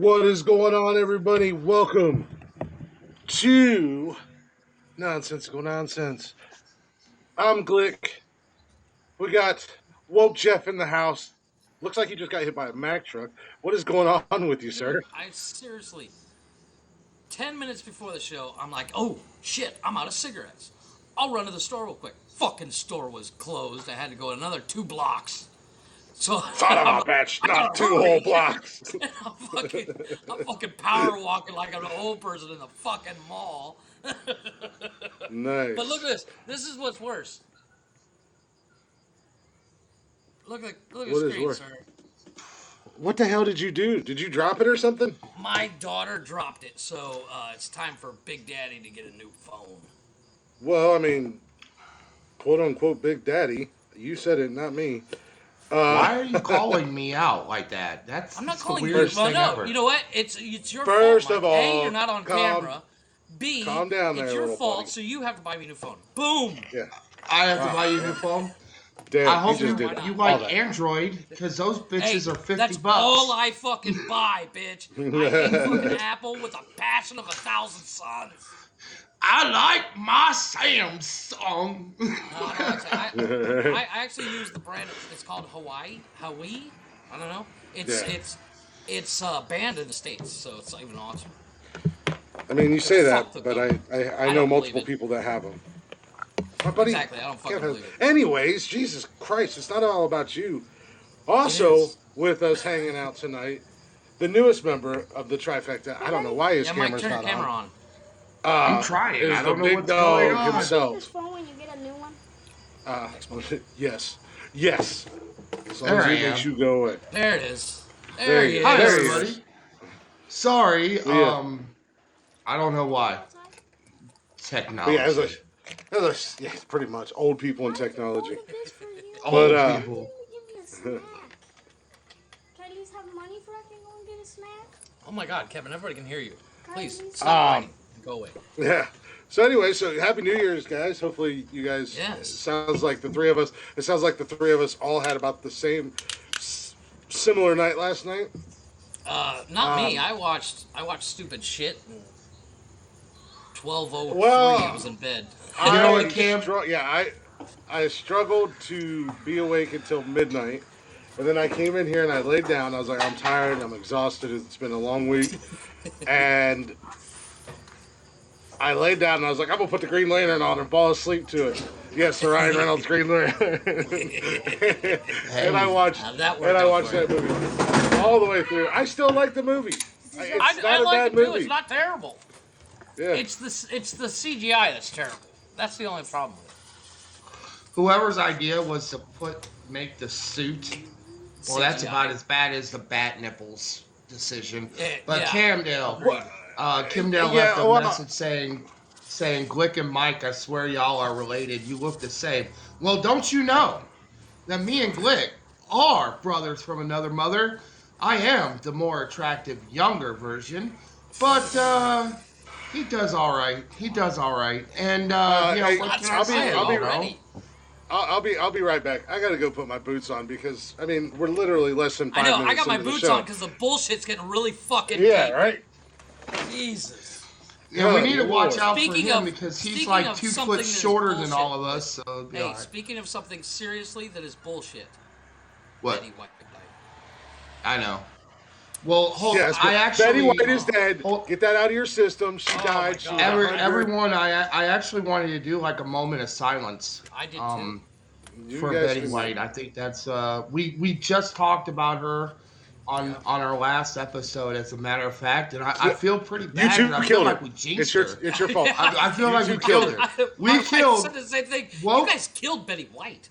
What is going on, everybody? Welcome to Nonsensical Nonsense. I'm Glick. We got Woke Jeff in the house. Looks like he just got hit by a Mack truck. What is going on with you, Dude, sir? I seriously, 10 minutes before the show, I'm like, oh, shit, I'm out of cigarettes. I'll run to the store real quick. Fucking store was closed. I had to go another 2 blocks. So Son of I'm a like, bitch, I not gotta two whole hurry. blocks. And I'm fucking power walking like I'm an old person in the fucking mall. But look Nice. at this. This is what's worse. Look at the What is screen, worse? sir. What the hell did you do? Did you drop it or something? My daughter dropped it, so it's time for Big Daddy to get a new phone. Well, I mean, quote unquote, Big Daddy. You said it, not me. Why are you calling me out like that? I'm not That's the calling you. weirdest Well, thing no. ever. You know what? It's your First fault, of Mike. A, all, you're not on calm camera. B, calm down there, it's your little fault, buddy. so you have to buy me a new phone. Boom. Yeah. I have to buy you a Yeah. new phone. Damn, I he hope just you did Why not? you all like that. Android because those Hey, bitches are 50 that's bucks. all I fucking buy, bitch. I hate fucking Apple with a passion of 1,000 suns. I like my Samsung. No, I actually use the brand. It's called Hawaii. I don't know. Yeah. It's banned in the States, so it's even awesome. I mean, you But say fuck that, the but government. I I know don't believe multiple it. people that have them. My buddy, Exactly. I don't fucking Kev has. believe it. Anyways, Jesus Christ, it's not all about you. It Also, is. with us hanging out tonight, the newest member of the trifecta. I don't know why his Yeah, Mike, camera's turn your not camera on. on. I'm trying. Is I the don't know big what's going dog on. Can you use himself. this phone when you get a new one? Thanks, Mike. Yes, yes. As long There as I it makes am. you go away. There it is. There There he he is. Hi There is. he everybody. is. Sorry. But yeah, I don't know why. Outside? but yeah, Technology. yeah, pretty much old people in Why is it technology. voted this for you? But Old Why people. didn't you give me a snack? Can I at least have money for I can go and get a snack? Oh my God, Kevin! Everybody can hear you. Please Can I stop um, writing. Go away. Yeah. So anyway, so Happy New Year's, guys. Hopefully you guys. Yes. Sounds like the three of us. It sounds like the three of us all had about the same, similar night last night. Not me. Um, I watched stupid shit. 12:03. I well, was in bed. You know I what, Cam? I struggled to be awake until midnight, and then I came in here and I laid down. I was like, I'm tired. I'm exhausted. It's been a long week, and I laid down and I was like, I'm gonna put the Green Lantern on and fall asleep to it. Yes, the Ryan Reynolds Green Lantern. and I Hey, watched That and worked I out watched for you. that movie all the way through. I still like the movie. It's I not a like bad it too. movie. It's not terrible. Yeah. It's the CGI that's terrible. That's the only problem with whoever's idea was to make the suit. it. Well, that's CGI. about as bad as the bat nipples decision. But Yeah. Camdale, Agreed. Kimdale Yeah, left a well, message saying Glick and Mike, I swear y'all are related. You look the same. Well, don't you know that me and Glick are brothers from another mother? I am the more attractive younger version, but he does all right. He does all right. And Hey, what Not can I I'll so be say? I'll be already. I'll be right back. I gotta go put my boots on because I mean we're literally less than I 5 know. minutes I got my into the boots show. on because the bullshit's getting really fucking Yeah, deep. right. Jesus. Yeah, we Good need to watch Lord. out Speaking for him of- because he's speaking like of 2 something foot that is shorter than bullshit. all of us. So it'll be Hey, all right. speaking of something seriously that is bullshit. What? Betty White died. I know. Well, hold. Yes, I but actually. Betty White is dead. hold- Get that out of your system. She Oh died. my She God. was Every 100. everyone, I actually wanted to do like a moment of silence. I did You For guys Betty can- White. I think that's we just talked about her on our last episode, as a matter of fact, and I feel pretty You bad. two 'cause I feel killed like her. we jinxed her. It's your fault. I feel You like two we killed killed her. too. We My wife killed. said the same thing. Woke- You guys killed Betty White.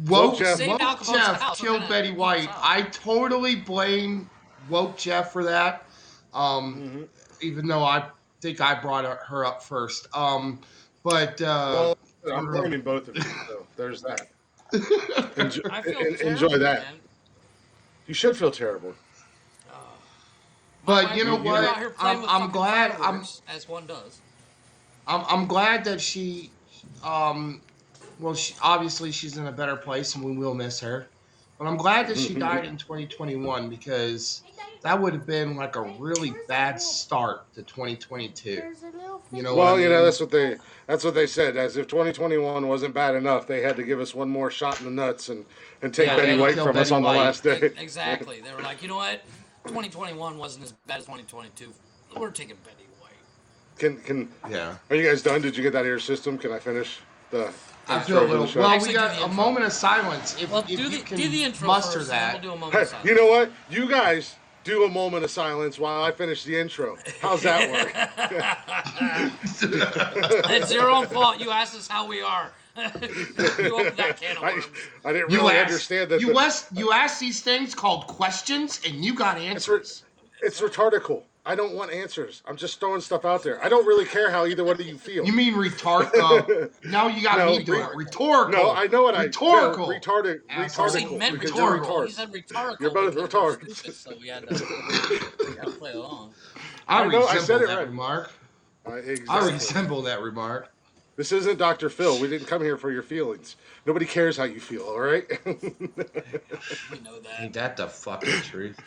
Woke Jeff. Saved Al Capone's Jeff house. killed What kind Betty of White. house? I totally blame Woke Jeff for that. Mhm. Even though I think I brought her up first. But Well, I'm blaming both of you. So there's that. Enjoy, I feel enjoy terrible, that. man. You should feel terrible. But My you know wife- you're what? out here playing with I'm fucking glad. fireworks, as one does. I'm glad that she. Well, obviously she's in a better place, and we will miss her. But I'm glad that she died in 2021 because that would have been like a really bad start to 2022. There's a little You know what I Well, mean? that's what they said. As if 2021 wasn't bad enough, they had to give us one more shot in the nuts and take Yeah, Betty they White killed from us Betty on the White. last day. Exactly. They were like, you know what? 2021 wasn't as bad as 2022. We're taking Betty White. Can Yeah. Are you guys done? Did you get that out of your system? Can I finish the? I feel a little. show? Well, Actually, we do got the a intro. moment of silence. If, Well, if do you the, can do the intro muster first, that. and then we'll do a moment Hey, of silence. you know what? You guys do a moment of silence while I finish the intro. How's that work? It's your own fault. You asked us how we are. You opened that can of worms. I didn't You really ask, understand that. you ask these things called questions, and you got answers. It's rhetorical. I don't want answers. I'm just throwing stuff out there. I don't really care how either one of you feel. You mean retard? Now you got me doing it. Rhetorical. No, I know what rhetorical. I. Retarded. Of course, he Retarded. meant Because you're rhetorical. He retarded. said rhetorical. You're both because we're retards. stupid, so we had to play along. I know, I resemble said it that right. remark. I Exactly. resemble that remark. This isn't Dr. Phil. We didn't come here for your feelings. Nobody cares how you feel, all right? We know that. Ain't that the fucking truth?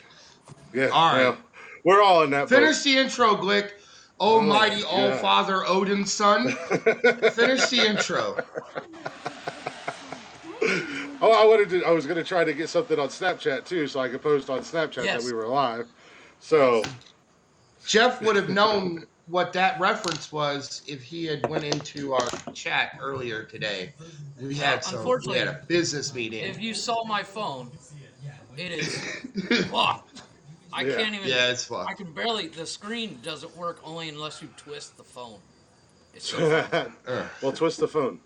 Yeah. All right. Well, we're all in that Finish the intro, Glick. Almighty God. All-Father Odin's son. Finish the intro. I was going to try to get something on Snapchat, too, so I could post on Snapchat Yes. that we were live. So, Jeff would have known what that reference was if he had went into our chat earlier today. We had a business meeting. If you saw my phone, it is fucked. I Yeah. can't even. Yeah, it's fucked. I can barely. The screen doesn't work only unless you twist the phone. It's so fucked. well, twist the phone.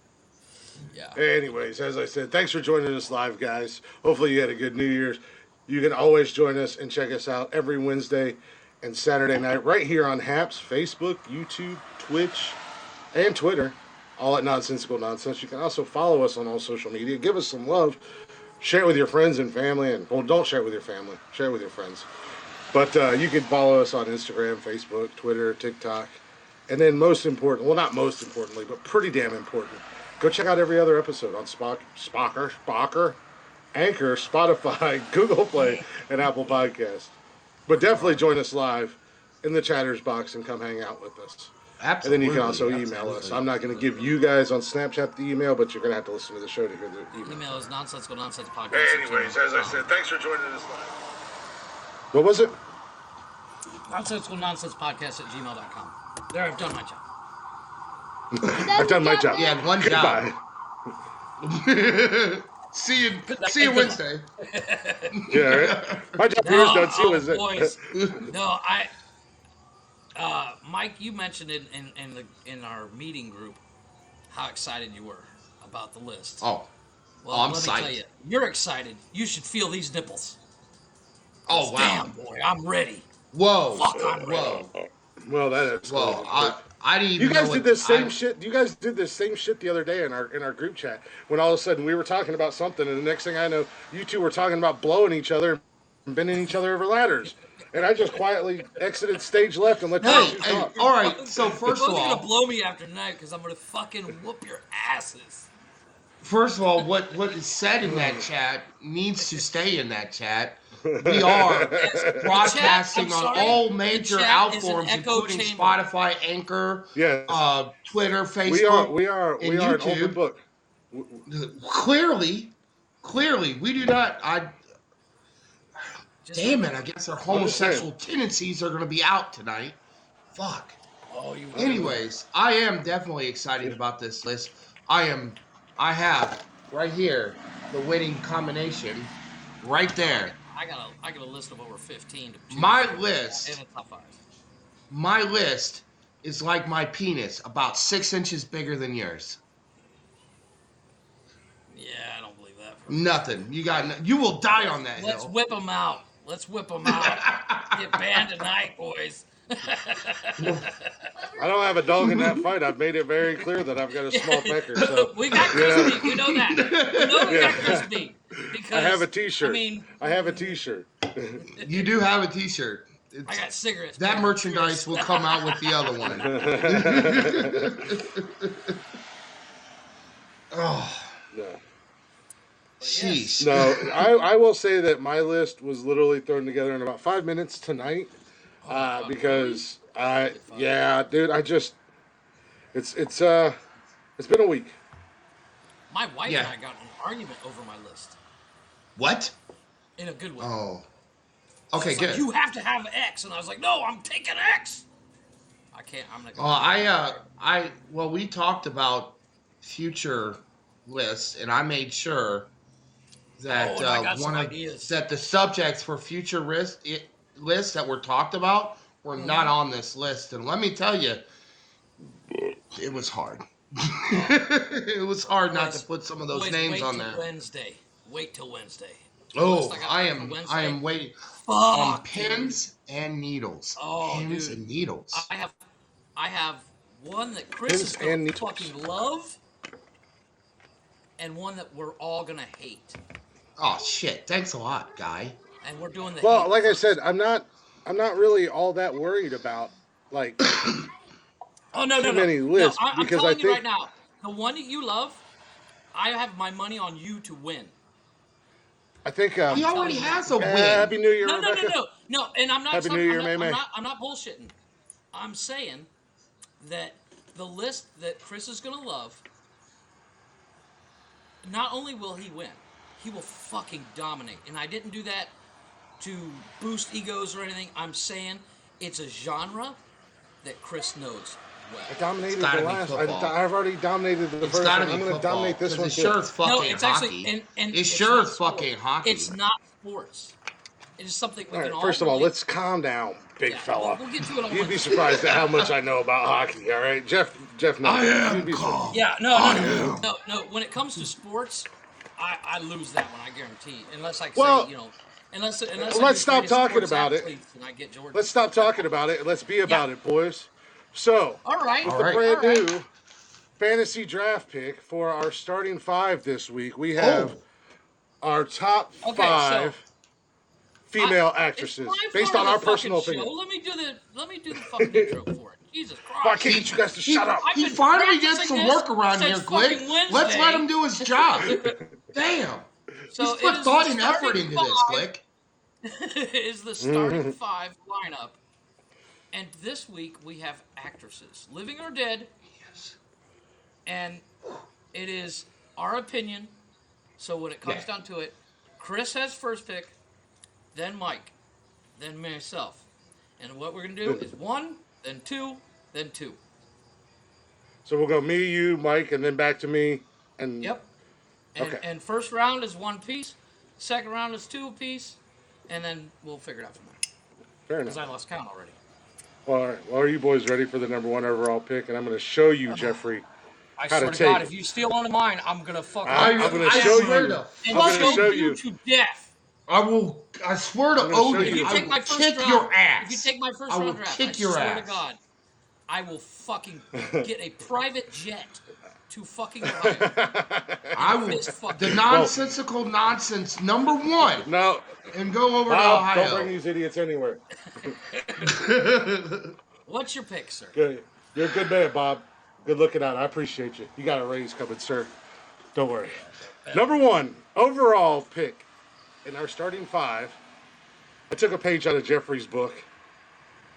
Yeah. Anyways, as I said, thanks for joining us live, guys. Hopefully you had a good New Year's. You can always join us and check us out every Wednesday and Saturday night right here on Haps, Facebook, YouTube, Twitch, and Twitter, all at Nonsensical Nonsense. You can also follow us on all social media. Give us some love. Share it with your friends and family. And, well, don't share it with your family. Share it with your friends. But you can follow us on Instagram, Facebook, Twitter, TikTok. And then most important, well, not most importantly, but pretty damn important, go check out every other episode on Spocker, Anchor, Spotify, Google Play, and Apple Podcasts. But definitely join us live in the chatters box and come hang out with us. Absolutely. And then you can also email us. I'm not going to give you guys on Snapchat the email, but you're going to have to listen to the show to hear the email. Email is nonsensicalnonsensepodcast. Anyways, as I said, thanks for joining us live. What was it? nonsensicalnonsensepodcast@gmail.com. There, I've done my job. I've done my job. Yeah, one Goodbye. job. See you Wednesday. Yeah, right? My job here is done. See you Wednesday. Boys. No, Mike, you mentioned it in our meeting group how excited you were about the list. Oh. Well, I'm let me tell psyched. you, you're excited. You should feel these nipples. Oh, wow. Damn, boy, I'm ready. Whoa. Fuck, I'm ready. Whoa. Well, that is. Whoa. I didn't even You guys know did this same shit. You guys did this same shit the other day in our group chat when all of a sudden we were talking about something, and the next thing I know, you two were talking about blowing each other and bending each other over ladders, and I just quietly exited stage left and let you two Hey, talk. all right. So You're first both of gonna all, blow me after tonight because I'm gonna fucking whoop your asses. what is said in that chat needs to stay in that chat. We are broadcasting I'm on sorry. all The major chat out is an forms, echo including chamber. Spotify, Anchor, Yes. Twitter, Facebook. We are and an open YouTube. book. Clearly, we do not. Just Damn it! I guess our homosexual tendencies are going to be out tonight. Fuck. Oh, you. Anyways, I am definitely excited about this list. I have right here the winning combination, right there. I got a list of over 15 to choose My from list. in the top 5. My list is like my penis, about 6 inches bigger than yours. Yeah, I don't believe that. Nothing. You will die on that Let's hill. whip them out. Let's whip them out. Get banned tonight, boys. I don't have a dog in that fight. I've made it very clear that I've got a small pecker. So We got Crispy. We know that. We know we got Crispy. Because, I have a T-shirt. I mean, I have a T-shirt. You do have a T-shirt. I got cigarettes. That man. merchandise will come out with the other one. Oh. Yeah. Sheesh. No, I will say that my list was literally thrown together in about 5 minutes tonight. Oh my God, Because really? yeah, dude, it's been a week. My wife Yeah. and I got in an argument over my list What? in a good way. Oh. Okay, She's like, good. you have to have X, and I was like, no, I'm taking X. I can't. I'm not. Well, we talked about future lists, and I made sure that Oh, and I got some ideas. that the subjects for future lists that were talked about were not on this list. And let me tell you, it was hard. It was hard not to put some of those names on there. Wednesday. Wait till Wednesday. The Oh, list got I planned for am Wednesday. waiting on Fuck, pins and needles. Oh, Pins dude. and needles. I have one that Chris Pins is gonna and needles. fucking love, and one that we're all gonna hate. Oh shit! Thanks a lot, guy. And we're doing the. Well, hate like I first. said, I'm not really all that worried about like Oh no, too no, many no, lists I'm because telling I you think right now, the one that you love, I have my money on you to win. He I'm telling already you has that. a win. Happy New Year, No, no, no, Rebecca. no. And I'm not. Happy talking, New Year, May. I'm not bullshitting. I'm saying that the list that Chris is gonna love, not only will he win, he will fucking dominate. And I didn't do that to boost egos or anything. I'm saying it's a genre that Chris knows well. I dominated It's gotta the be last. football. I've already dominated the It's first gotta one. be I'm going to football. dominate this 'Cause one it's too. sure as fucking No, it's hockey. actually and It's it's sure not as fucking sports. hockey. It's not sports. It is something we All can right, all first of all, relate. let's calm down, big Yeah, fella. we'll get to it on You'd be Wednesday. surprised at how much I know about hockey. All right, Jeff knows. I am You'd be calm. Yeah, no. I am. No. When it comes to sports, I lose that one. I guarantee. Unless I Well, say, unless I let's do stop greatest talking sports about it. athletes and I get Jordan. Let's stop talking about it and let's be about it, boys. So, All right. with All the right. brand All right. new fantasy draft pick for our starting five this week, we have our top Okay, five female It's actresses my based part on of the our personal fucking opinion. show. Let me do the fucking intro for it. Jesus Why can't Christ. get you guys to shut up? I've He been finally gets practicing some this work around here, since Glick. fucking Wednesday. Let's let him do his job. Damn. So He's it put is thought the and effort starting into this, five. Glick. Is the starting five lineup. And this week we have actresses, living or dead, Yes. and it is our opinion. So when it comes down to it, Chris has first pick, then Mike, then myself. And what we're going to do is one, then two, then two. So we'll go me, you, Mike, and then back to me. And Yep. And, Okay. and first round is one piece, second round is two apiece, and then we'll figure it out from there. fair Because I enough. lost count already. Well, all right. Well, are you boys ready for the number one overall pick? And I'm going to show you, Jeffrey. I How to swear to God, take- if you steal one of mine, I'm going to fucking... I'm gonna show swear you. to and I'm gonna choke show you you. to death. I swear to I'm gonna show Odin, you. If you I take will my first kick round, your ass. if you take my first I will round draft, kick your swear ass. to God, I will fucking get a private jet to fucking Ohio. I will. Fist fucking- The nonsensical nonsense number one, No, and go over Bob, to don't bring Ohio. these idiots anywhere. What's your pick, sir? Good. You're a good man, Bob. Good looking out. I appreciate you. You got a raise coming, sir. Don't worry. Number one overall pick in our starting five. I took a page out of Jeffrey's book,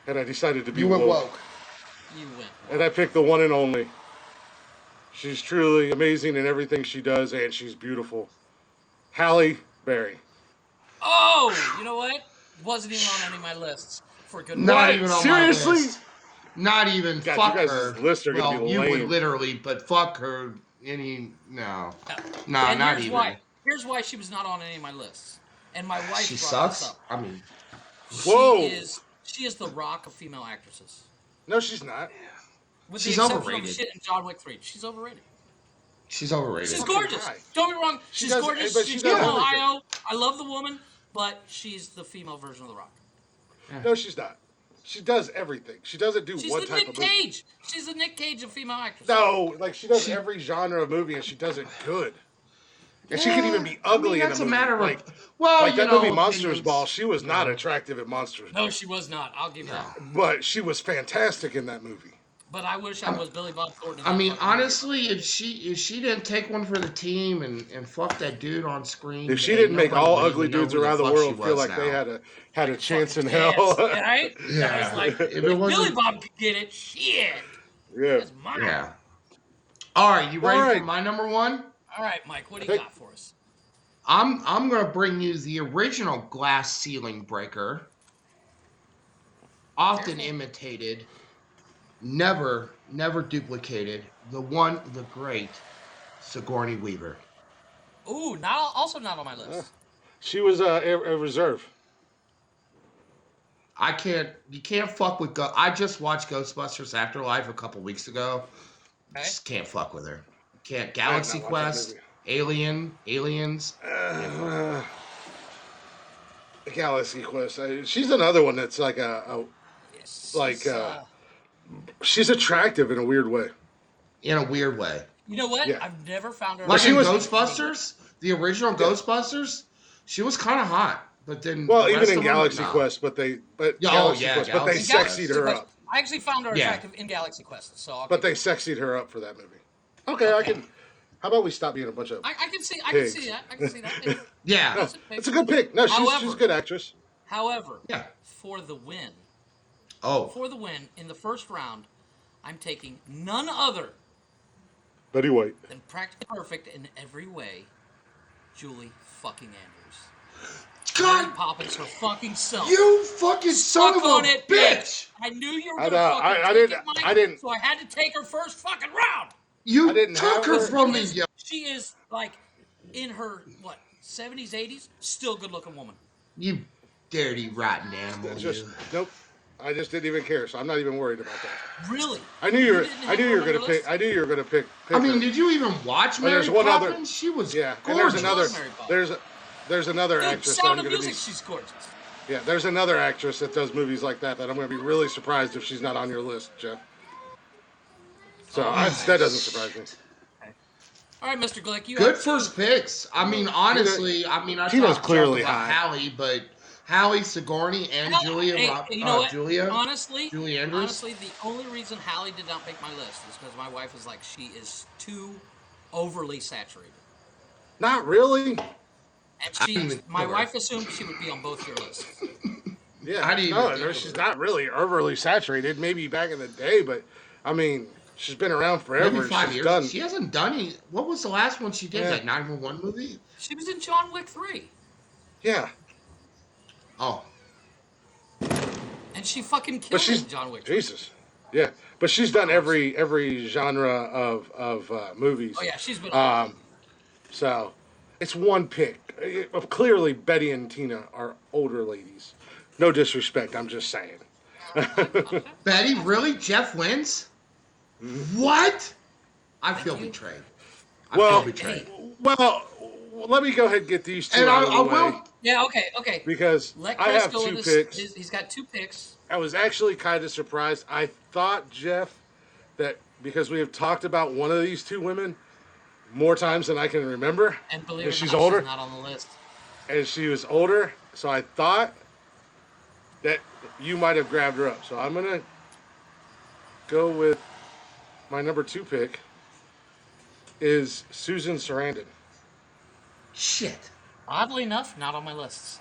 and I decided to be You went woke. woke. You win. And I picked the one and only. She's truly amazing in everything she does, and she's beautiful. Halle Berry. Oh, you know what? Wasn't even on any of my lists. For good Not reason. even on Seriously? my list. Not even. God, Fuck you guys' her. lists are gonna well, be you lame. would literally, but fuck her. No, nah, And not here's even. why. Here's why she was not on any of my lists. And my wife She brought this sucks. up. I mean, Whoa. She is the rock of female actresses. No, she's not. With She's the exception overrated. of shit in John Wick 3. She's overrated. she's overrated. She's Fucking gorgeous. high. Don't get me wrong. She She's does- gorgeous. but she She's does from everything. Ohio. I love the woman, but she's the female version of the rock. No, she's not. She does everything. She doesn't do She's one the type Nick of movie. Cage. She's the Nick Cage of female actresses. No, like she does every genre of movie, and she does it good. And she can even be ugly I mean, that's in a a movie. matter of. like, Well, like you that know, movie Monsters opinions. Ball. She was not attractive in Monsters Ball, No, she was not. I'll give you that. but she was fantastic in that movie. But I wish I was Billy Bob Thornton. In I that mean, fucking movie. honestly, if she didn't take one for the team and fuck that dude on screen, If she ain't didn't make nobody all would ugly even know dudes who the around the fuck she world feel was like they now. had a chance in Fucking hell. kiss, right? I was Yeah, like, if it if Billy wasn't, Bob could get it, shit, Yeah. that's mine. yeah. All right, you All ready for right. my number one? All right, Mike, what I do you think got for us? I'm gonna bring you the original glass ceiling breaker, often Careful. imitated, never duplicated. The one, the great Sigourney Weaver. Ooh, also not on my list. she was a reserve. You can't fuck with I just watched Ghostbusters Afterlife a couple weeks ago. Okay. Just can't fuck with her. Can't. I have Galaxy not watched that Quest, movie. Aliens. Can't fuck with her. Galaxy Quest. She's another one that's like Yes. like she's attractive in a weird way. In a weird way. You know what? Yeah. I've never found her. Like she in was- Ghostbusters, the original Ghostbusters, she was kind of hot. But then Well, the even rest in of them, Galaxy nah. Quest, but Yeah, Galaxy yeah, Quest, but they Galaxy sexied Quest. her up. I actually found her Yeah. attractive in Galaxy Quest, so I'll But give they sexied her up for that movie. Okay, I can. How about we stop being a bunch of? I can see pigs. that. I can see that. Yeah. Yeah, No, it's a good pick. No, she's However- a good actress. However, yeah. for the win, Oh, in the first round, I'm taking none other Betty White. than practically perfect in every way, Julie fucking Andrews. Mary God, Poppins her fucking self. you fucking son Suck of on a it, bitch! I knew you were I gonna know, fucking I take didn't- it, Mike, I didn't- so I had to take her first fucking round. You I didn't took have her her. from me, yo. She is like in her 70s, 80s, still good looking woman. You dirty, rotten animal. Just You. nope. I just didn't even care, so I'm not even worried about that. Really? I knew you were. didn't I have knew her you were on gonna your pick. list? I knew you were gonna pick. I mean, her. did you even watch Mary there's one other- Poppins? She was Yeah, and gorgeous. there's another. There's another Dude, actress that I'm Sound of gonna Music, be. she's gorgeous. Yeah, there's another actress that does movies like that I'm gonna be really surprised if she's not on your list, Jeff. So that doesn't surprise me. All right, Mr. Glick, you Good have first picks. I mean, honestly, I Tina's talked clearly about hot. Hallie, but Hallie, Sigourney, and Julia. You know what? Julia. Honestly, Julie Andrews? honestly, the only reason Hallie did not make my list is because my wife is like, she is too overly saturated. Not really. And didn't my kill her. wife assumed she would be on both your lists. Yeah, I didn't no, even think she's of not really overly saturated. Maybe back in the day, but I mean, she's been around forever. Maybe and 5 she's years. done. She hasn't done any. What was the last one she did? Yeah. That 911 movie? She was in John Wick 3. Yeah, Oh, And she fucking but killed she's it in John Wick 3. Jesus. Yeah, but she's done every genre of movies. Oh, yeah, she's been So it's one pick. Clearly, Betty and Tina are older ladies. No disrespect. I'm just saying. Betty, really? Jeff wins? What? I feel you. betrayed. I Well, feel betrayed. Well, let me go ahead and get these two And out of the I way will. Yeah, okay. because Let I Chris have go two with picks. He's got 2 picks. I was actually kind of surprised. I thought, Jeff, that because we have talked about one of these two women more times than I can remember, And believe and it or she's not, older, she's not on the list. and she was older, so I thought that you might have grabbed her up. So I'm gonna go with my number 2 pick is Susan Sarandon. Shit. Oddly enough, not on my lists.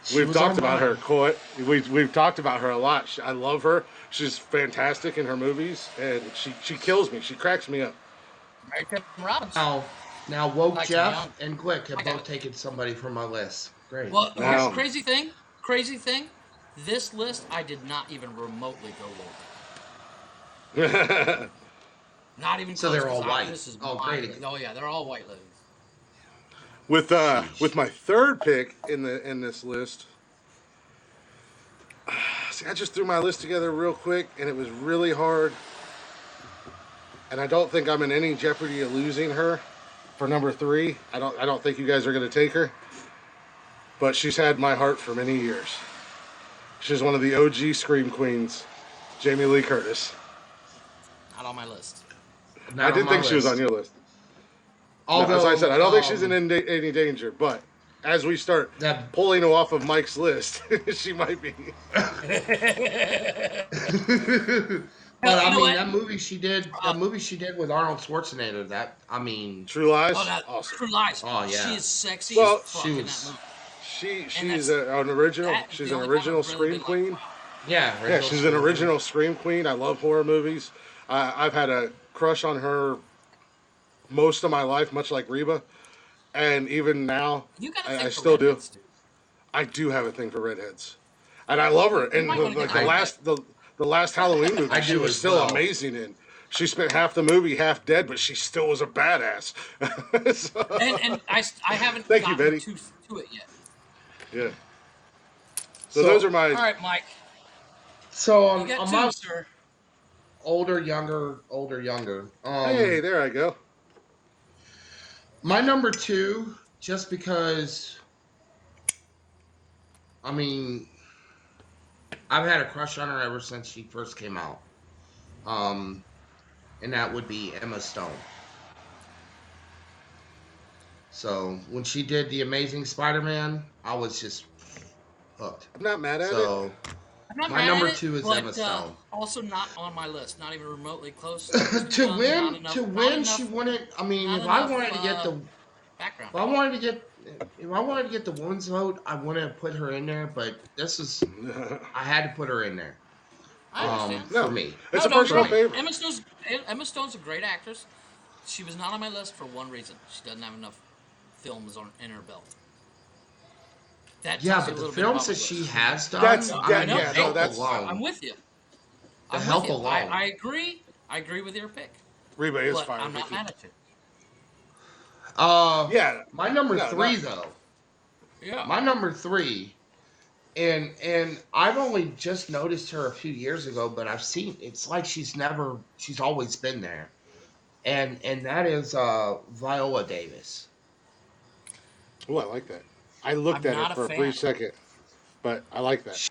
She We've was talked on about mine. her, Coy. We've talked about her a lot. I love her. She's fantastic in her movies, and she kills me. She cracks me up. Mary Tim Robbins. Now woke Like Jeff Young. and Glick have I got both it. taken somebody from my list. Great. Well, Wow. crazy thing. This list I did not even remotely go over. Not even So close. they're all 'cause white. This is Oh, mine. great. Oh yeah, they're all white ladies. With my third pick in this list, see, I just threw my list together real quick, and it was really hard. And I don't think I'm in any jeopardy of losing her for number 3. I don't think you guys are going to take her. But she's had my heart for many years. She's one of the OG Scream Queens, Jamie Lee Curtis. Not on my list. Not I on didn't my think she was list. on your list. Although, As I said, I don't think she's in any danger. But as we start That- pulling her off of Mike's list, she might be. But You I know mean, what? that movie she did with Arnold Schwarzenegger. That I mean, True Oh, Lies, no, awesome. True Lies. oh She yeah, is sexy as Well, she fuck in that was, movie, and she's that's an original. that is She's the an only time original I've really scream been like, queen. wow. yeah, Yeah, original she's an Scream Queen. original scream queen. I love horror movies. I've had a crush on her most of my life, much like Reba, and even now, You got a I thing for still do. redheads, dude. I do have a thing for redheads, and I love her. You And might want to get like the redhead. the last Halloween movie, I she do was as still well. amazing in. She spent half the movie half dead, but she still was a badass. And I haven't Thank you, gotten Betty. to it yet. Yeah. So those So are my. All right, Mike, so you got on two, my sir. older, younger. Hey, there I go. My number two, just because I mean, I've had a crush on her ever since she first came out. Um, and that would be Emma Stone. So when she did the Amazing Spider-Man, I was just hooked. I'm not mad at it. So I'm not my mad at number it, two is Emma but Stone. also not on my list. Not even remotely close. Too to young. Not win, enough. to Not win, she enough. wouldn't. I mean, Not enough if background. I wanted to get, if I wanted to get the women's vote, I wouldn't have put her in there. But I had to put her in there. I understand. For No, me, it's No, a don't get for personal me me. wrong. favorite. Emma Stone's a great actress. She was not on my list for one reason. She doesn't have enough films in her belt. That Yeah, tells you but a the little bit films about my that she list. has That's done, I I that. mean, know. the Yeah, no, Hey, help that's I'm alone, with you. the I'm with help you. alone. I agree. I agree with your pick, Reba is but fire, I'm not Vicky. mad at you. Yeah, My number no, three not. though, Yeah. my number three, and I've only just noticed her a few years ago, but I've seen it's like she's always been there, and that is Viola Davis. Oh, I like that. I looked I'm at it not a for a brief fan. second, but I like that.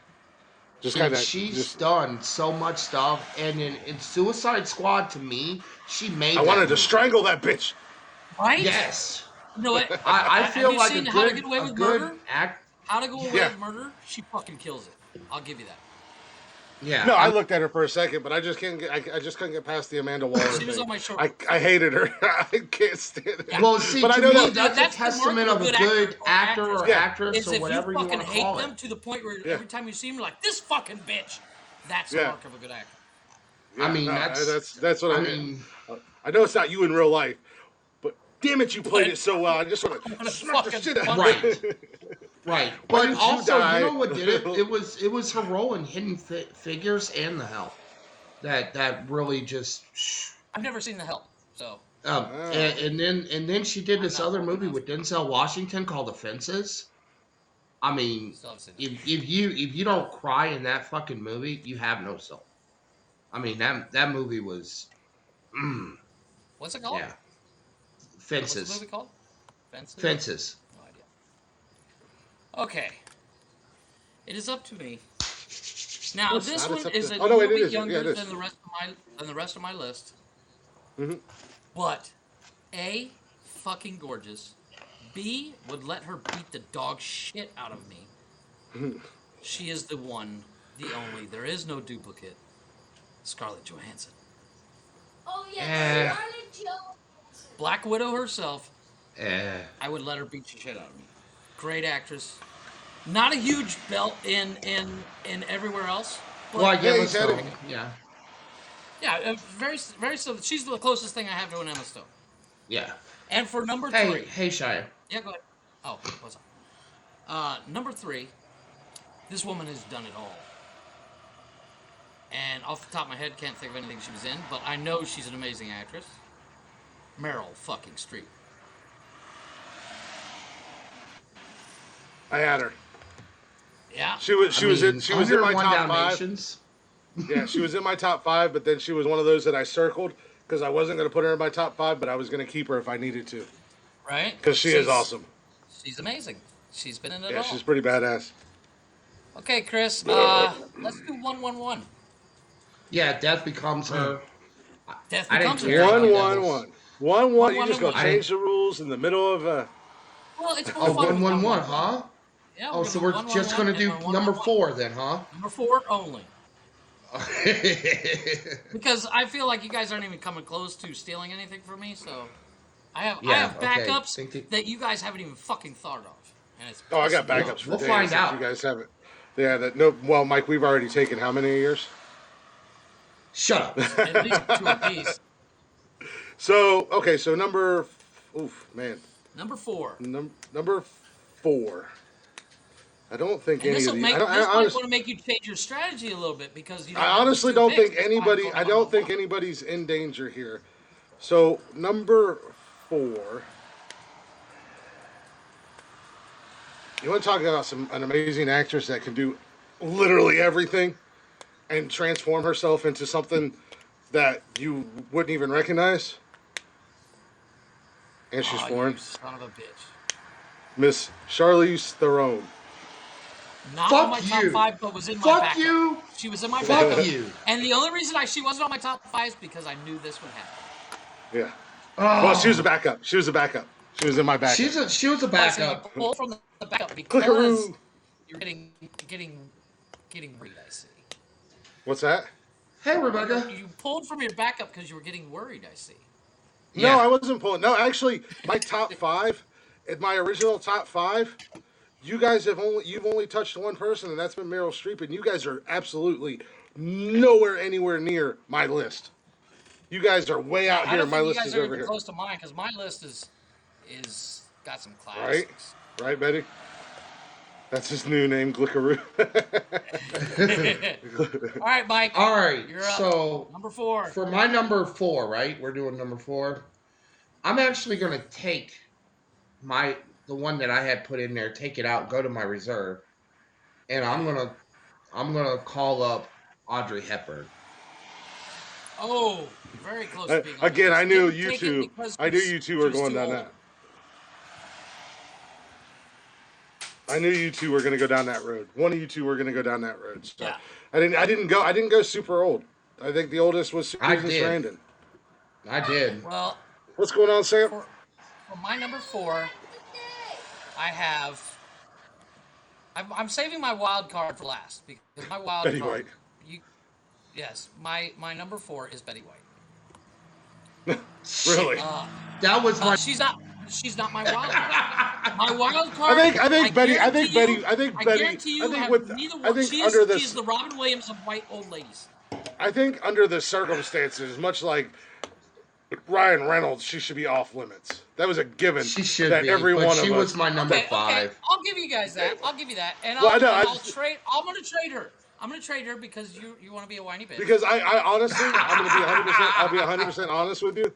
Just I mean, kind of she's just. done so much stuff, and in Suicide Squad, to me, she I made that wanted to movie. strangle that bitch. Right? Yes, You know what? I Have feel you like seen How to Get Away a with good Murder? act. How to Go Away Yeah. with Murder? She fucking kills it. I'll give you that. Yeah, No, I looked at her for a second, but I just can't get. I just couldn't get past the Amanda Waller She was thing. on my short I list. I hated her. I can't stand it. Yeah. well, see, But I to know me, that. that's a That's the mark testament of a of a good actor good or actor actress. or Yeah, actress Is or if you whatever you want fucking to hate call it. them to the point where yeah, every time you see them, you're like, this fucking bitch. That's the yeah, mark of a good actor. I yeah. mean, No, that's what I I mean. mean, I know it's not you in real life, but damn it, you played But it so well. I just want I to want to smack the fucking shit out of punch right, you. you. right. Why But didn't you also, you die? know what did it? It was her role in Hidden Figures and The Help that really just. I've never seen The Help, so Oh. And then she did I'm this not other old movie enough. with Denzel Washington called The Fences. I mean, Still haven't seen that. if you don't cry in that fucking movie, you have no soul. I mean that movie was, mm, What's it called? yeah, What's the Fences, movie called? Fences? Fences. No idea. Okay. It is up to me. Now, No, it's this not. It's one up is to. a Oh no, little wait, it bit is. Yeah, younger it is. than the rest of my list, Hmm. but A, fucking gorgeous. B, would let her beat the dog shit out of me. She is the one, the only. There is no duplicate. Scarlett Johansson. Oh yes, Eh, Scarlett Johansson. Black Widow herself. eh. I would let her beat the shit out of me. Great actress. Not a huge belt in everywhere else, Well, I but give Yeah, a he's had it. Stone. Yeah, yeah, very similar. She's the closest thing I have to an Emma Stone. yeah. And for number Hey, three, hey, Shia. yeah, go ahead. Oh, what's up? Number three, this woman has done it all. And off the top of my head, can't think of anything she was in, but I know she's an amazing actress. Meryl fucking Streep. I had her. Yeah. She was in my 101 top five. Dalmatians. Yeah, she was in my top five, but then she was one of those that I circled because I wasn't going to put her in my top five, but I was going to keep her if I needed to Right? because she is awesome. She's amazing. She's been in it Yeah, all. she's pretty badass. Okay, Chris. Let's do 111. Yeah, Death Becomes Her. Death I didn't becomes care her. about One, that. one, one, one, one. You just gonna 1-1. change the rules in the middle of Well, it's more Oh, fun. 111, huh? Yeah. Oh, so we're just 1-1-1 gonna and do we're number 1-1-1. 4 then, huh? Number 4 only. Because I feel like you guys aren't even coming close to stealing anything from me. So I Yeah, have okay. backups Think that, that you guys haven't even fucking thought of, and it's Oh, I got pissing me we'll backups off. for we'll find days if you out. guys haven't. Yeah, that no. Well, Mike, we've already taken how many years? Shut up. At least two apiece. So okay, so number, oof, man, Number 4. number 4. I don't think And any this of will these. make I this might honest, want to make you change your strategy a little bit because you don't I know the honestly two don't picks. think That's why I'm anybody. going I one by don't think one. anybody's in danger here. So number 4. You want to talk about an amazing actress that can do literally everything and transform herself into something that you wouldn't even recognize? And she's Oh, you foreign. son of a bitch. Miss Charlize Theron. Not on my Fuck top you. 5, but was in my Fuck backup. you. She was in my Fuck backup. you. And the only reason she wasn't on my top 5 is because I knew this would happen. Yeah. Well, she was a Oh, backup. She was a backup. She was in my backup. she was a Oh, so you backup. pulled from the backup because Clickaroo. you're getting worried, I see. What's that? Hey, Rebecca. You pulled from your backup because you were getting worried, I see. No, Yeah. I wasn't pulling. No, actually, my top 5, in my original top 5, you've only touched one person, and that's been Meryl Streep, and you guys are absolutely nowhere anywhere near my list. You guys are way out I here. don't My think you list guys is are over even here. close to mine because my list is got some Right? classics. Right, Betty? That's his new name, Glickaroo. All right, Mike, All right. you're up. So Number 4. for my number 4, right? We're doing number 4. I'm actually gonna take my the one that I had put in there, take it out, go to my reserve, and I'm gonna call up Audrey Hepburn. Oh, very close to being on your Again, list. Didn't take it because I knew you two she were was going too down old. that. I knew you two were going to go down that road. One of you two were going to go down that road. So Yeah. I didn't go super old. I think the oldest was I Susan did. Sarandon. I did. Well, What's going on, Sam? for my number 4, I have. I'm saving my wild card for last because my wild Betty card. White. You, yes, my number 4 is Betty White. Really? That was my. She's not. She's not my wild card. My wild card. I think Betty. I think guarantee Betty. I think I Betty. guarantee you I think have with. neither I one. think She under is this. the Robin Williams of white old ladies. I think under the circumstances, much like Ryan Reynolds, she should be off limits. That was a given. She should that be, every but one she of was us. my number Okay, 5. I'll give you guys that. I'll give you that, and Well, I know, I'll trade. I'm gonna trade her. I'm gonna trade her because you want to be a whiny bitch. Because I honestly, I'm going to be 100%. I'll be 100% honest with you,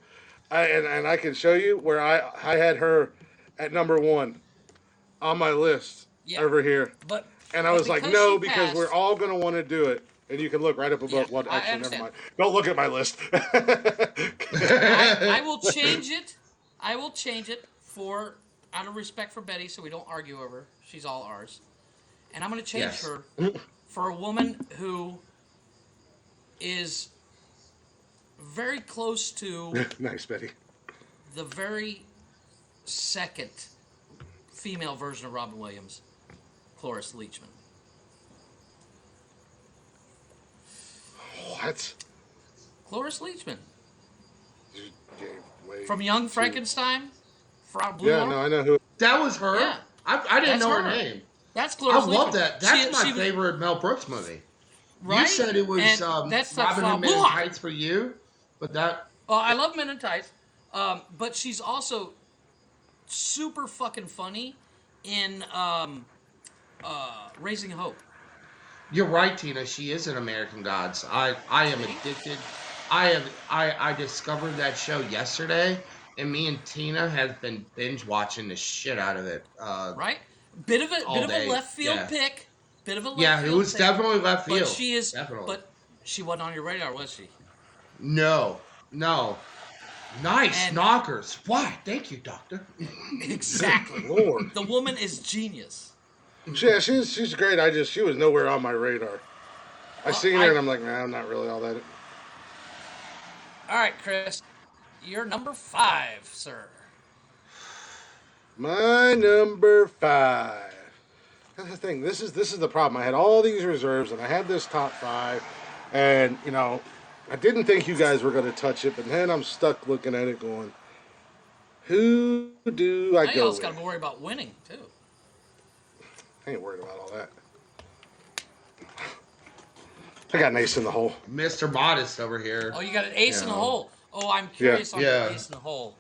and I can show you where I had her at number 1 on my list Yeah. over here, but and I but was like, because no, she because passed, we're all going to want to do it, and you can look right up above. Yeah, What I actually, never understand. mind. Don't look at my list. I will change it. I will change it for out of respect for Betty, so we don't argue over her. She's all ours, and I'm gonna change Yes. her for a woman who is very close to Nice, Betty. the very second female version of Robin Williams, Cloris Leachman. What? Cloris Leachman You gave way from Young too- Frankenstein, Frau Blue. Yeah, no, I know who. That was her. Yeah. I didn't That's know her her. name. That's I Cloris love Leachman. that. That's my She was- favorite Mel Brooks movie. Right? You said it was And that's not Robin Frau Hood Men in Blue. Tights for you, but that I love Men in Tights, but she's also super fucking funny in Raising Hope. you're right, Tina. She is an American Gods. I am addicted. I discovered that show yesterday, and me and Tina have been binge watching the shit out of it. Right? Bit of All a day, left field yeah. pick. Bit of a left Yeah, it field was pick. definitely left field. But she is. Definitely. But she wasn't on your radar, was she? No. Nice And- knockers. Why? Thank you, doctor. Exactly. Lord. The woman is genius. Yeah, she's great. She was nowhere on my radar. I seen her and I'm like, nah, I'm not really all that. All right, Chris, you're number 5, sir. My number 5. That's the thing. This is the problem. I had all these reserves and I had this top 5, And, I didn't think you guys were going to touch it, but then I'm stuck looking at it going, who do I Now you go also with? got to worry about winning too. I ain't worried about all that. I got an ace in the hole. Mr. Modest over here. Oh, you got an ace in the hole. Oh, I'm Yeah. curious on Yeah. the ace in the hole.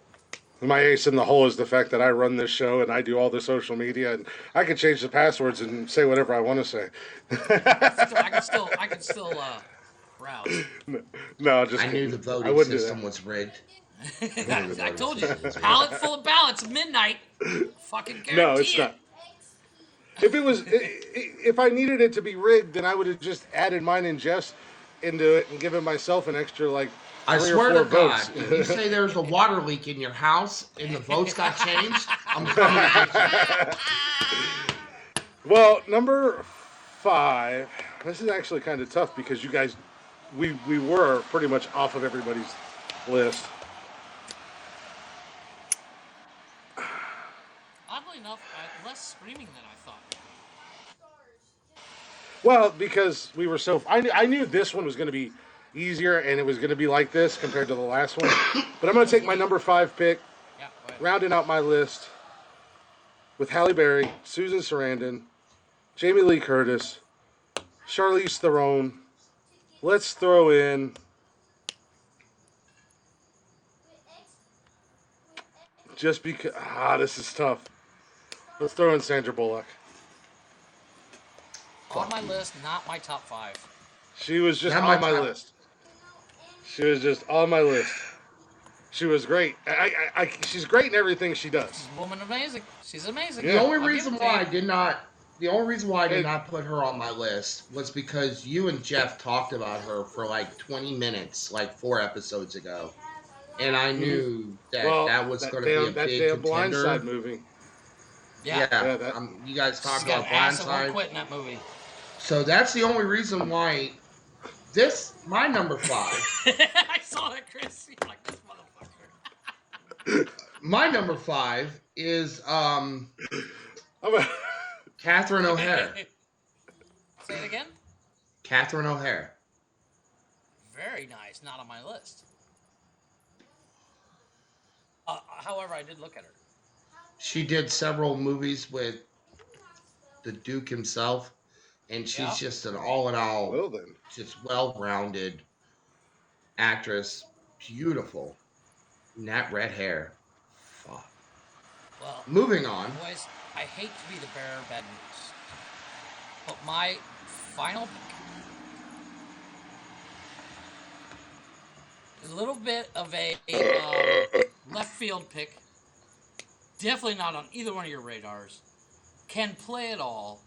My ace in the hole is the fact that I run this show and I do all the social media and I can change the passwords and say whatever I want to say. I can still browse. No, just I knew kidding. the I voting wouldn't do system that. was rigged. I told you, pallet full of ballots, midnight. Fucking guarantee No, it's it. not. If I needed it to be rigged, then I would have just added mine and Jeff's into it and given myself an extra like I 3 swear or to 4 God, votes. if you say there's a water leak in your house and the votes got changed, I'm coming to get you. Well, number 5. This is actually kind of tough because you guys, we were pretty much off of everybody's list. Oddly enough, less screaming than I thought. Well, because we were I knew this one was going to be easier and it was going to be like this compared to the last one. But I'm going to take my number 5 pick, Yeah, go ahead. rounding out my list with Halle Berry, Susan Sarandon, Jamie Lee Curtis, Charlize Theron. Let's throw in just because this is tough. Let's throw in Sandra Bullock. On my list, not my top 5. She was just Not on my my top- list. She was just on my list. She was great. She's great in everything she does. Woman amazing. She's amazing. The only I'll reason give it to why I you. did not, the only reason why I did Hey. not put her on my list was because you and Jeff talked about her for like 20 minutes, like 4 episodes ago, and I knew that that was going to be a that big damn contender. Blindside movie. Yeah. Yeah, that- You guys She's talked got about an ass that won't Blindside, quit in that movie. so that's the only reason why my number 5. I saw that, Chris. You're like, this motherfucker. My number 5 is I'm a- Catherine O'Hare. Say it again. Catherine O'Hare. Very nice. Not on my list. However, I did look at her. She did several movies with the Duke himself, and she's Yeah. just an all in all, well then. just well rounded actress. Beautiful. And that red hair. Fuck. Well, Moving on. boys, I hate to be the bearer of bad news, but my final pick is a little bit of a left field pick. Definitely not on either one of your radars. Can play it all.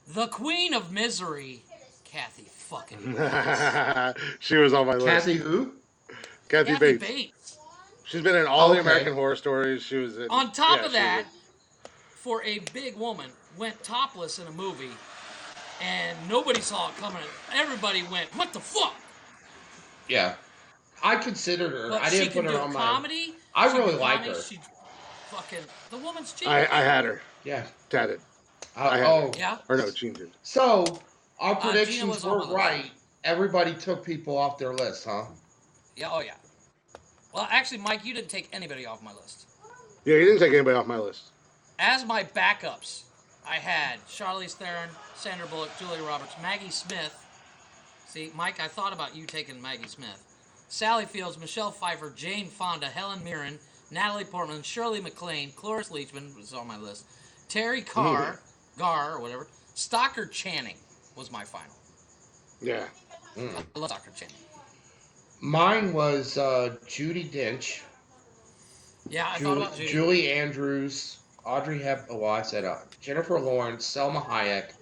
The Queen of Misery, Kathy fucking Bates. She was on my list. Kathy who? Kathy Kathy Bates. Bates. She's been in all the Okay. American Horror Stories. She was in, On top yeah, of she was that, for a big woman, went topless in a movie, and nobody saw it coming. Everybody went, "What the fuck?" Yeah. I considered her. But I she didn't can put her do on my. comedy. I she can really do like comedy, her. She fucking the woman's cheap. I had her Yeah. tatted. I had Oh. Yeah. Or no, Gene did. So, our Gina predictions was on were my list. right. Everybody took people off their list, huh? Yeah. Oh yeah. Well, actually, Mike, you didn't take anybody off my list. Yeah, you didn't take anybody off my list. As my backups, I had Charlize Theron, Sandra Bullock, Julia Roberts, Maggie Smith. See, Mike, I thought about you taking Maggie Smith. Sally Fields, Michelle Pfeiffer, Jane Fonda, Helen Mirren, Natalie Portman, Shirley MacLaine, Cloris Leachman was on my list. Terry Gar, or whatever. Stockard Channing was my final. Yeah. I love Stockard Channing. Mine was Judi Dench, Yeah, I thought about Judy. Julie Andrews, Audrey Hepburn. Oh, I said Jennifer Lawrence, Selma Hayek,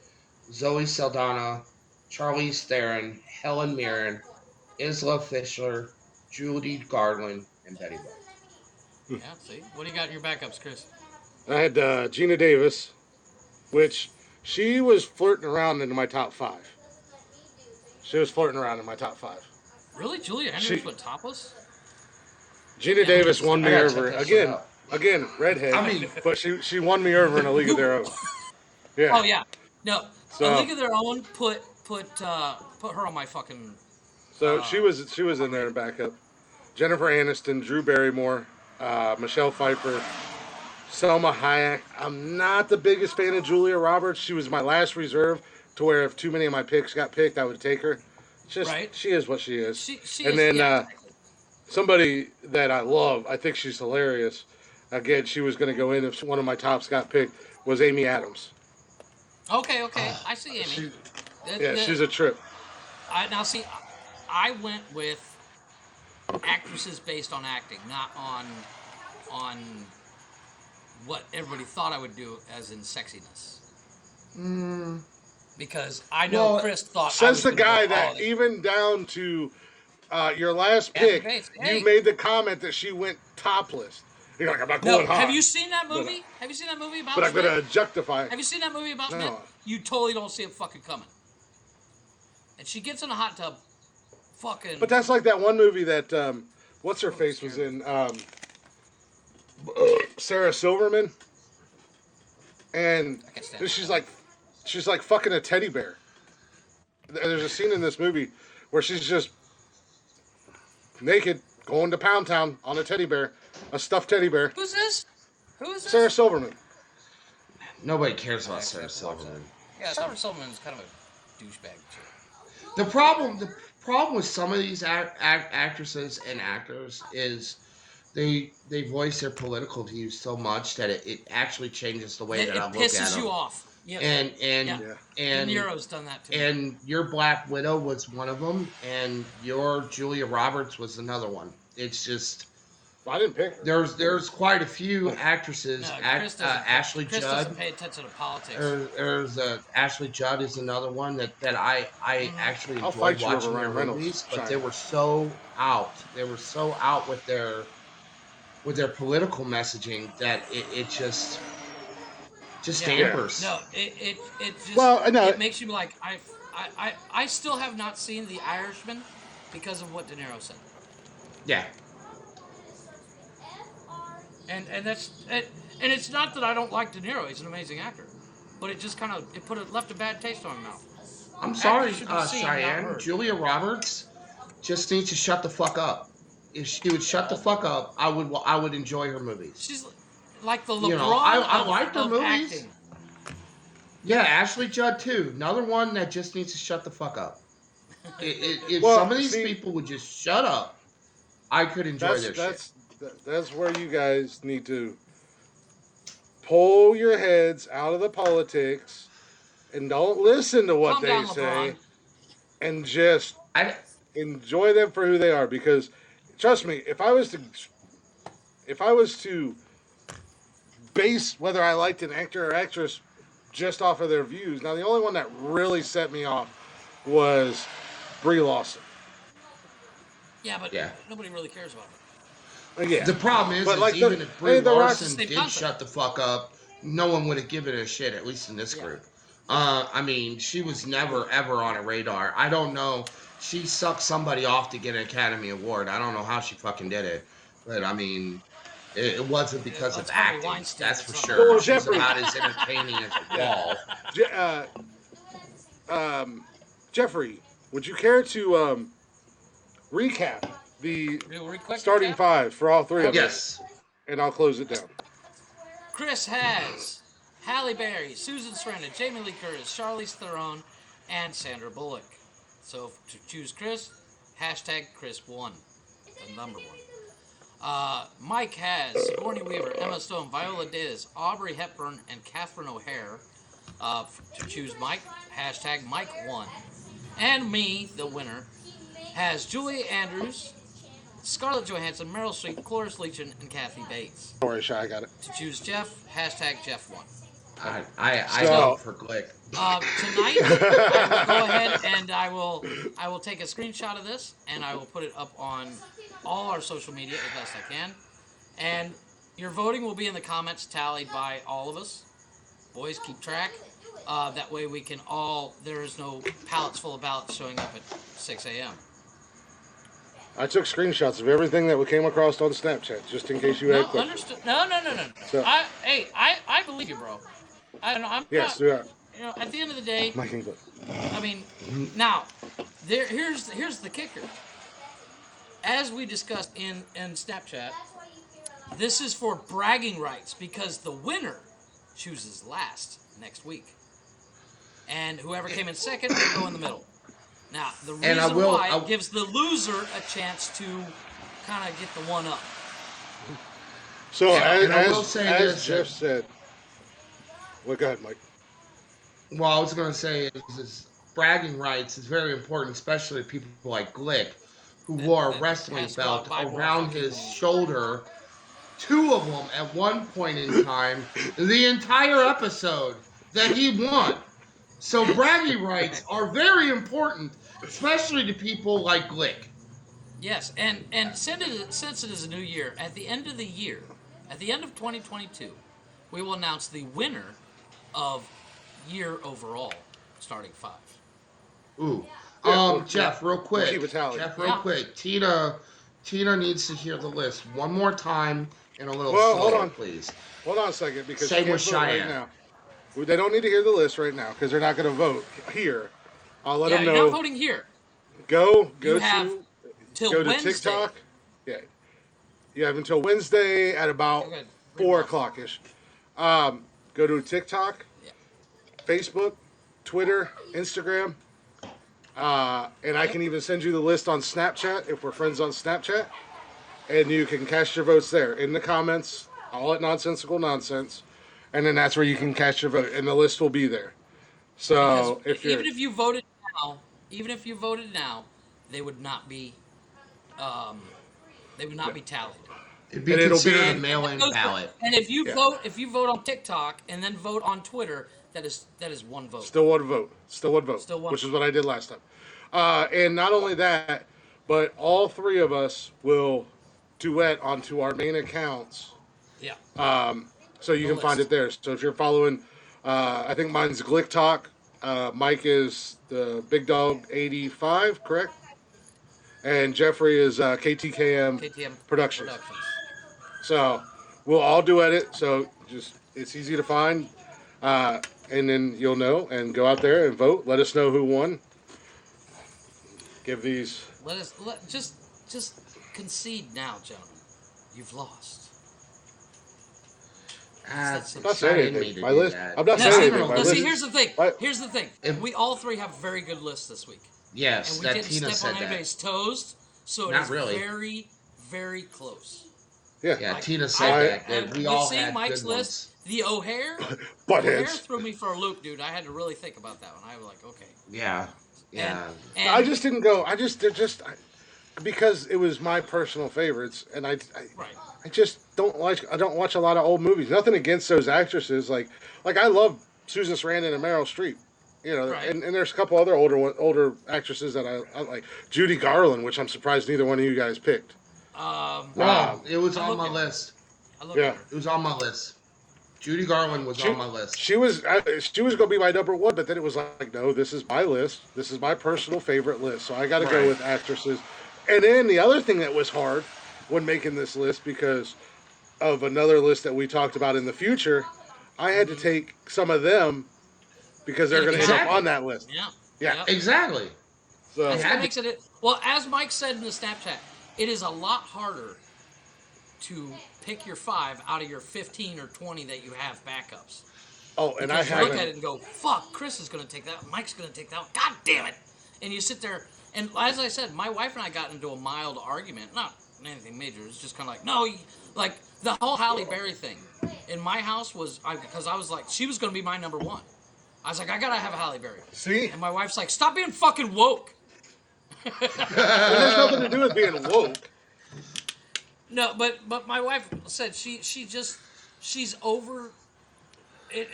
Zoe Saldana, Charlize Theron, Helen Mirren, Isla Fisher, Judy Garland, and Betty White. Yeah, see? What do you got in your backups, Chris? I had Gina Davis, which she was flirting around into my top 5. She was flirting around in my top 5. Really? Julia Andrews She- went topless? Gina Davis won me I gotta over check that shit again. out. Again, redhead. I mean- but she won me over in A League of Their Own. Yeah. Oh, yeah. No, So- A League of Their Own put put her on my fucking. So she was in there to back up. Jennifer Aniston, Drew Barrymore, Michelle Pfeiffer, Selma Hayek. I'm not the biggest fan of Julia Roberts. She was my last reserve to where if too many of my picks got picked, I would take her. Just Right. she is what she is. She And is. then Yeah, exactly. somebody that I love, I think she's hilarious. Again, she was going to go in if one of my tops got picked. Was Amy Adams. Okay. I see Amy. She, The- she's a trip. now see, I went with actresses based on acting, not on what everybody thought I would do, as in sexiness. Because I know Well, Chris thought I Says was the gonna guy go, that oh, even down to your last Kathy pick, Bates. Hey. you made the comment that she went topless. You're like, I'm not No, going hot. have you seen that movie? Have you seen that movie about But I'm Smith? going to objectify. Have you seen that movie about No. Smith? You totally don't see it fucking coming. And she gets in a hot tub, fucking. But that's like that one movie that, what's her face was in? Sarah Silverman. And I can't stand she's like fucking a teddy bear. There's a scene in this movie where she's just naked going to Pound Town on a teddy bear, a stuffed teddy bear. Who's this? Who is this? Sarah Silverman. Nobody cares about Sarah Silverman. Yeah, Sarah Silverman's kind of a douchebag too. The problem with some of these actresses and actors is they voice their political views so much that it actually changes the way It that I look at pisses them. you off. Yeah. And Yeah. and De Niro's done that too. and your Black Widow was one of them, and your Julia Roberts was another one. It's just I didn't pick her. there's quite a few actresses. Ashley Chris Judd. doesn't pay attention to politics. There's Ashley Judd is another one that I actually I'll enjoyed fight you over watching their Ryan Reynolds. movies, but Sorry. they were so out. They were so out with their political messaging that it just dampers. No, it just Well, no. it makes you like I still have not seen The Irishman because of what De Niro said. Yeah. And that's it, and it's not that I don't like De Niro; he's an amazing actor, but it just kind of left a bad taste on my mouth. I'm sorry, should be seen, not Cheyenne. heard. Julia Roberts just needs to shut the fuck up. If she would shut the fuck up, I would enjoy her movies. She's like the LeBron You know, I liked her of movies. acting. Yeah, Ashley Judd too. Another one that just needs to shut the fuck up. If Well, some of these see- people would just shut up, I could enjoy their shit. That's where you guys need to pull your heads out of the politics and don't listen to what Calm they down, say LeBron. and just I, enjoy them for who they are. Because trust me, if I was to base whether I liked an actor or actress just off of their views, now the only one that really set me off was Brie Larson. Yeah, but Yeah. nobody really cares about her. Yeah. the problem is, But like even the- if Brie hey, the Rock- Larson Same did concept. shut the fuck up, no one would have given a shit, at least in this group. I mean, she was never, ever on a radar. I don't know. She sucked somebody off to get an Academy Award. I don't know how she fucking did it. But, I mean, it wasn't because Yeah, of that's Harvey acting. Weinstein That's or for something. sure. Well, She's Jeffrey- about as entertaining as a wall. Jeffrey, would you care to recap the Real quick, starting recap? five for all three of us? Yes. And I'll close it down. Chris has Halle Berry, Susan Sarandon, Jamie Lee Curtis, Charlize Theron, and Sandra Bullock. So to choose Chris, hashtag Chris1, the number one. Mike has Sigourney Weaver, Emma Stone, Viola Davis, Aubrey Hepburn, and Catherine O'Hare. To choose Mike, hashtag Mike1. And me, the winner, has Julie Andrews, Scarlett Johansson, Meryl Streep, Cloris Leachman, and Kathy Bates. Don't worry, Shy, I got it. To choose Jeff, hashtag Jeff1. I So- vote for Glick. Tonight, I will go ahead and I will take a screenshot of this and I will put it up on all our social media as best I can. And your voting will be in the comments tallied by all of us. Boys, keep track. That way we can all, there is no pallets full of ballots showing up at 6 a.m. I took screenshots of everything that came across on Snapchat, just in case you had No, questions. understood. No. So- I believe you, bro. I'm Yes, not, yeah. at the end of the day, Mike and Glick. I mean, now, here's the kicker. As we discussed in Snapchat, this is for bragging rights because the winner chooses last next week. And whoever came in second will go in the middle. Now, the reason why it gives the loser a chance to kind of get the one up. So, as Jeff said, well, go ahead, Mike. Well, I was going to say is bragging rights is very important, especially to people like Glick, who wore a wrestling belt around his shoulder, 2 of them at one point in time, the entire episode that he won. So bragging rights are very important, especially to people like Glick. Yes, and since it is a new year, at the end of the year, at the end of 2022, we will announce the winner of year overall, starting 5. Ooh. Yeah, Jeff, real quick. Keep a tally. Jeff, real quick. Tina needs to hear the list one more time and a little Well, hold slower, on. please. Hold on a second, because Same she with can't vote right Cheyenne. now. They don't need to hear the list right now because they're not going to vote here. I'll let them know. You're not voting here. Go You have to till go to Wednesday. TikTok. Yeah, you have until Wednesday at about Okay, 4 o'clock ish. Go to TikTok, Yeah. Facebook, Twitter, Instagram, and I can even send you the list on Snapchat if we're friends on Snapchat, and you can cast your votes there in the comments, all at Nonsensical Nonsense, and then that's where you can cast your vote, and the list will be there. So Because if you're even if you voted now, they would not be tallied. It'd be And it'll considered be- a mail-in ballot. And if you Yeah. vote on TikTok and then vote on Twitter, that is one vote. Still one vote. Still one vote. Still one which is vote. what I did last time. And not only that, but all 3 of us will duet onto our main accounts. Yeah. So you The can find list. it there. So if you're following, I think mine's Glick Talk. Mike is the Big Dog 85, correct? And Jeffrey is KTKM KTM Productions. So we'll all duet it. So it's easy to find. And then you'll know and go out there and vote. Let us know who won. Give these. Just concede now, gentlemen. You've lost. Ah, I'm not saying exciting me anything. to My do list- that. I'm not Now, saying see, anything. My now, list- see, here's the thing. What? Here's the thing. If- We all 3 have very good lists this week, Yes, and we that didn't Tina step said on that. anybody's toes. So it Not is really. very, very close. Yeah. Yeah, Like, Tina said that and we you all see had Mike's good list. ones. The O'Hare Buttheads. threw me for a loop, dude. I had to really think about that one. I was like, okay. Yeah. And I just didn't go. Because it was my personal favorites, and I right. just don't like. I don't watch a lot of old movies. Nothing against those actresses. Like I love Susan Sarandon and Meryl Streep. You know, Right. and there's a couple other older actresses that I like. Judy Garland, which I'm surprised neither one of you guys picked. Well, it was I on look my at- list. I look Yeah. at her. It was on my list. Judy Garland was on my list. She was going to be my number 1, but then it was like, no, this is my list. This is my personal favorite list. So I got to Right. go with actresses. And then the other thing that was hard when making this list, because of another list that we talked about in the future, I had to take some of them because they're going to end up Exactly. on that list. Yeah. Yeah. Yep. Exactly. So That's had what to- makes it. Well, as Mike said in the Snapchat, it is a lot harder to pick your 5 out of your 15 or 20 that you have backups. and I Because you look at it haven't. and go, "Fuck, Chris is going to take that. Mike's going to take that. God damn it!" And you sit there, and as I said, my wife and I got into a mild argument. Not anything major. It's just kind of like, no, like the whole Halle Berry thing in my house was because I was like, she was going to be my number 1. I was like, I gotta have a Halle Berry. See? And my wife's like, stop being fucking woke. It has nothing to do with being woke. No, but my wife said she's over.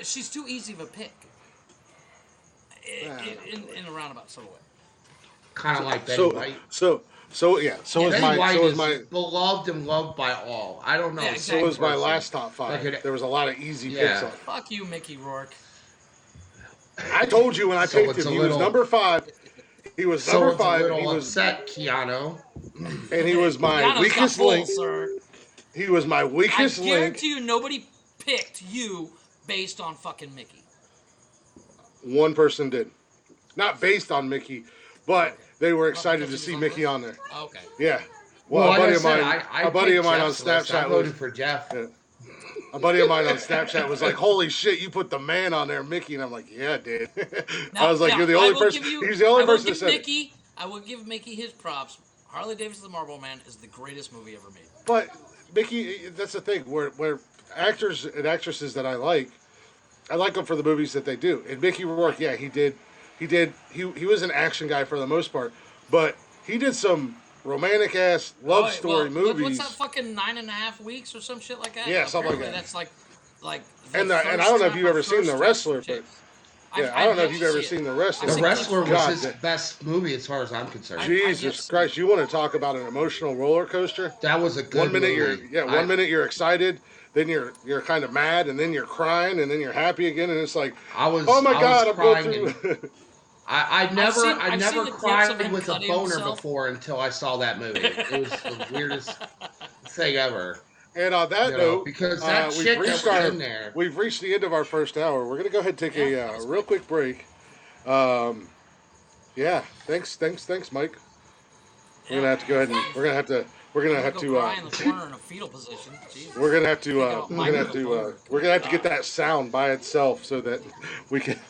She's too easy of a pick. In a roundabout sort of way. Kind of like Betty So, White. so yeah. So was Betty my. White So was is my. beloved and loved by all. I don't know. Yeah, a exactly. So was my person last top 5. that could- There was a lot of easy Yeah. picks on. Fuck you, Mickey Rourke. I told you when I So picked it's him, a he was little- number 5. He was So number it's a 5. little He was, upset, Keanu. and he was my Keanu's got weakest full, link. sir. He was my I weakest link. guarantee you, nobody picked you based on fucking Mickey. one person did. Not based on Mickey, but they were excited to because he see was on Mickey the on there. list? Oh, okay. Yeah. Well, Well, like I said, I a buddy picked of mine on Jeff's list. I Snapchat was voted for Jeff. yeah, a buddy of mine on Snapchat was like, "Holy shit, you put the man on there, Mickey," and I'm like, "Yeah, dude." I was like, "You're the I only will person." give you, He's the only I will person that give said it. Mickey. I will give Mickey his props. Harley Davidson, the Marlboro Man, is the greatest movie ever made. But Mickey, that's the thing. Where actors and actresses that I like them for the movies that they do. And Mickey Rourke, yeah, he was an action guy for the most part, but he did some romantic ass love story movies. What's that fucking 9.5 weeks or some shit like that? Yeah, something like Apparently that. That's like And I don't know if you've ever seen The Wrestler, but yeah, I don't know if you've ever seen The Wrestler. The Wrestler was God, his best movie as far as I'm concerned. Jesus Christ, you want to talk about an emotional roller coaster? That was a good One minute movie. one minute you're excited, then you're kind of mad, and then you're crying, and then you're happy again, and it's like, oh my God, I'm going through. I never seen the clips of cried him with a cutting boner himself. before until I saw that movie. It was the weirdest thing ever. And on that note, because that chick that was in there. We've reached the end of our first hour. We're gonna go ahead and take a real quick break. Yeah, thanks, Mike. We're gonna have to go ahead and we're gonna have to cry in the corner in a fetal position. Jesus. we're gonna have to get that sound by itself so that we can.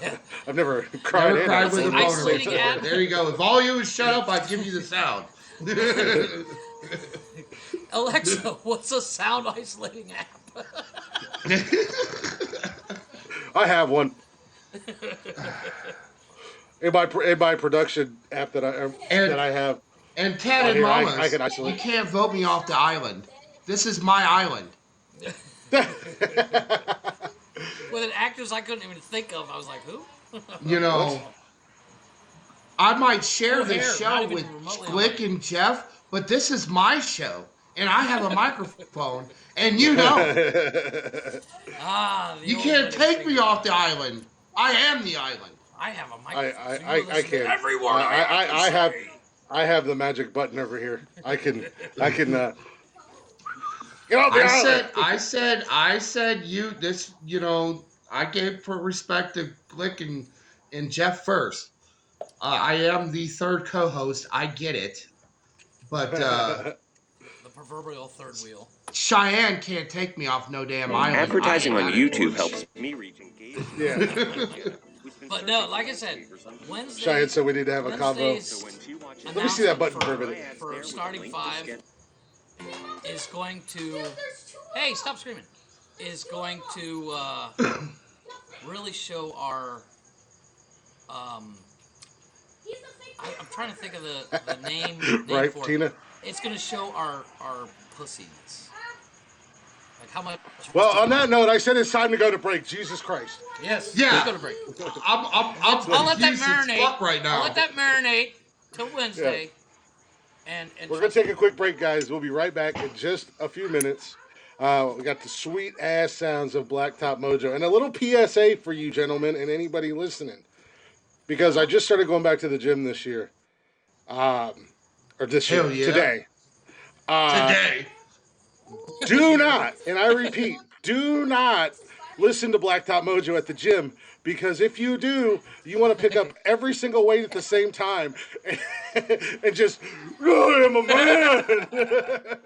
Yeah. I've never cried Never cried with a boner isolating before. app. There you go. If all you would shut up, I'd give you the sound. Alexa, what's a sound isolating app? I have one. In my production app that I have. And Ted and here, Mamas, I can isolate. you can't vote me off the island. This is my island. With an actress I couldn't even think of, I was like, who? I might share O'Hare, this not show even with remotely Glick and Jeff, but this is my show. And I have a microphone. And you know, you can't take me off the island. I am the island. I have a microphone. I can't. Every word I have the magic button over here. I can get off the island. I said I gave respect to Glick and Jeff first. I am the third co-host. I get it. But the proverbial third wheel. Cheyenne can't take me off no damn island. Advertising on YouTube helps me reach engagement. Yeah. But no, like I said, Wednesday. Cheyenne said we need to have a convo. Let me see that button for a minute. For starting 5 is going to. Hey, stop screaming! Is going to really show our. I'm trying to think of the name Right, for Tina? it. It's going to show our pussies. Like how much. Well, on that note, I said it's time to go to break. Jesus Christ. Yes. Yeah. Let's go to break. I'll let that confused as marinate. fuck right now. I'll let that marinate till Wednesday. And We're going to take a quick break, guys. We'll be right back in just a few minutes. We got the sweet ass sounds of Blacktop Mojo and a little PSA for you, gentlemen, and anybody listening. Because I just started going back to the gym this year. Today. Today. Do not, and I repeat, do not listen to Blacktop Mojo at the gym, because if you do, you want to pick up every single weight at the same time and just, I am a man.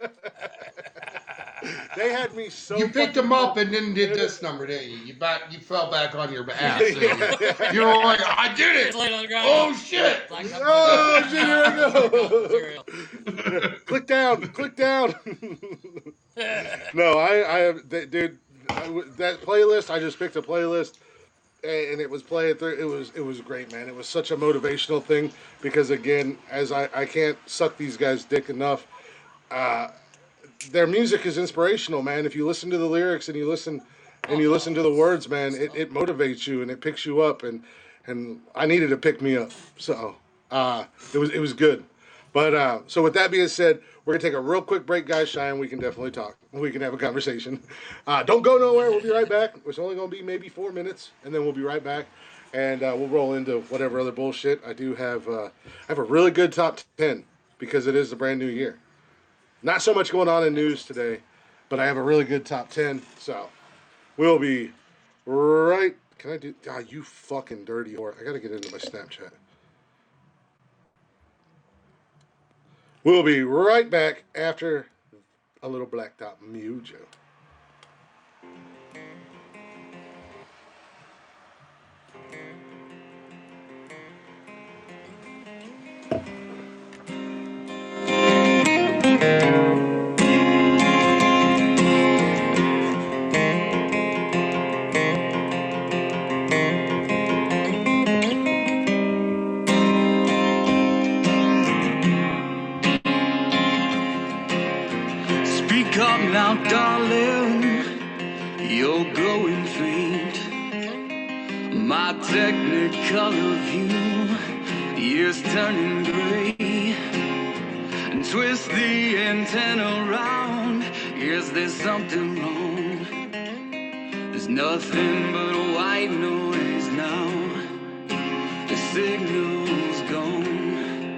They had me so. You picked them up and then did this number, didn't you? You fell back on your ass. You were like, I did it. Oh shit! Oh shit! Here I go. Click down. No, I have, dude. That playlist. I just picked a playlist, and it was playing through. It was great, man. It was such a motivational thing because, again, as I can't suck these guys' dick enough. Their music is inspirational, man. If you listen to the lyrics and you listen to the words, man, it motivates you and it picks you up, and I needed to pick me up, so it was good. But so with that being said, we're gonna take a real quick break, guys. Cheyenne, we can definitely talk. We can have a conversation. Don't go nowhere. We'll be right back. It's only gonna be maybe 4 minutes, and then we'll be right back, and we'll roll into whatever other bullshit. I do have I have a really good top 10 because it is the brand new year. Not so much going on in news today, but I have a really good top 10. So we'll be right Can I do? God, you fucking dirty whore! I gotta get into my Snapchat. We'll be right back after a little Blacktop Mojo. Speak up now, darling, you're going faint. My technicolor view is turning gray. And twist the antenna around, is there something wrong? There's nothing but white noise now, the signal's gone.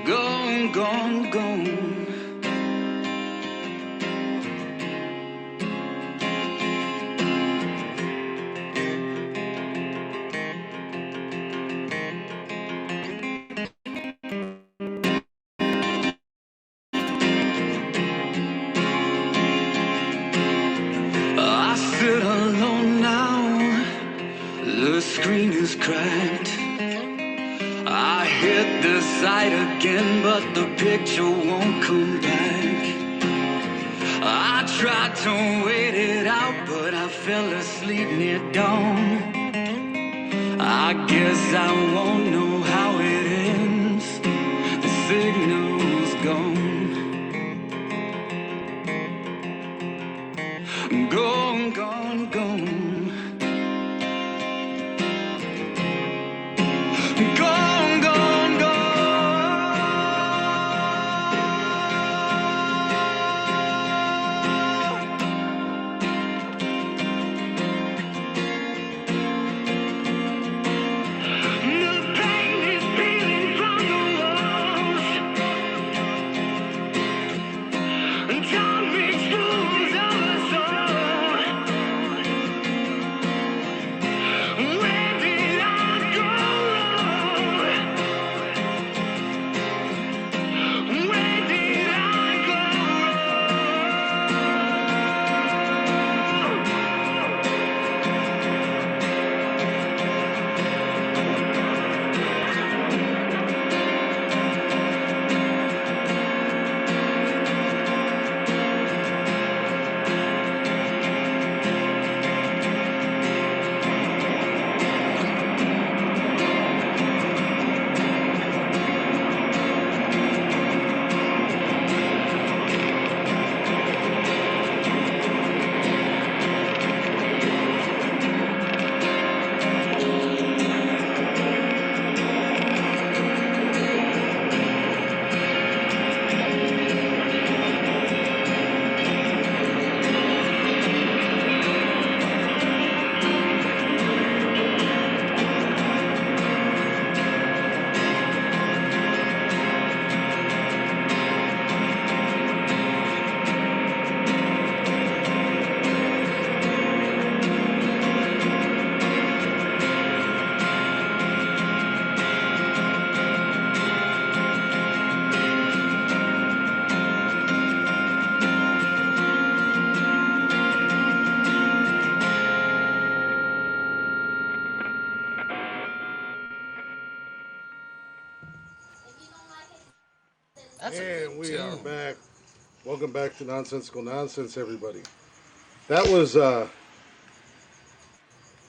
Gone, gone, gone. I sit alone now, the screen is cracked. I hit the site again, but the picture won't come back. I tried to wait it out, but I fell asleep near dawn. I guess I won't know how it ends. The signal's gone. Gone, gone, gone. Gone, gone, gone. The pain is peeling from the walls, and time makes fools of us all. Where did I go wrong? Where did I go That's a And good we are tune. back. Welcome back to Nonsensical Nonsense, everybody. That was,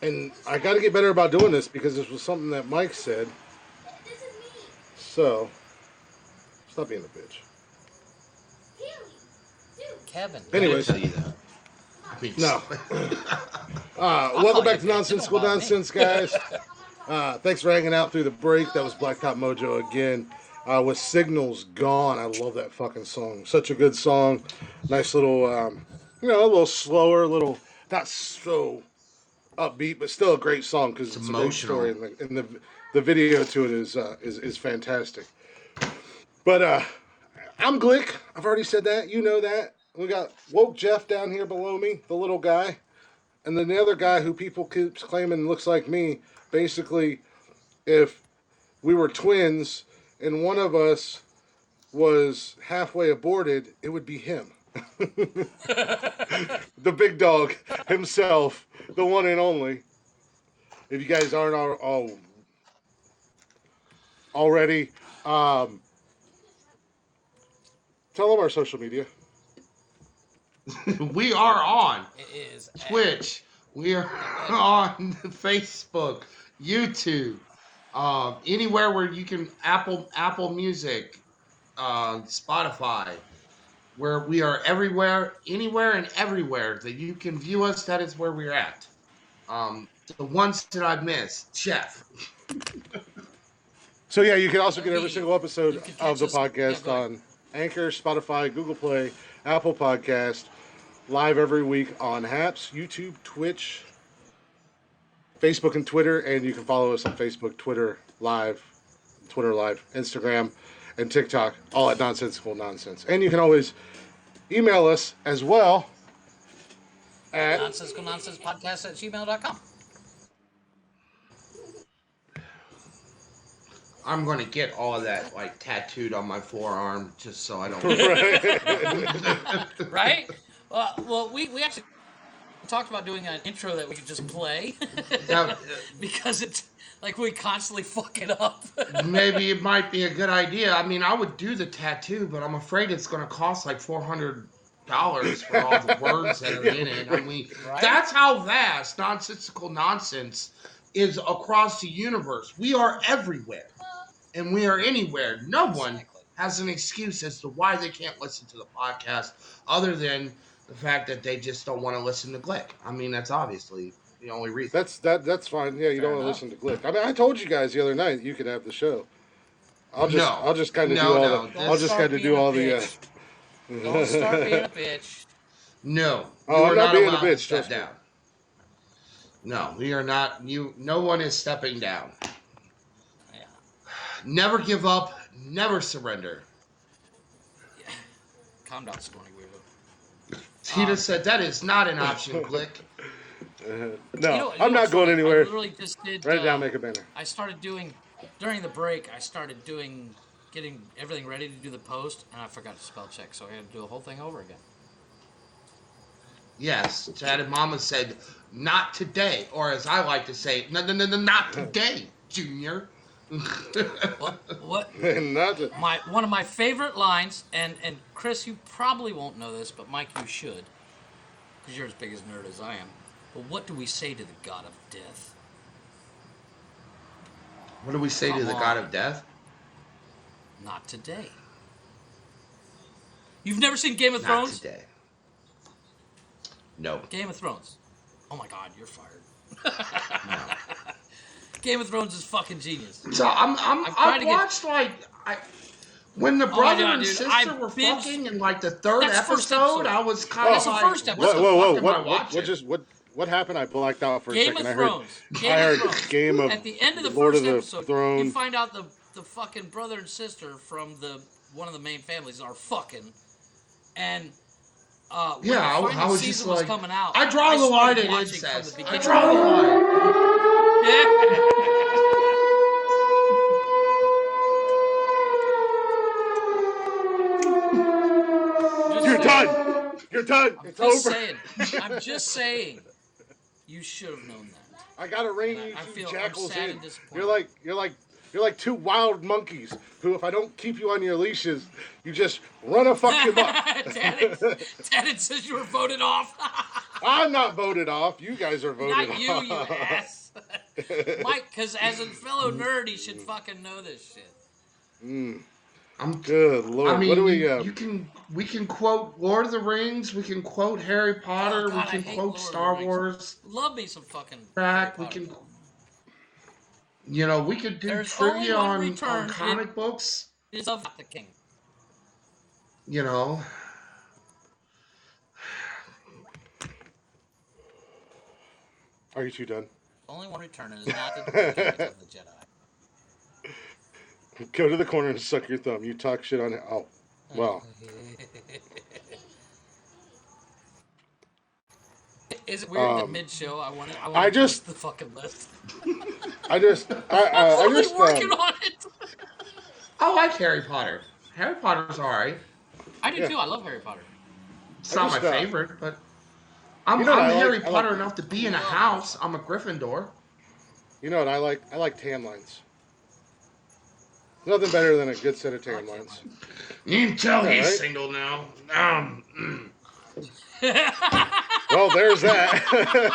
and I got to get better about doing this because this was something that Mike said. This is me. So, stop being a bitch. Really? Dude. Kevin. I didn't Anyways, tell you that. I mean, no. I'll Welcome call back to you a bitch. It Nonsensical don't bother me. Nonsense, guys. Come on, talk. Thanks for hanging out through the break. That was Blacktop Mojo again. With Signals Gone. I love that fucking song. Such a good song. Nice little, a little slower, not so upbeat, but still a great song because It's it's a great story, emotional. and the video to it is fantastic. But I'm Glick. I've already said that. You know that. Woke Jeff down here below me, the little guy, and then the other guy who people keeps claiming looks like me. Basically, if we were twins and one of us was halfway aborted, it would be him. The big dog himself, the one and only. If you guys aren't all already, tell them our social media. We are on It is Twitch. We are on Facebook, YouTube, anywhere where you can Apple Music, Spotify, where we are everywhere, anywhere and everywhere that you can view us. That is where we're at. The ones that I've missed, Chef. So yeah, you can also get every single You episode can of the catch us- yeah, podcast go ahead. on Anchor, Spotify, Google Play, Apple Podcast, live every week on Haps, YouTube, Twitch, Facebook, and Twitter. And you can follow us on Facebook, Twitter Live, Instagram, and TikTok, all at Nonsensical Nonsense. And you can always email us as well at nonsensicalnonsenspodcast@gmail.com. I'm gonna get all of that like tattooed on my forearm just so I don't. Right? Well, we actually talked about doing an intro that we could just play Now, because it's like we constantly fuck it up. maybe it might be a good idea. I mean, I would do the tattoo, but I'm afraid it's gonna cost like $400 for all the words that are in it. I mean, Right? that's how vast nonsensical nonsense is across the universe. We are everywhere, and we are anywhere. No one Exactly. has an excuse as to why they can't listen to the podcast, other than the fact that they just don't want to listen to Glick. I mean, that's obviously the only reason. that's fine. Yeah, you Fair don't want to enough. listen to Glick. I mean, I told you guys the other night you could have the show. I'll just kind of No, do all no, the. I'll just start kind of being do a all the. bitch. Don't start being a bitch. No, Oh, you I'm are not not being a allowed to bitch, step trust me. down. No, we are not. No one is stepping down. Yeah. Never give up. Never surrender. Calm down, Scorny Weaver. Tina said that is not an option, Glick. No, I'm not going anywhere. I literally just did. Write it down, make a banner. I started doing during the break. I started getting everything ready to do the post, and I forgot to spell check, so I had to do the whole thing over again. Yes, Chad and Mama said, not today. Or as I like to say, no, not today, Junior. What? Not to- One of my favorite lines, and Chris, you probably won't know this, but Mike, you should, because you're as big as nerd as I am. But what do we say to the god of death? What do we say to Come the on. God of Death? Not today. You've never seen Game of Not Thrones? today. No. Game of Thrones. Oh my God, you're fired. No. Game of Thrones is fucking genius. So tried to I watched when the my brother God, and dude, sister I were binged- fucking in like the third That's the first episode, episode. I was kind That's of the like, first what episode. the Whoa, fuck am I watching? what happened? I blacked out for a Game second. of I heard Thrones. I Game of heard Thrones. Game of At the end of the Lord first of the episode, Throne. you find out the fucking brother and sister from one of the main families are fucking, and when the Yeah, final I was season just was like, coming out, I draw the line started at watching from incest. the I beginning. draw the line. Just You're saying. done. You're done. It's Just over. saying. I'm just saying. You should have known that. I gotta rein And you I two feel- I'm jackals sad in. and disappointed. You're like two wild monkeys who, if I don't keep you on your leashes, you just run a fuck them up. Dad says you were voted off. I'm not voted off. You guys are voted Not off. you, you ass. Mike, because as a fellow nerd, he should fucking know this shit. Good lord. I mean, what do we we can quote Lord of the Rings, we can quote Harry Potter, Oh, God, I we can hate quote Lord of the Star Rings. Wars Love me some fucking track, Harry we can, Potter. we could do There's only trivia one on return comic books, Is of the king. Are you two done? Only one return and is not the Kingdom of the Jedi. Go to the corner and suck your thumb. You talk shit on it. Oh, well. Is it weird that Um, mid-show I want I to just, post the fucking list? I I'm only just, working on it. I like Harry Potter. Harry Potter's all right. I do yeah, too. I love Harry Potter. It's I not my just, favorite, but you know what I'm I Harry like? I like, Potter enough to be in a Love Harry house. Potter. I'm a Gryffindor. you know what I like? I like tan lines. Nothing better than a good set of I like tan tan lines. You can tell Yeah, he's right? single now. Well, there's That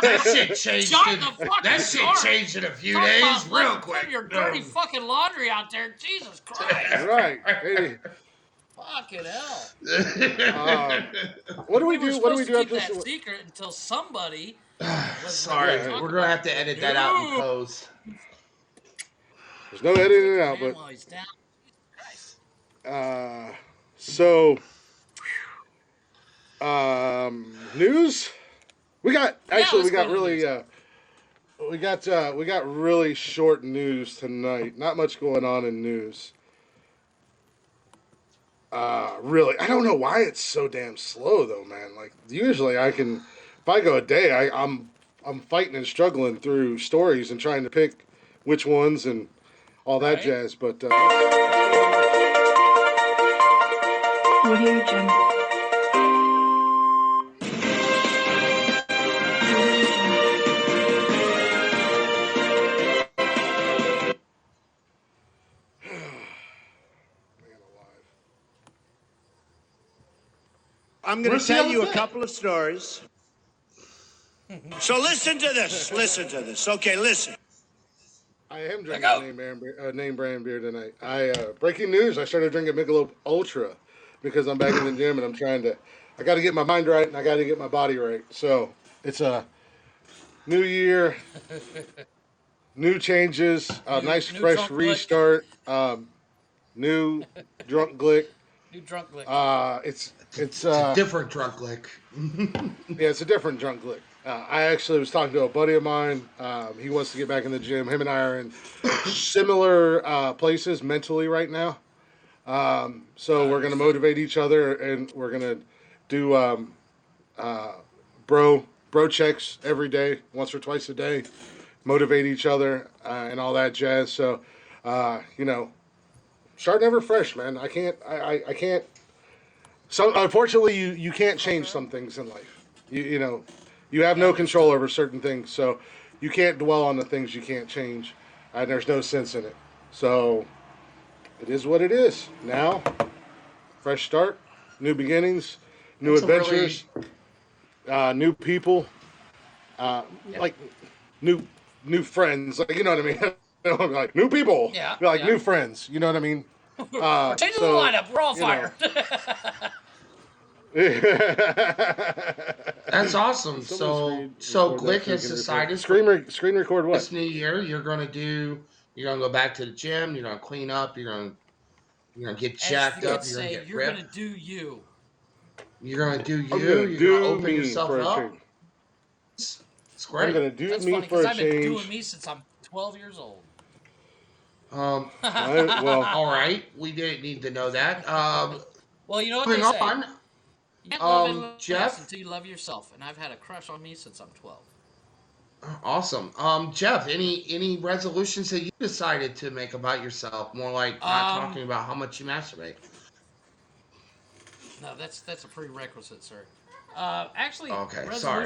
that. shit changed Shut in the fucking that shit door. changed in a few Talk days, about real letting quick. put your dirty fucking laundry out there. Jesus Christ. Right. Hey, Fucking hell. what do we We were do? What do we supposed to do keep after this? that secret until somebody was ready to Sorry, Yeah, talk we're gonna about have it. to But edit that out in no. post. there's no editing it out, Man but while he's down. Jesus uh, so news. We got Christ. Yeah, actually let's go to the news. we got really short news tonight. Not much going on in news. Really, I don't know why it's so damn slow though, man. Like usually I can, if I go a day, I'm fighting and struggling through stories and trying to pick which ones and all that Right? jazz. But Audio Jungle. man alive. I'm going Where's to the tell other you a bit? couple of stories. So listen to this. Listen to this. Okay, listen. I am Let drinking a go. name brand beer tonight. Breaking news. I started drinking Michelob Ultra because I'm back in the gym and I'm trying to. I got to get my mind right and I got to get my body right. So it's a new year, new changes, a nice New fresh drunk glick. restart. New drunk glick. New drunk glick. It's It's a different drunk lick. yeah, it's a different drunk glick. I actually was talking to a buddy of mine. He wants to get back in the gym. Him and I are in similar places mentally right now. So we're gonna motivate each other, and we're gonna do bro checks every day, once or twice a day, motivate each other and all that jazz. So you know, starting ever fresh, man. I can't. So unfortunately, you can't change some things in life. You know, you have no control over certain things, so you can't dwell on the things you can't change, and there's no sense in it. So it is what it is. Now, fresh start, new beginnings, new That's a really adventures, new people, like new friends. Like you know what I mean? Like new people, Yeah, like yeah. new friends. You know what I mean? We're changing the So lineup. We're all you know. fired. that's awesome. So Record that Glick has freaking record. decided for Screen record what? this new year you're gonna go back to the gym, you're gonna clean up, you're gonna get As the jacked up, kids you're gonna say, get you're gonna ripped, do you. you're gonna do I'm gonna you're gonna do open me yourself for a up. change. It's I'm great. gonna do That's me funny for because a I've been doing change. me since I'm 12 years old. Um, Well, all right, we didn't need to know that. Well, you know what they Moving say. on. You can't love anyone else Jeff. until you love yourself. And I've had a crush on me since I'm 12. Awesome. Jeff, any resolutions that you decided to make about yourself? More like not talking about how much you masturbate. No, that's a prerequisite, sir. Actually, Okay, sorry.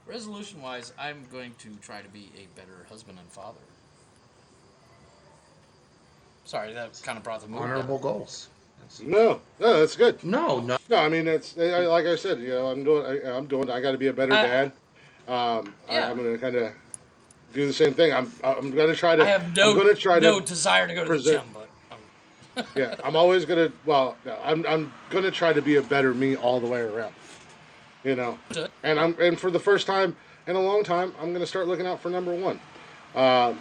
resolution wise, I'm going to try to be a better husband and father. Sorry, that kind of brought the mood Honorable down. goals. no, that's good. No. No, I mean it's like I said. You know, I'm doing. I got to be a better I, dad. yeah, I'm gonna kind of do the same thing. I'm gonna try I to. have I'm gonna try no to desire to go to the present. gym, but Yeah, I'm always gonna. Well, no, I'm gonna try to be a better me all the way around. You know, and for the first time in a long time, I'm gonna start looking out for number one. Uh,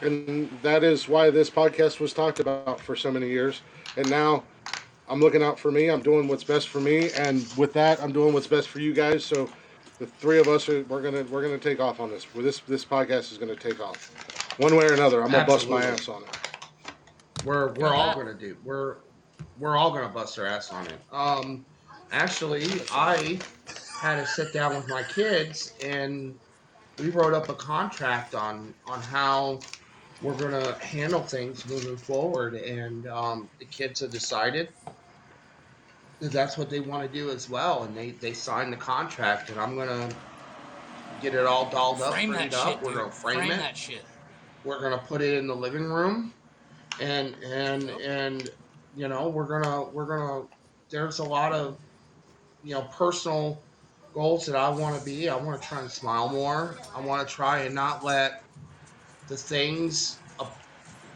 and that is why this podcast was talked about for so many years. And now I'm looking out for me. I'm doing what's best for me, and with that, I'm doing what's best for you guys. So the three of us we're gonna take off on this. This podcast is gonna take off one way or another. I'm gonna bust my Absolutely. ass on it. We're feel all that. gonna do. We're all gonna bust our ass on it. Actually, I had to sit down with my kids, and we wrote up a contract on how we're gonna handle things moving forward. And the kids have decided that that's what they want to do as well, and they signed the contract, and I'm gonna get it all dolled up, Frame that framed up. shit, We're dude. gonna frame Frame it. that shit. We're gonna put it in the living room, and we're gonna. There's a lot of personal goals that I want to be. I want to try and smile more. I want to try and not let the things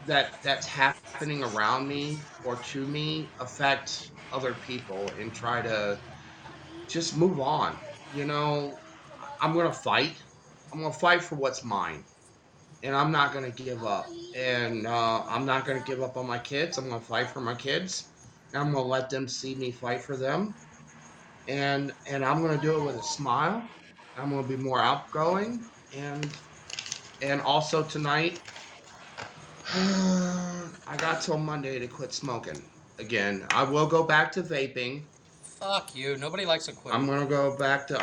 that's happening around me or to me affect other people, and try to just move on. You know, I'm gonna fight. I'm gonna fight for what's mine, and I'm not gonna give up. And I'm not gonna give up on my kids. I'm gonna fight for my kids, and I'm gonna let them see me fight for them. And I'm gonna do it with a smile. I'm gonna be more outgoing, and also tonight, I got till Monday to quit smoking again. I will go back to vaping. Fuck you. Nobody likes a quitter. I'm gonna go back to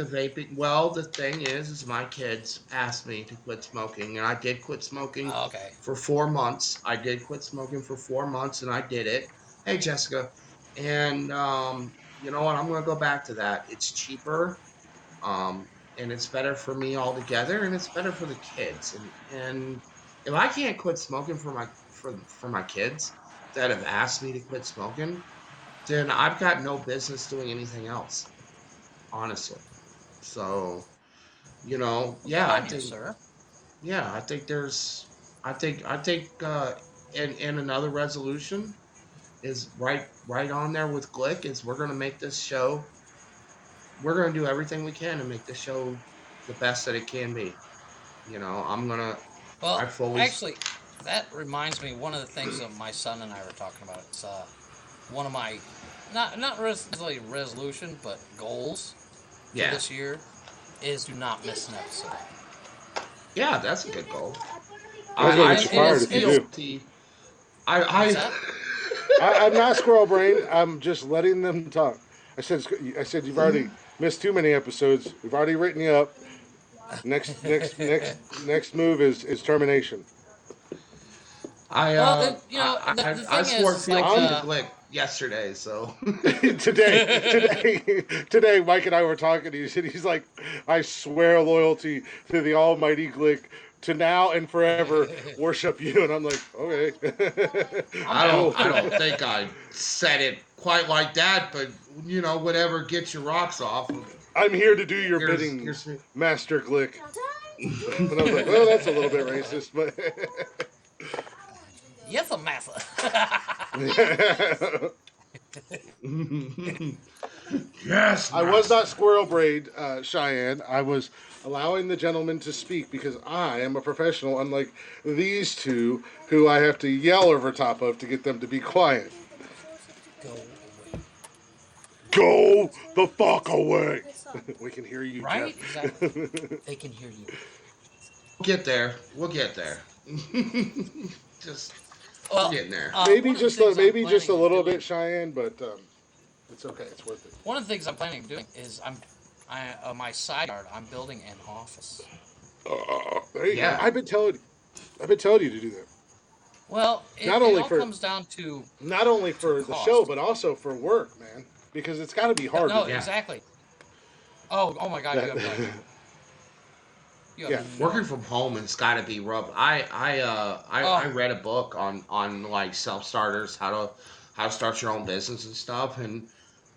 vaping. Well, the thing is my kids asked me to quit smoking, and I did quit smoking Oh, okay. for 4 months. I did quit smoking for 4 months, and I did it. Hey, Jessica, and you know what? I'm gonna go back to that. It's cheaper, and it's better for me altogether, and it's better for the kids. And if I can't quit smoking for my kids that have asked me to quit smoking, then I've got no business doing anything else, honestly. So, Well, good yeah, on you, sir. I think there's, and another resolution is right on there with Glick is we're gonna make this show. We're gonna do everything we can to make the show the best that it can be. I Well, fully, actually, that reminds me. One of the things that my son and I were talking about. It's one of my not necessarily resolution, but goals for yeah, this year is to not miss an episode. yeah, that's a good goal. That's gonna I get you It still fired is. if you It is. do. guilty. What's I that? I'm not squirrel brained. I'm just letting them talk. I said you've already missed too many episodes. We've already written you up. Next move is termination. Well, the I thing swore is like fealty to Glick yesterday, so Today, Mike and I were talking. He's like, I swear loyalty to the Almighty Glick to now and forever worship you. And I'm like, okay, I'm down with I that. don't think I said it quite like that, but whatever gets your rocks off. I'm here to do your Here's bidding, here's me. Master Glick. And I was like, well, that's a little bit racist, but Yes, a massa. Yes, I was master. not squirrel braid, Cheyenne. I was allowing the gentleman to speak because I am a professional, unlike these two who I have to yell over top of to get them to be quiet. Go away. Go the fuck away. We can hear you, Right? Jeff. Exactly. They can hear you. We'll get there. We'll get there. Just we're Well, getting there. one of the things I'm Maybe just planning a on little doing. bit, Cheyenne, but it's okay. It's worth it. One of the things I'm planning on doing is my side yard. I'm building an office. There you go. Yeah. I've been telling you to do that. Well, Not it only all for comes down to the show, cost. but also for work, man. Because it's got to be hard No, to do. Yeah. exactly. Oh my God, you have no idea. That, You yeah. have no Working idea. from home has got to be rough. I Oh, read a book on like self starters, how to start your own business and stuff. And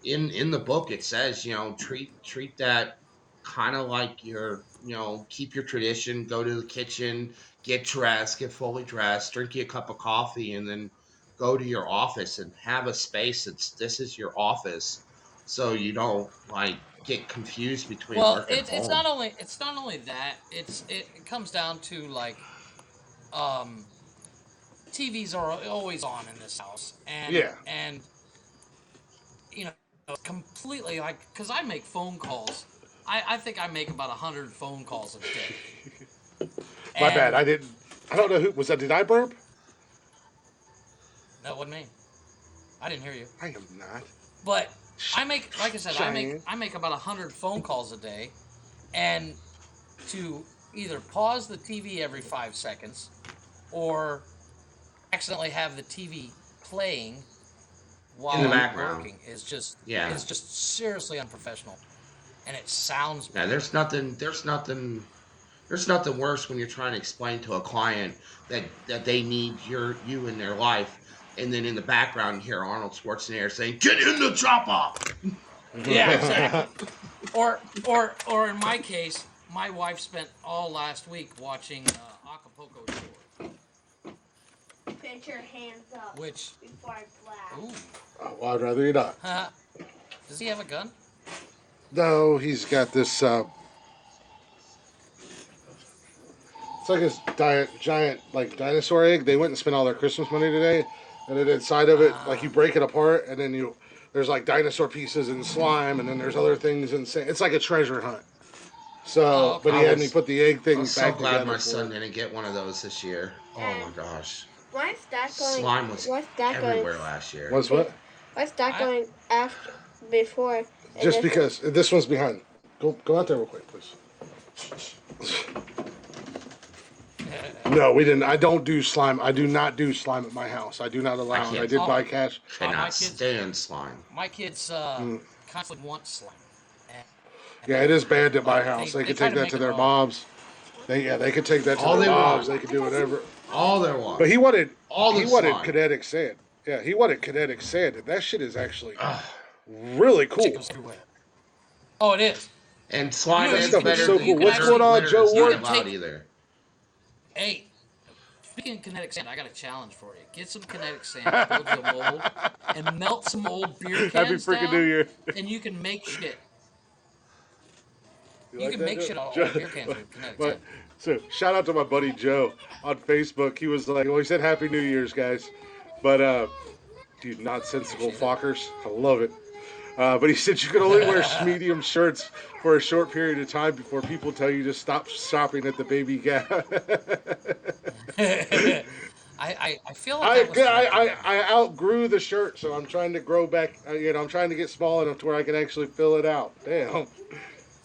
in the book it says, treat that kind of like keep your tradition, go to the kitchen, get dressed, get fully dressed, drink you a cup of coffee, and then go to your office and have a space that's this is your office, so you don't like get confused between well, work and home. it's not only that. It comes down to like um, TVs are always on in this house, Yeah. and you know completely like because I make phone calls. I think I make about 100 phone calls a day, My bad. and I don't know who was that. Did I burp? that wasn't me. I didn't hear you, I am not. but I make, like I said, Cheyenne. I make about 100 phone calls a day, and to either pause the TV every 5 seconds or accidentally have the TV playing while In the I'm background. working is just Yeah. seriously unprofessional, and it sounds Yeah, bad. there's nothing worse when you're trying to explain to a client that they need you in their life, and then in the background you hear Arnold Schwarzenegger saying, "Get in the chopper." Yeah, exactly. Or in my case, my wife spent all last week watching Acapulco Shore, Put your hands up which, before I blast. ooh, Well, I'd rather you not. does he have a gun? No, he's got this. It's like his giant like dinosaur egg. They went and spent all their Christmas money today, and then inside of it, like you break it apart, and then there's like dinosaur pieces and slime, and then there's other things and it's like a treasure hunt. So, Oh, but okay. he had me put the egg I thing was back so glad together my for son him. didn't get one of those this year. Oh my gosh. Why is that going? Slime was Why's that everywhere going? last year. What's what? Why's that going after before? and Just this- because this one's behind. Go out there real quick, please. No, we didn't. I don't do slime. I do not do slime at my house. I do not allow it. can't. I did Oh. buy cash. my Cannot kids- stand slime. My kids constantly want slime. And Yeah, it is banned at my They- house. They they could try take to that make to it their wrong. moms. They could take that to All their they moms. want. They could do whatever. All there was. But he wanted All he the wanted slime. kinetic sand. Yeah, he wanted kinetic sand, and that shit is actually really cool. Chickens everywhere. Oh, it is. And slime That is stuff is better so than cool. What's glitter. going on, Glitter Joe is not Ward? allowed either. Hey, speaking of kinetic sand, I got a challenge for you. Get some kinetic sand, go to a mold, and melt some old beer cans Happy freaking down, New Year. and you can make shit. You like can that, make Joe? shit out of Joe- old beer cans with kinetic But sand. so shout out to my buddy Joe on Facebook. He was like, well, he said Happy New Year's, guys. But dude, nonsensical fuckers. I love it. But he said you can only wear medium shirts for a short period of time before people tell you to stop shopping at the baby gap. I feel like that was I outgrew the shirt, so I'm trying to grow back. I'm trying to get small enough to where I can actually fill it out. Damn.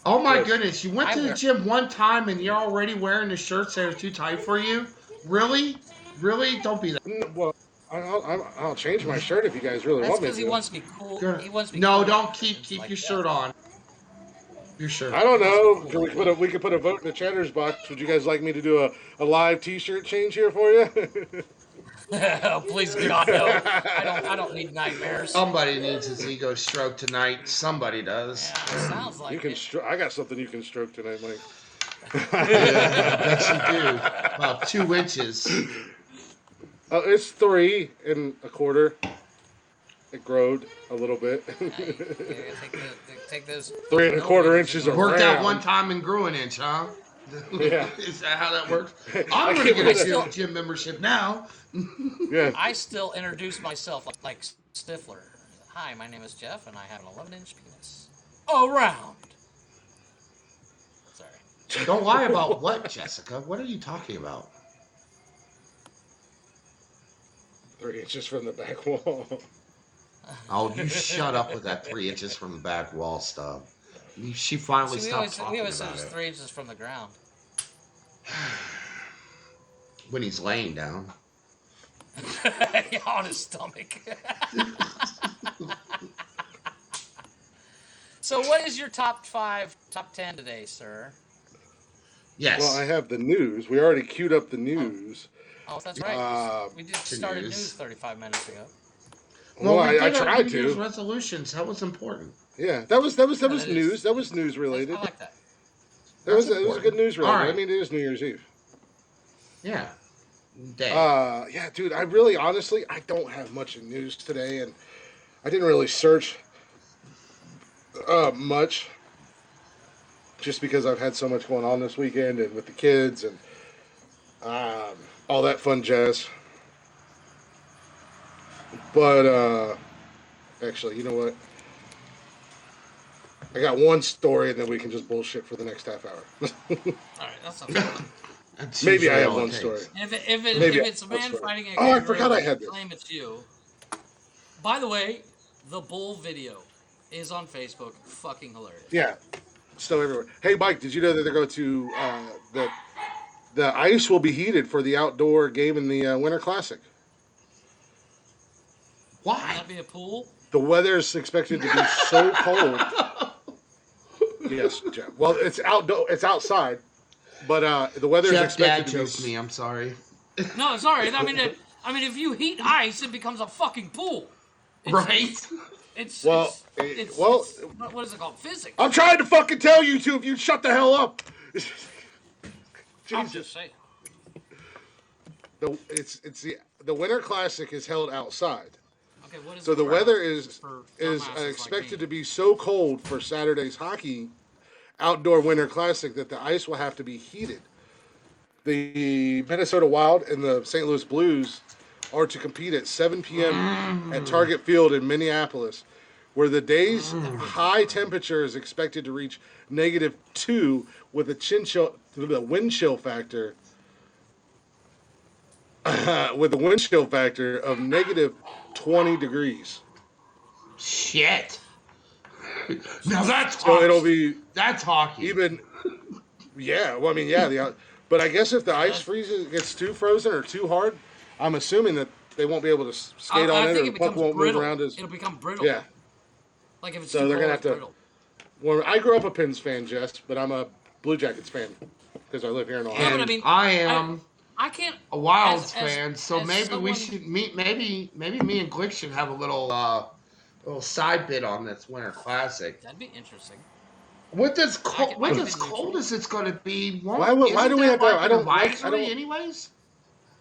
Oh my Yes. goodness! You went I to the wear- gym one time and you're already wearing the shirts that are too tight for you. Really? Really? Don't be that. Well, I'll change my shirt if you guys really That's want me because to. he wants to be cool. He wants to be No, cool. don't keep Like your that. shirt on. Your shirt. I don't know. We could put a vote in the chatters box. Would you guys like me to do a live T-shirt change here for you? Oh, please God, no. I don't need nightmares. Somebody needs his ego stroked tonight. Somebody does. Yeah, it sounds like You can. it. I got something you can stroke tonight, Mike. Yeah, I bet you do. About 2 inches. It's 3.25. It growed a little bit. Take those 3.25 inches of Worked out round. one time and grew an inch, huh? Yeah. Is that how that works? I I'm going to can't get a believe gym membership now. Yeah. I still introduce myself like Stifler. Hi, my name is Jeff, and I have an 11-inch penis. Around. Sorry. Don't lie about what, Jessica? What are you talking about? 3 inches from the back wall. Oh, you shut up with that 3 inches from the back wall stuff. She finally See, stopped talking we always said about it's it. 3 inches from the ground. When he's laying down. On his stomach. So, what is your top 10 today, sir? Yes. Well, I have the news. We already queued up the news. Oh, that's right. We just started news. news 35 minutes ago. Well, we I did our tried New Year's to. resolutions. That was important. Yeah, that was news. is. That was news related. I like that. It was important. good news related. All right. I mean, it is New Year's Eve. Yeah. Day. Yeah, dude. I really, honestly, I don't have much in news today, and I didn't really search much, just because I've had so much going on this weekend and with the kids and all that fun jazz. But actually, you know what? I got one story, and then we can just bullshit for the next half hour. All right, that's okay. That's Maybe I usually have all it one takes. story. If Maybe it's a that's man right. fighting a Oh, I kangaroo, forgot I had this. claim it's you. By the way, the bull video. is on Facebook. Fucking hilarious. Yeah, snow everywhere. Hey, Mike, did you know that they're going to the ice will be heated for the outdoor game in the Winter Classic? Wouldn't Why? that be a pool? The weather is expected to be so cold. Yes, Jeff. Well, it's outdoor. It's outside, but the weather is Jeff dad expected to be. joked me. I'm sorry. No, sorry. I mean, if you heat ice, it becomes a fucking pool. Right? It's Well, what is it called? Physics. I'm trying to fucking tell you two if you shut the hell up. I'm Jesus. just saying. The Winter Classic is held outside. Okay, what is So the for- weather is for is dumbasses expected like to me? be so cold for Saturday's hockey outdoor Winter Classic that the ice will have to be heated. The Minnesota Wild and the St. Louis Blues are to compete at 7 p.m. at Target Field in Minneapolis, where the day's high temperature is expected to reach -2 with a wind chill factor with a wind chill factor of -20 degrees. Shit. Now that's So hockey. it'll be That's hockey. even, yeah. Well, I mean, yeah. But I guess if the ice freezes, gets too frozen or too hard, I'm assuming that they won't be able to skate on I it, or think the it puck becomes won't brittle. move around as. It'll become brittle. Yeah. Like if it's So too they're cold, gonna it's have to. brittle. Well, I grew up a Pens fan, Jess, but I'm a Blue Jackets fan because I live here in Ohio. Yeah, but And I mean, I am I can't. a Wilds as- fan, so as maybe we someone- should meet. Maybe me and Glick should have a little side bit on this Winter Classic. That'd be interesting. With as I cold, can- with I can as be cold neutral. as it's going to be, why Why do we have to- I don't like- I advisory don't- anyways?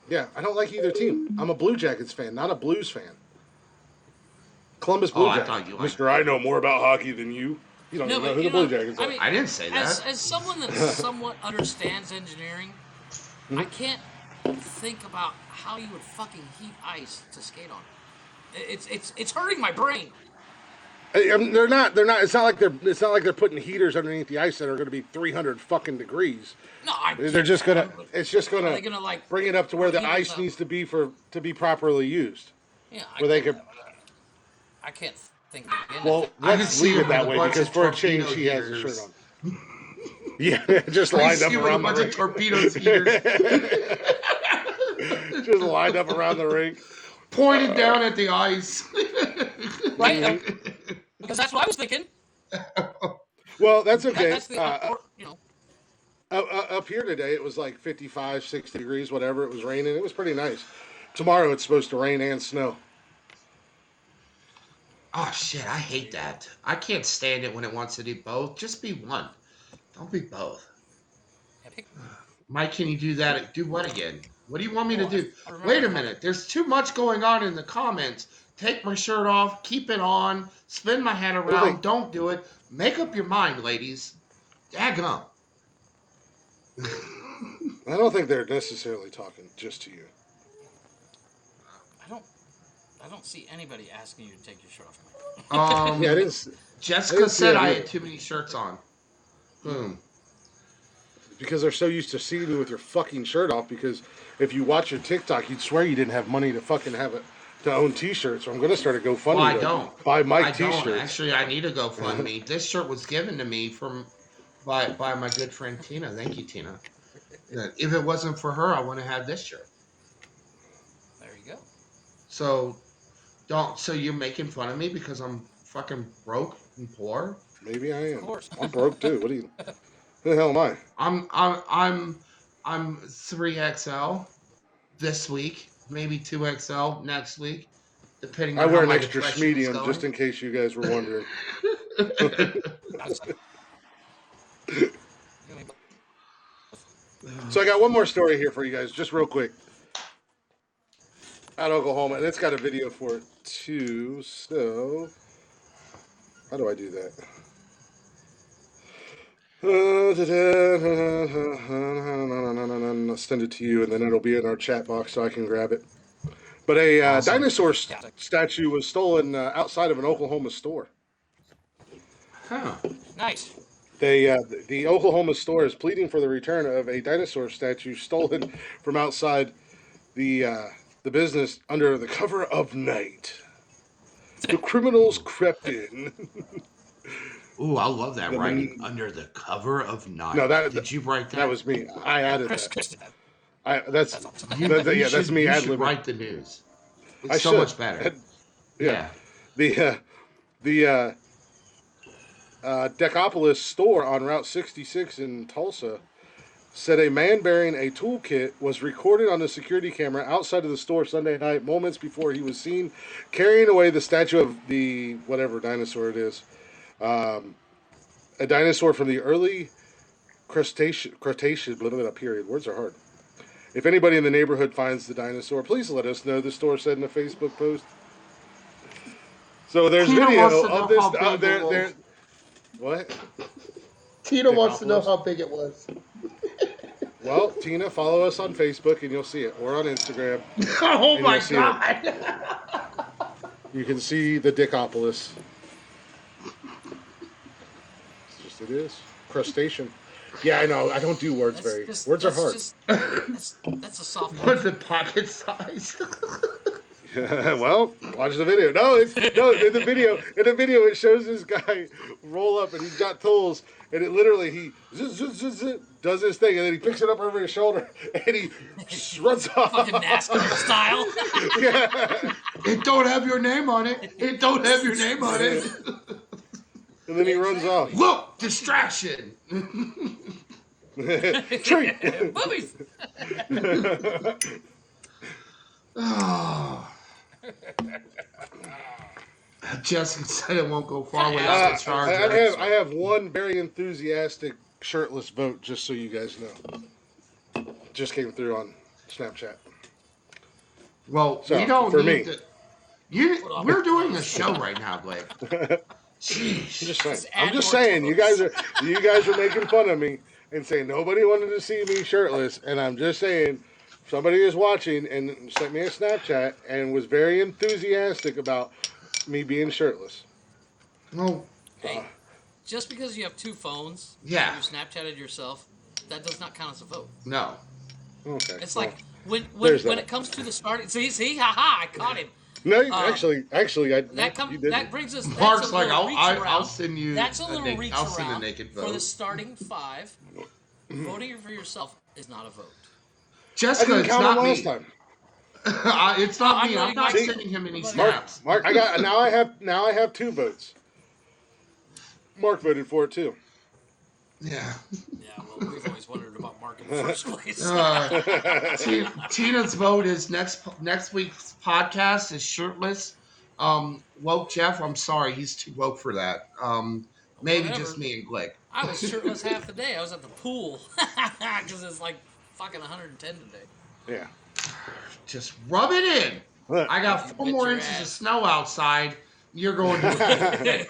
Yeah, I don't like either team. I'm a Blue Jackets fan, not a Blues fan. Columbus Blue Oh, I Jackets. thought you liked- Mister, I know more about hockey than you. You don't even know who the Blue Jackets are. I mean, I didn't say that. As someone that somewhat understands engineering, I can't think about how you would fucking heat ice to skate on. It's hurting my brain. They're not. It's not like they're putting heaters underneath the ice that are going to be 300 fucking degrees. No, They're just gonna. It's just Are gonna, they gonna, like, bring it up to where the heat ice it up? needs to be to be properly used. Yeah, Where they could. I can't think. Again. Well, I can let's see leave him it that with a way bunch because of for a change torpedo he has a heaters. shirt on. Yeah, just lined up See with a around the bunch of rink. torpedoes heaters Just lined up around the rink. pointed down at the ice. right? Because that's what I was thinking. Well, that's okay. That's the you know. Up here today, it was like 55, 60 degrees, whatever. It was raining. It was pretty nice. Tomorrow, it's supposed to rain and snow. Oh shit, I hate that. I can't stand it when it wants to do both. Just be one. Don't be both. Mike, can you do that? Do what again? What do you want me to do? I remember Wait a that. minute. There's too much going on in the comments. Take my shirt off. Keep it on. Spin my head around. Really? Don't do it. Make up your mind, ladies. Daggum. I don't think they're necessarily talking just to you. I don't see anybody asking you to take your shirt off. Yeah, I didn't. I Jessica didn't see said it I either. had too many shirts on. Because they're so used to seeing you with your fucking shirt off. Because if you watch your TikTok, you'd swear you didn't have money to fucking have it to own T-shirts. So I'm gonna start a GoFundMe. Well, I to don't. buy Mike I don't. T-shirts. Actually, I need to GoFundMe. This shirt was given to me by my good friend Tina. Thank you, Tina. If it wasn't for her, I wouldn't have had this shirt. There you go. So, So you're making fun of me because I'm fucking broke and poor? Maybe I am. Of course. I'm broke too. What do you? Who the hell am I? I'm 3XL this week, maybe 2XL next week, depending on I wear how an my extra depression is medium going. just in case you guys were wondering. So I got one more story here for you guys, just real quick. Out of Oklahoma, and it's got a video for it too. So how do I do that? I'll send it to you, and then it'll be in our chat box so I can grab it. But a dinosaur statue was stolen outside of an Oklahoma store. Huh. Nice. The Oklahoma store is pleading for the return of a dinosaur statue stolen from outside the business under the cover of night. The criminals crept in. Ooh, I love that The writing. man- Under the cover of night. No, Did you write that? that was me. I added Chris that. did that. That's me You ad should libbing. write the news. It's I so should. much better. Yeah. Yeah. The Decapolis store on Route 66 in Tulsa said a man bearing a toolkit was recorded on the security camera outside of the store Sunday night, moments before he was seen carrying away the statue of the whatever dinosaur it is, a dinosaur from the early Cretaceous blah, blah, blah, period. Words are hard. If anybody in the neighborhood finds the dinosaur, please let us know, the store said in a Facebook post. So there's Tina video wants to know of this. how big it was. What? Tina wants to know Decapolis? how big it was. Well, Tina, follow us on Facebook and you'll see it, or on Instagram. Oh And my you'll see god! You can see the Dickopolis. It's just it is crustacean. Yeah, I know. I don't do words very. Words are hard. That's a soft Was it pocket size? Well, watch the video. No, in the video. In the video, it shows this guy roll up and he's got tools, and it literally he does this thing, and then he picks it up over his shoulder and he runs off. fucking NASCAR style. Yeah. It don't have your name on it. It don't have your name on it. And then he runs off. Look, distraction. Treat. Movies. Oh. Jessica said it won't go far without the charger. I have one very enthusiastic shirtless vote, just so you guys know. Just came through on Snapchat. Well, So, we don't for need me. to. We're doing a show right now, Blake. I'm just saying. You guys are making fun of me and saying nobody wanted to see me shirtless, and I'm just saying somebody is watching and sent me a Snapchat and was very enthusiastic about me being shirtless. Well, Hey, just because you have two phones, Yeah. and you Snapchatted yourself, that does not count as a vote. no. Okay. It's like when there's when that. it comes to the starting. See, haha, I caught him. No, actually, I That you didn't. that brings us. That's Mark's a like, little reach I'll around. send you. That's a little reach I'll send a around naked for the vote. starting five. Voting for yourself is not a vote. I Jessica, didn't it's count not him me. last time. It's not I'm me. I'm voting not Mike. sending him any Mark, snaps. Mark, I got now. I have 2 votes. Mark voted for it too. Yeah. Yeah, well, we've always wondered about Mark in the first place. Tina's vote is next week's podcast is shirtless. Woke Jeff, I'm sorry, he's too woke for that. Maybe Whatever. just me and Glick. I was shirtless half the day. I was at the pool because it's like fucking 110 today. Yeah. Just rub it in. Look. I got 4 Bet more your inches of ass. snow outside. You're going to.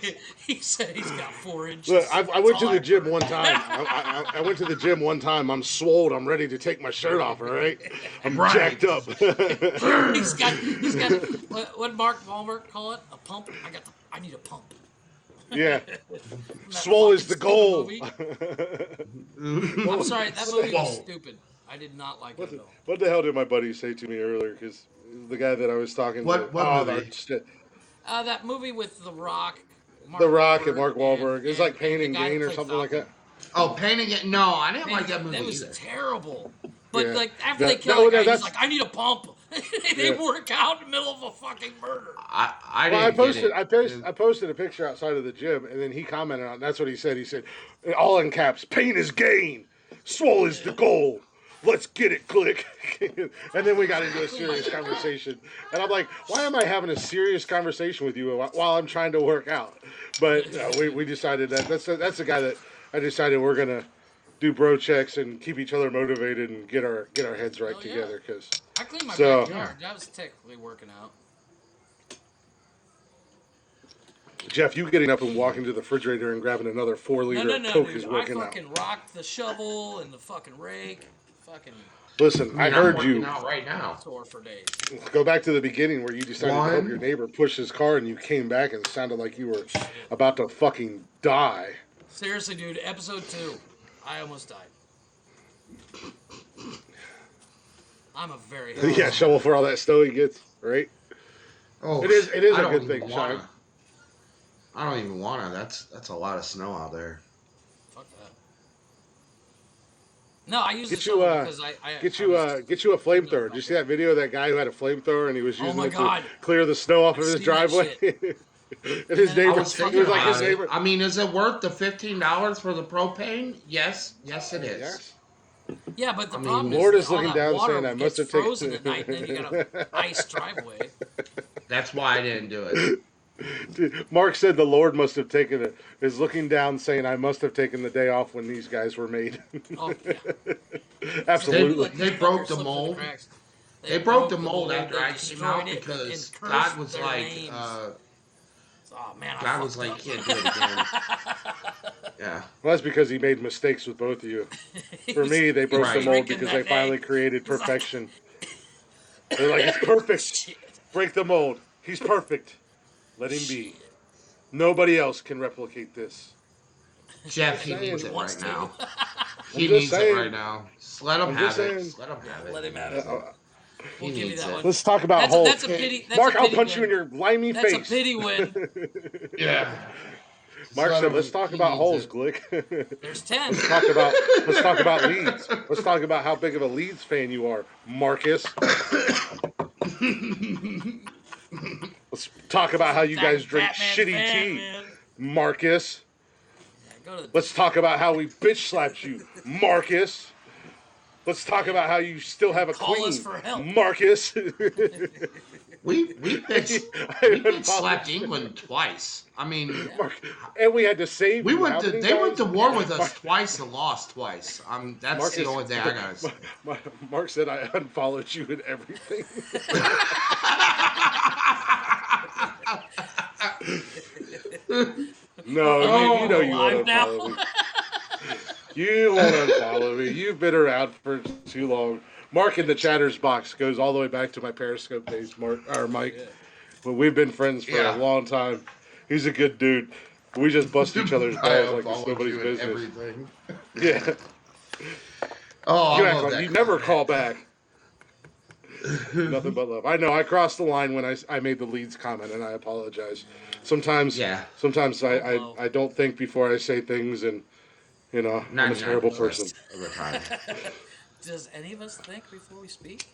He said he's got 4 inches. Look, I went That's to all the I gym heard. one time. I went to the gym one time. I'm swole. I'm ready to take my shirt off. All right. I'm Right. jacked up. He's got what Mark Wahlberg call it? A pump. I need a pump. Yeah. That Swole is the fucking goal. stupid movie. I'm sorry, that movie was Swole. stupid. I did not like it at all. What the hell did my buddy say to me earlier? Because the guy that I was talking What to. movie? That movie with The Rock. The Rock and Mark Wahlberg. It's like and Pain the and guy Gain that or played something like that. Falcon. Oh, painting it? No, I didn't like that movie That was either. terrible. But Yeah. like after That- they kill no, the guy, no, he's that's- like, I need a pump. They Yeah. work out in the middle of a fucking murder. I Well, didn't I posted a picture outside of the gym, and then he commented on. That's what he said. He said, all in caps, "Pain is gain, swole is the goal. Let's get it, click." And then we got into a serious conversation, and I'm like, "Why am I having a serious conversation with you while I'm trying to work out?" But we decided that's the guy that I decided we're gonna do bro checks and keep each other motivated and get our heads right Oh, yeah. together. Because I cleaned my So- backyard. That was technically working out. Jeff, you getting up and walking to the refrigerator and grabbing another 4-liter No, of Coke dude. is I working out. fucking rocked the shovel and the fucking rake. Fucking Listen, I I'm heard working you. out right now. sore for days. Go back to the beginning where you decided to help One. your neighbor push his car and you came back and it sounded like you were about to fucking die. Seriously, dude. Episode 2. I almost died. I'm a very Yeah, shovel for all that snow he gets, right? Oh, It is I a don't good even thing, Shine. wanna. I don't even wanna. That's a lot of snow out there. Fuck that. No, I use the Get you shovel because I was get you a thinking flamethrower. Did you about see it. that video of that guy who had a flamethrower and he was Oh using my it to god, clear the snow off I've of his seen that driveway? shit. And And his then it I neighbor, was got it thinking was fucking like his about hot. it. neighbor. I mean, is it worth the $15 for the propane? Yes, yes, it is. Yes. Yeah, but the I problem mean, is Lord that is all looking that down saying, water I must gets have frozen at night, and then you got a taken. ice driveway. that's why I didn't do it. Dude, Mark said the Lord must have taken it, is looking down saying, I must have taken the day off when these guys were made. Oh yeah, so They we Absolutely. let they these broke fuckers the slip through the mold. cracks. They They broke the broke the mold mold. after They I came destroyed out it and because cursed their names. Oh man, I God was fucked like, up. you can't do it again. Yeah, Well, that's because he made mistakes with both of you. For He's me, they broke the right. mold drinking because they that day. finally created He's like, perfection. They're like, it's perfect. shit, Break the mold. He's perfect. Let him be. shit. Nobody else can replicate this. Jeff, Just he needs saying. He it wants right to. now. I'm He just needs it right saying. now. Just let him I'm just have it. saying. Just let him have Let it. him He have needs it. it. We'll He give you needs that it. one. Let's talk about That's holes. a pity. That's Mark, a I'll pity punch you in win. your limey That's a face. pity win. Yeah. Just Mark let said, him. "Let's talk He about needs holes, it. Glick. There's 10. Let's talk about Leeds. Let's talk about how big of a Leeds fan you are, Marcus. Let's talk about how you Zach guys drink Batman shitty fan, tea, man. Marcus. Yeah, go to the Let's talk about how we bitch slapped you, Marcus. Let's talk about how you still have a call us queen, for help. Marcus." We I bitch slapped unfollowed you. England twice. I mean, Yeah. Mark, and we had to save we you. went How to many they went times? to war with Mark, us twice and lost twice. That's the Marcus, only thing I gotta say. Mark said I unfollowed you and everything. No, Are we you know even you won't alive now? unfollow me. You won't unfollow me. You've been around for too long. Mark in the chatters box goes all the way back to my Periscope days, Mark or Mike. But we've been friends for a Yeah. long time. He's a good dude. We just bust each other's I balls like it's unfollowed nobody's you and business. everything. Yeah. Oh, I You act love like that you never comment. call back. Nothing but love. I know I crossed the line when I made the Leeds comment, and I apologize. Sometimes, Yeah, sometimes Low. I don't think before I say things, and I'm a terrible 99% person. of the time. Does any of us think before we speak?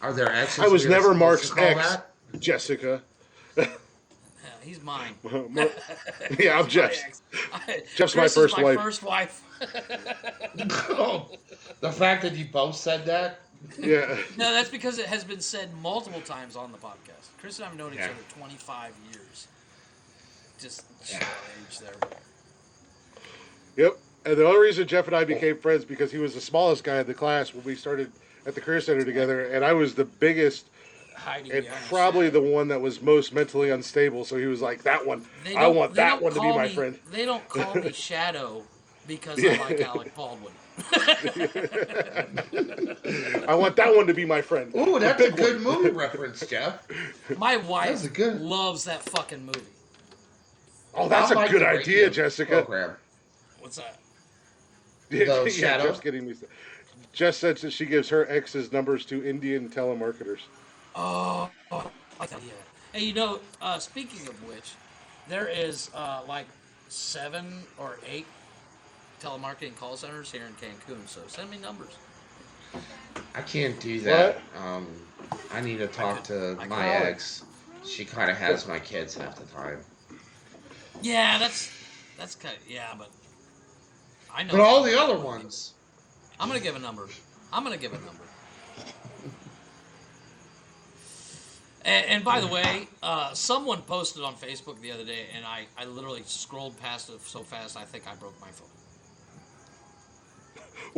Are there I exes was we are never supposed to Mark's call ex, that? Jessica. Yeah, he's mine. Yeah, I'm He's my Jeff's. ex. Jeff's my Chris is first my wife. first wife. Oh, the fact that you both said that. Yeah. No, that's because it has been said multiple times on the podcast. Chris and I have known each Yeah. other 25 years. Just show our age there. Yep. And the only reason Jeff and I became friends because he was the smallest guy in the class when we started at the career center together, and I was the biggest Hiding and behind probably the the one that was most mentally unstable. So he was like, "That one, They I don't. want They that don't one to be call my me. friend." They don't call me Shadow because I Yeah. like Alec Baldwin. I want that one to be my friend. Ooh, The that's a big good one. movie reference, Jeff. My That's wife a good. loves that fucking movie. Oh, that's I a like good the idea, radio Jessica. program. What's that? The Yeah, Shadow. Jeff's getting me. Jess said that she gives her ex's numbers to Indian telemarketers. Oh, I like that idea. Hey, speaking of which, there is like 7 or 8 telemarketing call centers here in Cancun. So send me numbers. I can't do that. What? I need to talk to I my could. ex. She kind of has my kids half the time. Yeah, that's kind of, yeah, but I know. But all the other ones. I'm gonna give a number. I'm gonna give a number. And by the way, someone posted on Facebook the other day, and I literally scrolled past it so fast I think I broke my phone.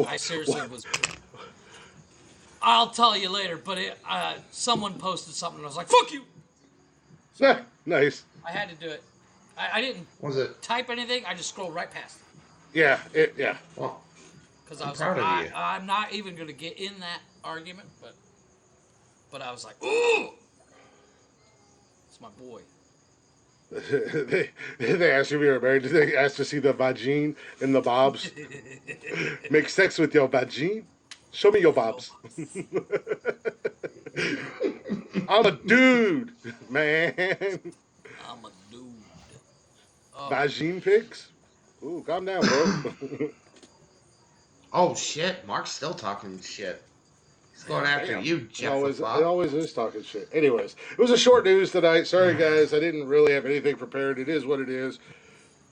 I seriously was. I'll tell you later, but someone posted something, and I was like, "Fuck you!" Nice. I had to do it. I didn't Was it? type anything. I just scrolled right past it Yeah. Yeah. Well, because I I'm was proud like, of you. I'm not even gonna get in that argument, but I was like, "Ooh, it's my boy." They asked you if you were married. Did they ask to see the vagine and the bobs? Make sex with your vagine? Show me your bobs. I'm a dude, man. I'm a dude. Oh, Vagine pics? Ooh, calm down, bro. Oh shit, Mark's still talking shit. He's going after Damn. you, Jeff the It Fuck. always is talking shit. Anyways, it was a short news tonight. Sorry, guys. I didn't really have anything prepared. It is what it is.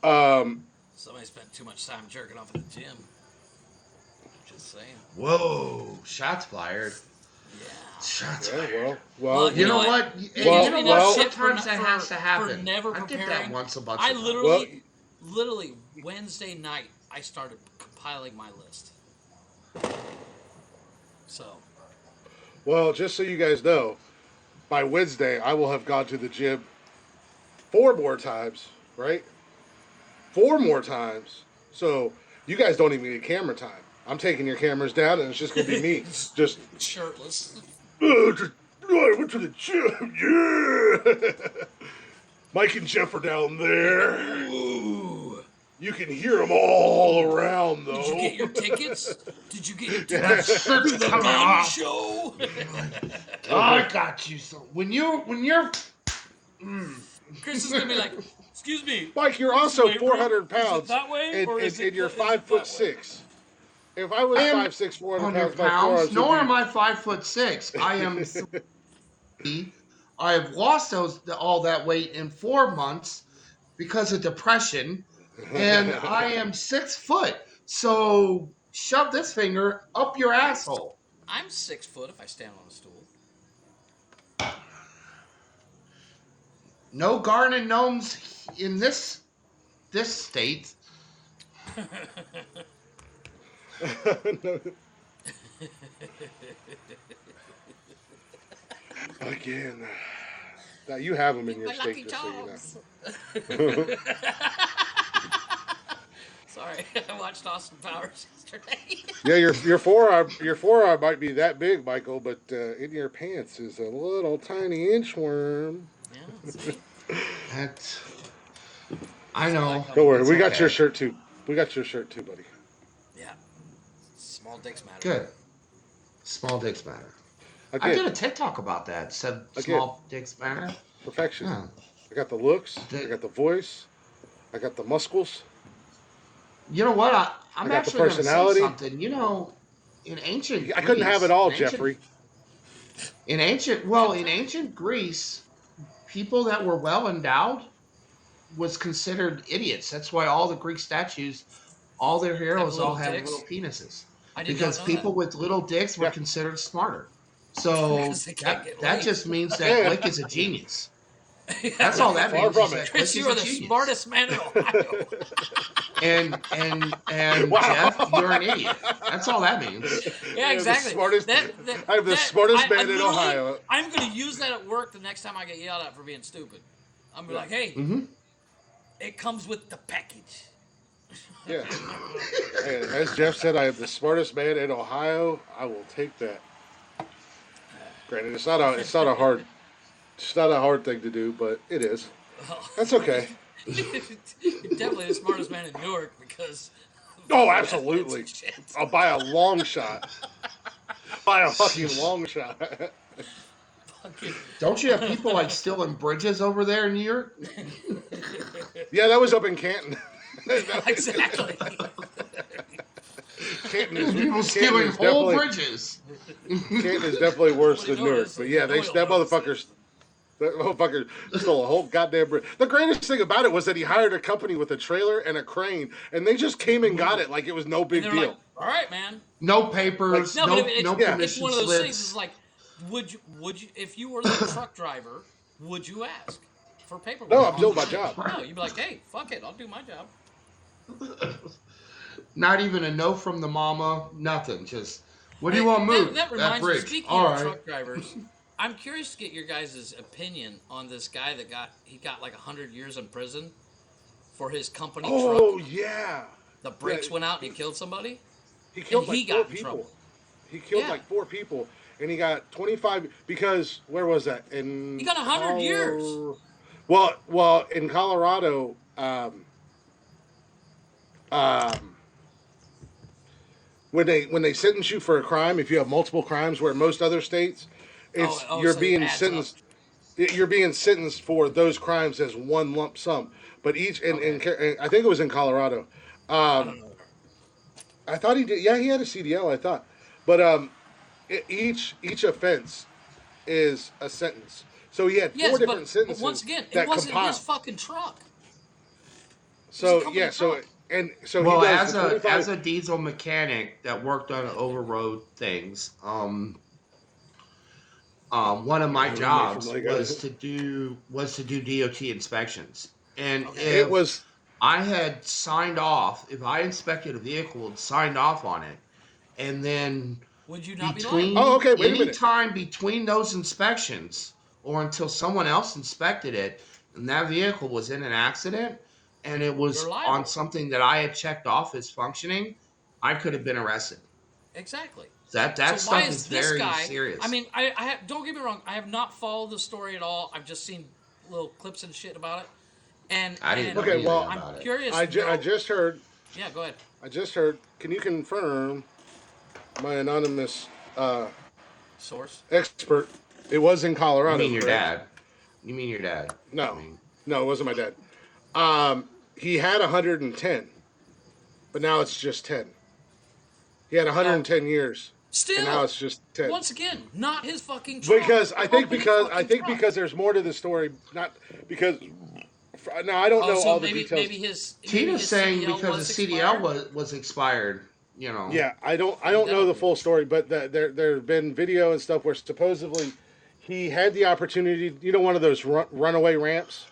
somebody spent too much time jerking off at the gym. Just saying. Whoa, shots fired. Yeah. Shots Yeah, fired. well, You know what? Well, You know well- what? Sometimes that has to happen. For never I did that preparing. once a bunch I of times. literally Wednesday night I started compiling my list. So Well, just so you guys know, by Wednesday, I will have gone to the gym 4 more times, right? 4 more times. So you guys don't even need camera time. I'm taking your cameras down, and it's just going to be me. Just, shirtless. I went to the gym, yeah. Mike and Jeff are down there. Ooh. You can hear them all around, though. Did you get your tickets? Did you get your tickets That shirt's to the coming gun off. show? I got you. So when you're Chris is gonna be like, "Excuse me, Mike, you're also weight room? 400 Is it pounds, that way, or is it and you're is it that way?" 5'6". If I was I am 5'6", 400 100 pounds, my pounds, forearms nor would am be... I 5'6". I am 3. I have lost all that weight in 4 months because of depression, and I am 6 foot. So shove this finger up your asshole. I'm 6 foot if I stand on a stool. No garden gnomes in this state. Again. Now, you have them in your My state, lucky just so you know. dogs. Sorry, I watched Austin Powers yesterday. Yeah, your forearm might be that big, Michael, but in your pants is a little tiny inchworm. Yeah, see? That's. I know. Don't worry, It's we got okay. your shirt too. We got your shirt too, buddy. Yeah. Small dicks matter. Good. Small dicks matter. I Again, did a TikTok about that. Said Again. small dicks matter. perfection. Yeah. I got the looks. The- I got the voice. I got the muscles. You know what? I'm I got the actually going to say personality. something. You know, in ancient I couldn't have Greece- it all, in ancient- Jeffrey. In ancient Greece, people that were well endowed was considered idiots. That's why all the Greek statues, all their heroes little all have dicks? little penises. I did Because not know people with little dicks were Yeah. considered smarter. So Because they can't get that laid. just means that Yeah. Glick is a genius. that. That's all that Far means. from Is it. that Chris, Glick you is are a the genius. smartest man in Ohio. And Wow. Jeff, you're an idiot. That's all that means. Yeah, exactly. I am the smartest man in literally- Ohio. I'm going to use that at work the next time I get yelled at for being stupid. I'm going to be like, hey, Mm-hmm. it comes with the package. Yeah. Hey, as Jeff said, I am the smartest man in Ohio. I will take that. Granted, it's not a hard thing to do, but it is. That's okay. You're definitely the smartest man in Newark because. Oh, absolutely. Shit. I'll buy a long shot. Buy a fucking long shot. Fucking- Don't you have people like stealing bridges over there in New York? Yeah, that was up in Canton. exactly. People stealing whole bridges. Canton is definitely worse than Nobody Newark. noticed. But yeah, that motherfucker stole a whole goddamn bridge. The greatest thing about it was that he hired a company with a trailer and a crane, and they just came and got it like it was no big They're deal. like, all right, man. No papers, No, no, but it's, no it's permission one of those things. slips. It's like, would you, if you were the truck driver, would you ask for paperwork? No, I'm doing my job. No, you'd be like, hey, fuck it, I'll do my job. Not even a no from the mama, nothing. Just, what do you want moved? That reminds me, bridge. speaking All of right. truck drivers, I'm curious to get your guys' opinion on this guy that got like 100 years in prison for his company Oh truck. yeah, The brakes yeah. went out and he killed somebody. he killed And he like 4 got in people. trouble. He killed Yeah. like 4 people, and he got 25 because where was that? In He got 100 years. Well, in Colorado, when they sentence you for a crime, if you have multiple crimes, where in most other states, It's Oh, so it adds up. you're being sentenced for those crimes as one lump sum. But each and I think it was in Colorado. I don't know. I thought he did. Yeah, he had a CDL. I thought, but each offense is a sentence. So he had four Yes, different but once sentences again, it that wasn't his compile. fucking truck. It was a So company yeah, so truck. and so he Well, does as the a 25. diesel mechanic that worked on overroad things, one of my Yeah, we made from jobs Lego. was to do DOT inspections, and Okay. It if was I had signed off, if I inspected a vehicle and signed off on it, and then Would you not be liable? oh between okay. Wait a any minute. time between those inspections or until someone else inspected it and that vehicle was in an accident and it You're was on liable. something that I had checked off as functioning, I could have been arrested. Exactly. That So why stuff is is this very guy? I serious. mean, I have, don't get me wrong. I have not followed the story at all. I've just seen little clips and shit about it, I didn't and know Okay, anything well, I'm about it. curious to I know. just heard. Yeah, go ahead. I just heard. Can you confirm my anonymous Source. expert? It was in You Colorado, mean your correct? dad? You mean your dad? I No, mean, no, it wasn't my dad. He had 110, but now it's just 10. He had Oh, 110 years, and now still, it's just 10. once again, not his fucking truck. Because Company I fucking think truck. because there's more to the story. Not because now I don't Oh, know so all the details. maybe Tina's his saying CDL because the was CDL expired. was expired. You know, Yeah, I Maybe don't know that'll the do it. full story, but there have been video and stuff where supposedly he had the opportunity. One of those runaway ramps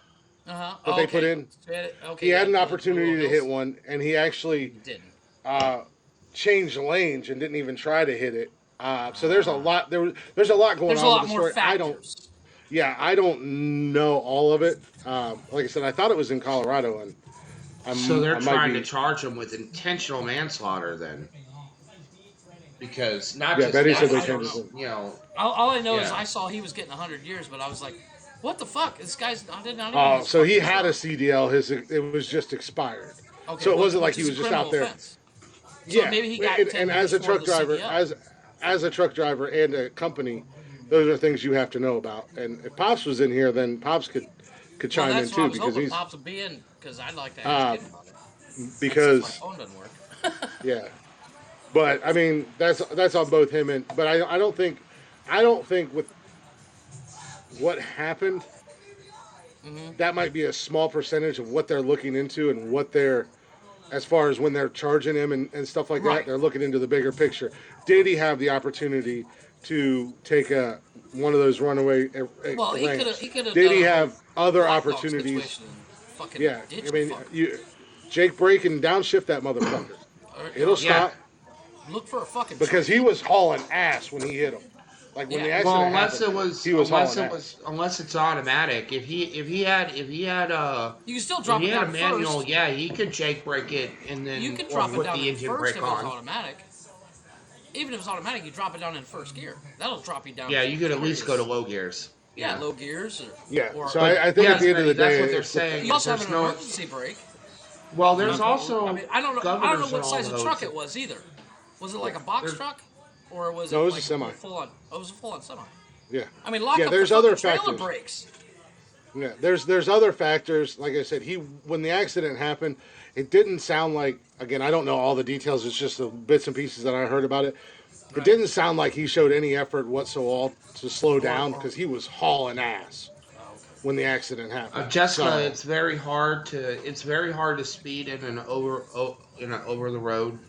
Uh huh. that Oh, they put okay. in. Okay. He had Yeah. an The little opportunity to hit hills. one, and he actually He didn't. changed lanes and didn't even try to hit it. So there's a lot there's a lot going There's a on with lot the more story. factors. I don't know all of it. Like I said, I thought it was in Colorado, and so they're I might trying to be. charge him with intentional manslaughter then, because not Yeah, just Betty said they I don't changed know. it. negligence, you know, All I know is yeah. I saw he was getting 100 years, but I was like, what the fuck? This guy's not even his So he fucking had a truck. CDL. It was just expired. Okay, So it wasn't like which he is a was just criminal out there. offense. So Yeah, maybe he got 10 and years as a for truck the driver, CDL. as a truck driver and a company, those are things you have to know about. And if Pops was in here, then Pops could Well, chime in that's what I too was hoping Pops would be in, because I'd like to ask him about it. Since my because phone doesn't work. yeah. But I mean, that's on both him and. But I don't think with what happened, that might be a small percentage of what they're looking into and what they're as far as when they're charging him and stuff like that. Right. They're looking into the bigger picture. Did he have the opportunity to take one of those runaway Well, ramps? he could have Did done he a whole have other black dog opportunities? situation and fucking Yeah, ditch I a mean, fucker. Jake brake and downshift that motherfucker. It'll Yeah. stop Look for a fucking because tree. he was hauling ass when he hit him. Like when Yeah. the Well, accident happened, he was hauling ass. unless it's automatic. You can still if drop he it had a down manual, first. yeah, he could jake brake it and You then could or drop it put down the in engine first brake if it was on. automatic. Even if it's automatic, you drop it down in first gear. That'll drop you down. Yeah, you could at least go to serious. low gears. Yeah, Yeah. low gears Yeah. or So But I think at yes, the end of Betty, the that's day, what they're it's the saying. you Is also have there's an no emergency brake. well, there's I also mean, I don't know. I don't know governors what and all size of those. truck it was either. Was it like a box There's truck, or was no, it it was a like semi. full on? Oh, it was a full on semi. Yeah. I mean, lock Yeah. up the There's fucking other trailer factors. brakes. Yeah, there's other factors. Like I said, when the accident happened, it didn't sound like. Again, I don't know all the details. It's just the bits and pieces that I heard about it. It Right. didn't sound like he showed any effort whatsoever to slow down Or because he was hauling ass oh, okay. when the accident happened. Jessica, So it's very hard to speed in an over the road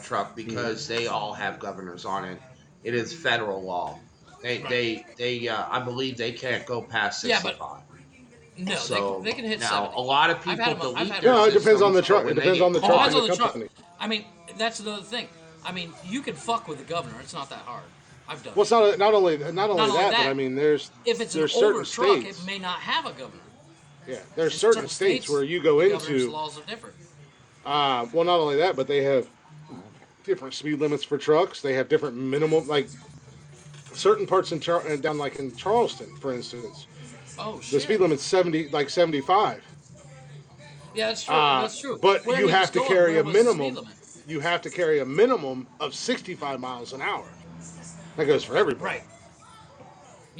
truck because they all have governors on it. It is federal law. Right. I believe they can't go past Yeah, but 65. no, So they can hit now 70. a lot of I've had people them. I've delete had their them. it depends on the systems, but truck. It when they depends on get the It truck depends and caught, the on the truck. company. I mean, that's another thing. I mean, you can fuck with the governor. It's not that hard. I've done Well, it. it's not only Not only that, but that, I mean, if it's an there's older certain truck, it states. may not have a governor. Yeah, there's In certain states where you go the governor's into. laws are different. Well, not only that, but they have different speed limits for trucks. They have different minimum, like certain parts down like in Charleston, for instance, Oh the shit. speed limit's 75. Yeah, that's true. That's true. But Where you he was have to going, carry where a was the speed minimum. limit? You have to carry a minimum of 65 miles an hour. That goes for everybody. Right.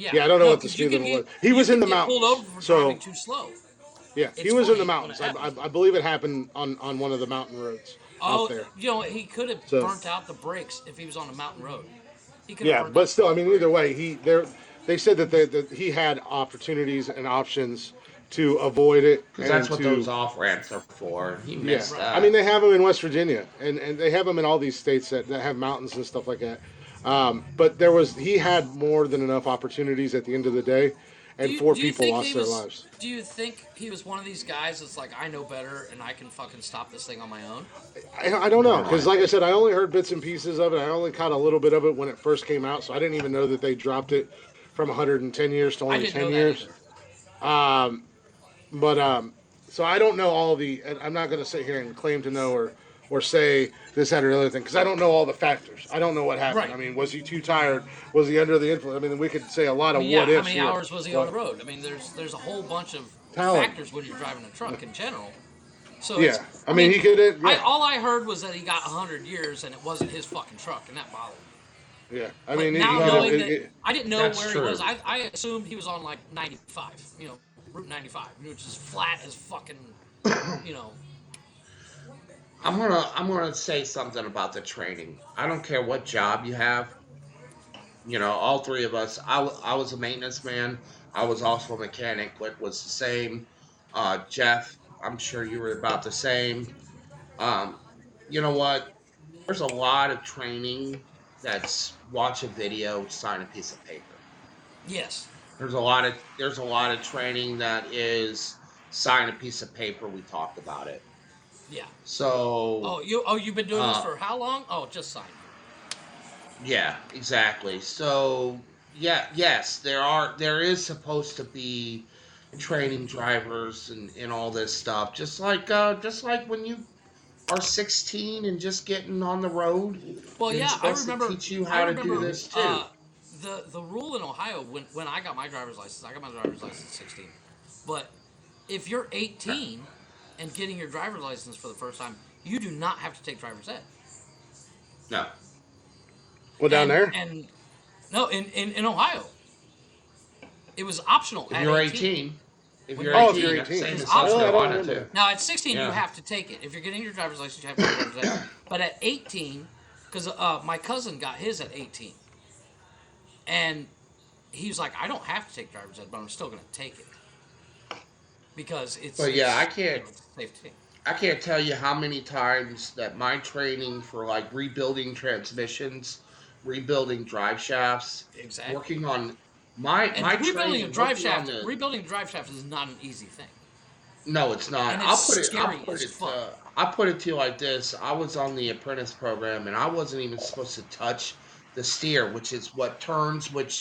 Yeah, I don't know No, what the because you speed can limit was. get He you was in can the get pulled mountains, over for so driving too slow. yeah, he It's was in the funny when it mountains. happens. I believe it happened on one of the mountain roads out Oh, there. he could have So burnt out the brakes if he was on a mountain road. He could have yeah, burnt but out still, I both mean, either brakes. way, they said that he had opportunities and options to avoid it Because that's and what those to off ramps are for. And he yeah. missed Right. I mean, that. they have them in West Virginia, and they have them in all these states that have mountains and stuff like that. But he had more than enough opportunities at the end of the day, and four Do you people think lost he their was? lives. Do you think he was one of these guys that's like, I know better and I can fucking stop this thing on my own? I don't More know than because, like I likely. said, I only heard bits and pieces of it. I only caught a little bit of it when it first came out, so I didn't even know that they dropped it from 110 years to I only didn't 10 know that years. either. But so I don't know all the. And I'm not going to sit here and claim to know or say this, that, or the other thing because I don't know all the factors. I don't know what happened. Right. I mean, was he too tired? Was he under the influence? I mean, we could say a lot I of mean, yeah. what How ifs many here, hours was he on the but road? I mean, there's a whole bunch of talent. factors when you're driving a truck in general. So it's. Yeah, I I mean, mean, he could. I Yeah, all I heard was that he got 100 years and it wasn't his fucking truck, and that bothered me. yeah. I But mean, now he could have. knowing that, I didn't know That's where he was. true. I assumed he was on like 95. Route 95, which is flat as fucking. You know. I'm gonna say something about the training. I don't care what job you have. All three of us. I was a maintenance man. I was also a mechanic. Glick was the same. Jeff, I'm sure you were about the same. Um, you know what? There's a lot of training that's watch a video, sign a piece of paper. Yes. There's a lot of training that is sign a piece of paper. We talked about it. Yeah. So, You've been doing this uh, for how long? Oh, just sign here. yeah, exactly. So, yeah, yes, there is supposed to be training drivers and all this stuff. Just like when you are 16 and just getting on the road, Well, they're yeah, supposed to teach you I how to do remember this too. the rule in Ohio when I got my driver's license. I got my driver's license at 16. But if you're Yeah. 18 and getting your driver's license for the first time, you do not have to take driver's ed. No. well, down there. And no, in Ohio, it was optional If at you're 18. 18, if When you're you're Oh, if you're 18, 18, that's 18, same it's in South really, I optional. don't Carolina remember too. that. Now at 16, you Yeah. have to take it. If you're getting your driver's license, you have to take driver's ed. But at 18, because my cousin got his at 18, and he was like, I don't have to take driver's ed, but I'm still going to take it because But yeah, I you can't know, it's a safe thing. I can't tell you how many times that my training for like rebuilding transmissions, rebuilding drive shafts, Exactly. working on my training, working on the Rebuilding a drive shaft is not an easy thing, no, it's not. and it's I'll scary put as it fuck. I put it to you like this. I was on the apprentice program and I wasn't even supposed to touch the steer, which is what turns, what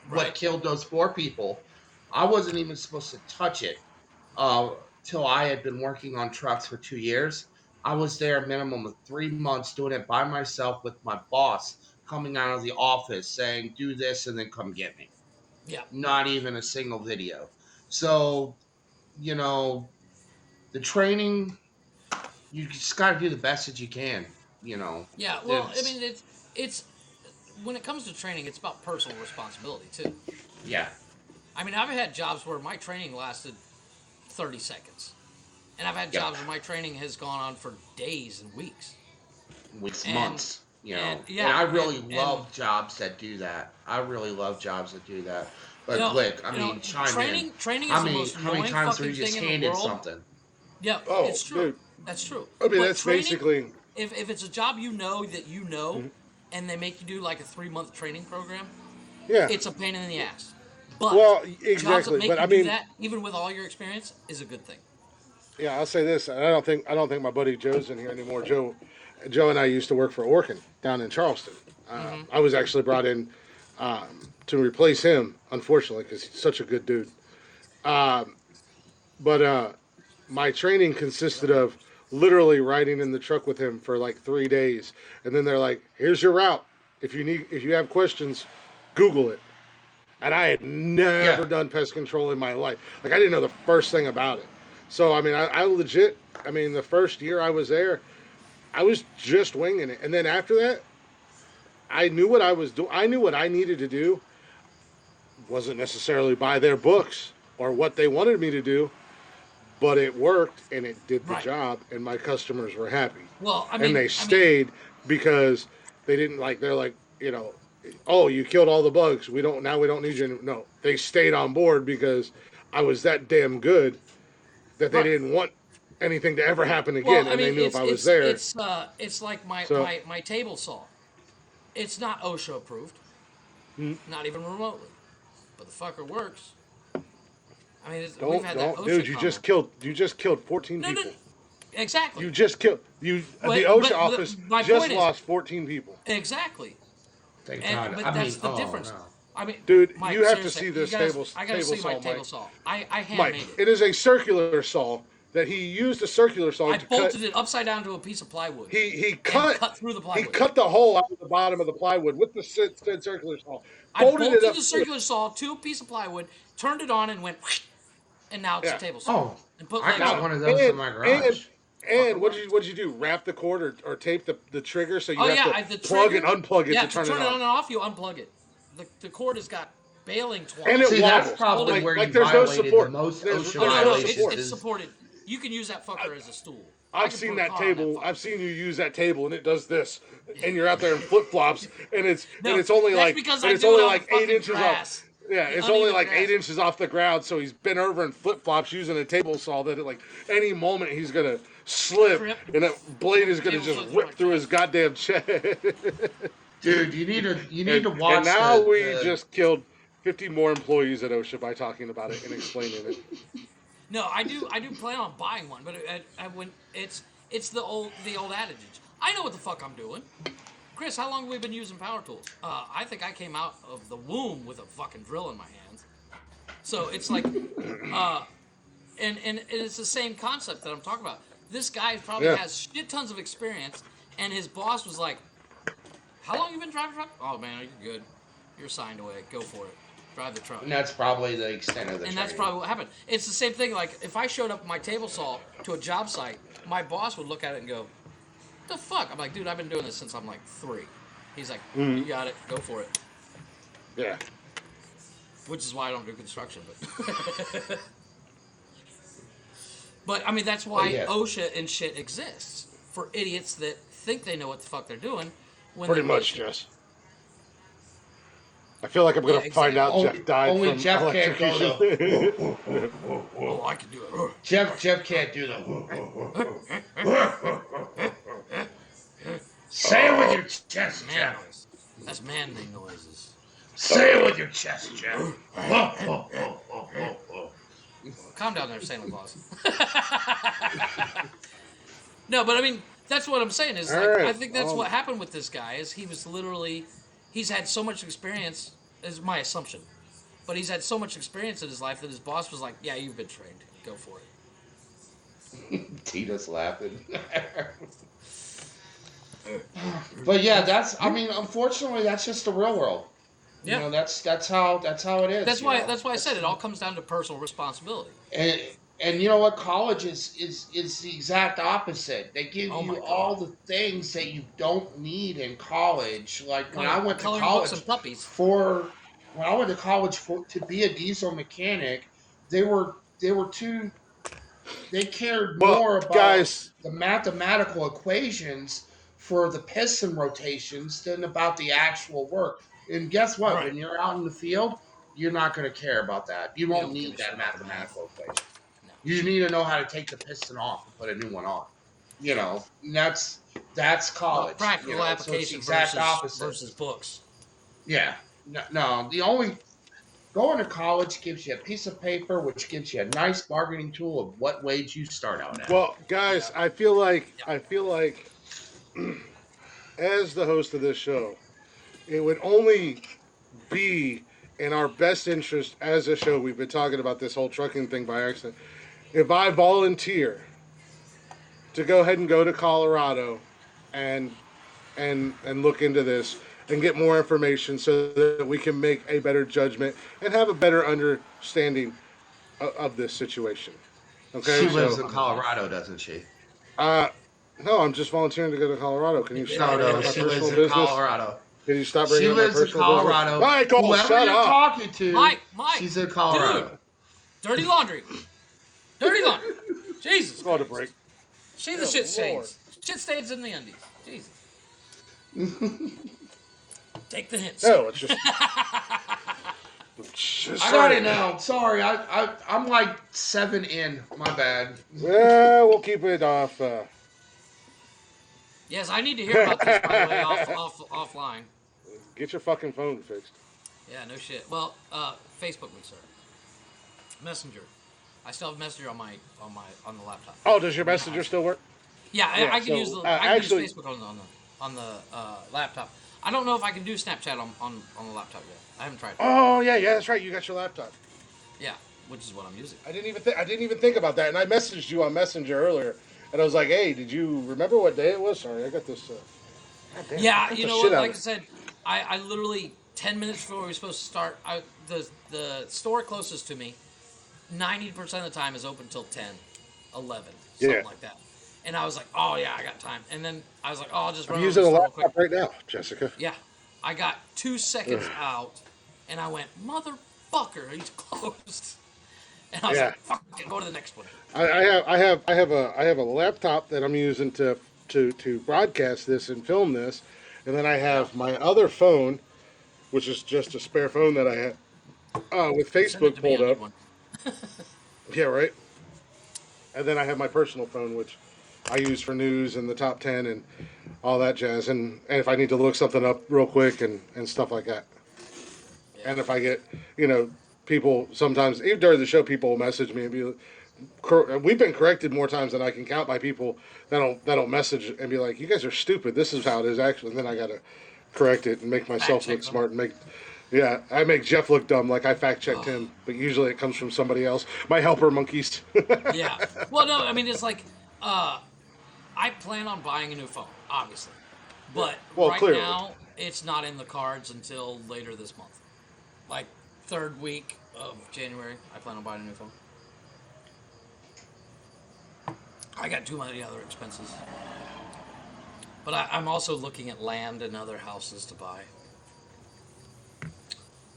Right? killed those four people. I wasn't even supposed to touch it uh, till I had been working on trucks for 2 years. I was there a minimum of 3 months doing it by myself with my boss coming out of the office saying, do this and then come get me. Yeah. Not even a single video. So, you know, the training, you just got to do the best that you can. You know, Yeah. Well, I it's, mean, it's when it comes to training, it's about personal responsibility too. yeah, I mean, I've had jobs where my training lasted 30 seconds. And I've had yeah, jobs where my training has gone on for days and weeks. weeks, And months. and And I yeah, really and love jobs that do that. I really love jobs that do that. you But know, Glick, I mean, chime in. training is How the many most how many annoying times were fucking you just thing in the handed world. something? Yeah, Oh, it's true. dude. That's true. I mean, But that's training, basically. if it's a job you know that you know, and they make you do like a 3 month training program, Yeah. it's a pain in the ass. But Well, jobs that exactly. make But you I do mean, that, even with all your experience, is a good thing. yeah, I'll say this. I don't think my buddy Joe's in here anymore. Joe and I used to work for Orkin down in Charleston. Hmm. I was actually brought in to replace him, unfortunately, because he's such a good dude. But my training consisted of literally riding in the truck with him for like 3 days, and then they're like, "Here's your route. If you have questions, Google it." And I had never Yeah. done pest control in my life. Like I didn't know the first thing about it. So I mean, I legit. I mean, the first year I was there, I was just winging it, and then after that, I knew what I was doing. I knew what I needed to do wasn't necessarily by their books or what they wanted me to do, but it worked and it did the Right. job, and my customers were happy, Well, and they stayed because they didn't like. They're like, oh, you killed all the bugs. We don't need you. No, they stayed on board because I was that damn good that they right. didn't want anything to ever happen Well, again, I and they mean, knew if I was there. it's like my, So my table saw. It's not OSHA approved, not even remotely, but the fucker works. I mean, we've had that OSHA dude, comment. you just killed 14 No, no, people. exactly. You just killed you. The But OSHA office my just point is lost 14 people. exactly. Thank And God. but I that's mean, the oh difference. no. I mean, Dude, Mike, you have to seriously, see this I gotta table see my saw, table Mike. saw. I handmade Mike, it. it is a circular saw that he used a circular saw I to cut. bolted it upside down to a piece of plywood He and cut cut through the he plywood. cut the hole out of the bottom of the plywood with the said circular saw, I folded it bolted up. the circular saw to a piece of plywood, turned it on, and went, whoosh, and now it's a Yeah. table saw. Oh, And put I legs got on one it. of those in my And garage. and Fucker what'd you do? Wrap the cord or tape the trigger so you Oh have yeah, to the plug trigger. and unplug it Yeah, to turn it turn it on and on. off, you unplug it. The cord has got baling And twine. it See, that's wobbles. probably Holding- where Like you there's no violated the support. most There's OSHA Oh no, violations. it's supported. You can use that fucker as a stool. I I've can seen put a that car on table. fucker. I've seen you use that table, and it does this, and you're out there in flip flops, and No, it's only that's like because and I it's do it only on like the 8 inches fucking grass. off. Yeah, The it's only uneven like grass. 8 inches off the ground, so he's bent over in flip flops using a table saw that at like any moment he's gonna slip, Trip. and that blade is gonna Table just saw through my rip through his chest. goddamn chest. Dude, you need to And watch now we the just killed 50 more employees at OSHA by talking about it and explaining it. No, I do plan on buying one, but when it's the old adage. I know what the fuck I'm doing. Chris, how long have we been using power tools? I think I came out of the womb with a fucking drill in my hands. So it's like, and it's the same concept that I'm talking about. This guy probably Yeah. has shit tons of experience, and his boss was like, "How long you been driving a truck? Oh man, you're good. You're signed away. Go for it. Drive the truck." and that's probably the extent of the And that's training. probably what happened. It's the same thing. Like if I showed up with my table saw to a job site, my boss would look at it and go, "The fuck?" I'm like, "Dude, I've been doing this since I'm like 3." He's like, "You got it. Go for it." Yeah. Which is why I don't do construction. But but I mean that's why yeah. OSHA and shit exists for idiots that think they know what the fuck they're doing. When Pretty they much, really Jess. I feel like I'm gonna Yeah, find out Only- Jeff died only from Jeff can't go electrocution. Oh, I can do it. Jeff can't do that. Say it with your chest, Man Jeff. noise. That's man-made noises. Say it with your chest, Jeff. Calm down there, Santa Claus. No, but I mean, that's what I'm saying is, All like, right, I think that's what happened with this guy is he was literally, he's had so much experience, is my assumption, but he's had so much experience in his life that his boss was like, yeah, you've been trained. Go for it. Tina's laughing. But yeah, I mean, unfortunately, that's just the real world. Yeah. You know, that's how it is. That's you why know? that's why I said it all comes down to personal responsibility. And you know what? College is the exact opposite. They give Oh my you God. all the things that you don't need in college. Like when I went to Coloring college books and puppies. to be a diesel mechanic, they cared Well, more about guys- the mathematical equations for the piston rotations than about the actual work. And guess what? Right. When you're out in the field, you're not going to care about that. You won't don't give need a that shit about the mathematical equation. No. You need to know how to take the piston off and put a new one on. You know, and that's college. Practical you know, so it's the application exact opposite. versus books. Yeah. No, the only going to college gives you a piece of paper which gives you a nice bargaining tool of what wage you start out at. Well, guys, I feel like as the host of this show, it would only be in our best interest as a show. We've been talking about this whole trucking thing by accident. If I volunteer to go ahead and go to Colorado and look into this and get more information so that we can make a better judgment and have a better understanding of this situation. Okay, She lives in Colorado, doesn't she? No, I'm just volunteering to go to Colorado. Can you stop No, my she personal lives in business? Colorado. Can you stop She bringing up my lives in personal business? Colorado. Michael, Whoever shut you're up. talking to, Mike, she's in Colorado. dude, dirty laundry. Dirty laundry. Jesus Go to Christ. break. See the Good shit Lord. stains. Shit stains in the undies. Jesus. Take the hints. No, it's just. I got it now. Sorry, I'm like 7 in. My bad. Yeah, we'll keep it off. Yes, I need to hear about this, by the way, offline. Get your fucking phone fixed. Yeah, no shit. Well, Facebook would, sir. Messenger. I still have Messenger on the laptop. Oh, does your messenger still work? Yeah, Yeah, I can so, use the actually- use Facebook on the laptop. I don't know if I can do Snapchat on the laptop yet. I haven't tried. Oh yeah, that's right. You got your laptop. Yeah, which is what I'm using. I didn't even think about that, and I messaged you on Messenger earlier, and I was like, "Hey, did you remember what day it was?" Sorry, I got this. Goddamn, Yeah, I got you the know shit what? out Like of I it. said, I literally 10 minutes before we were supposed to start, the store closest to me, 90% of the time is open till 10, 11, something Yeah. like that. And I was like, oh yeah, I got time. And then I was like, oh, I'll just run I'm over using the a store real laptop quick. right now, Jessica. Yeah, I got 2 seconds out, and I went, motherfucker, he's closed. And I was Yeah. like, fuck it, go to the next one. I have a laptop that I'm using to broadcast this and film this, and then I have my other phone, which is just a spare phone that I have with Send it Facebook to me, pulled I need up. one. Yeah, right. And then I have my personal phone, which I use for news and the top 10 and all that jazz. And if I need to look something up real quick and stuff like that. Yeah. And if I get, people sometimes, even during the show, people will message me and be, we've been corrected more times than I can count by people that'll message and be like, "You guys are stupid. This is how it is actually." And then I gotta correct it and make myself Fact check look them. smart and I make Jeff look dumb, like I fact checked him, but usually it comes from somebody else. My helper monkeys. Yeah. Well, no, I mean, it's like, I plan on buying a new phone, obviously. But Well, right clearly. now, it's not in the cards until later this month. Like, 3rd week of January, I plan on buying a new phone. I got too many other expenses. But I'm also looking at land and other houses to buy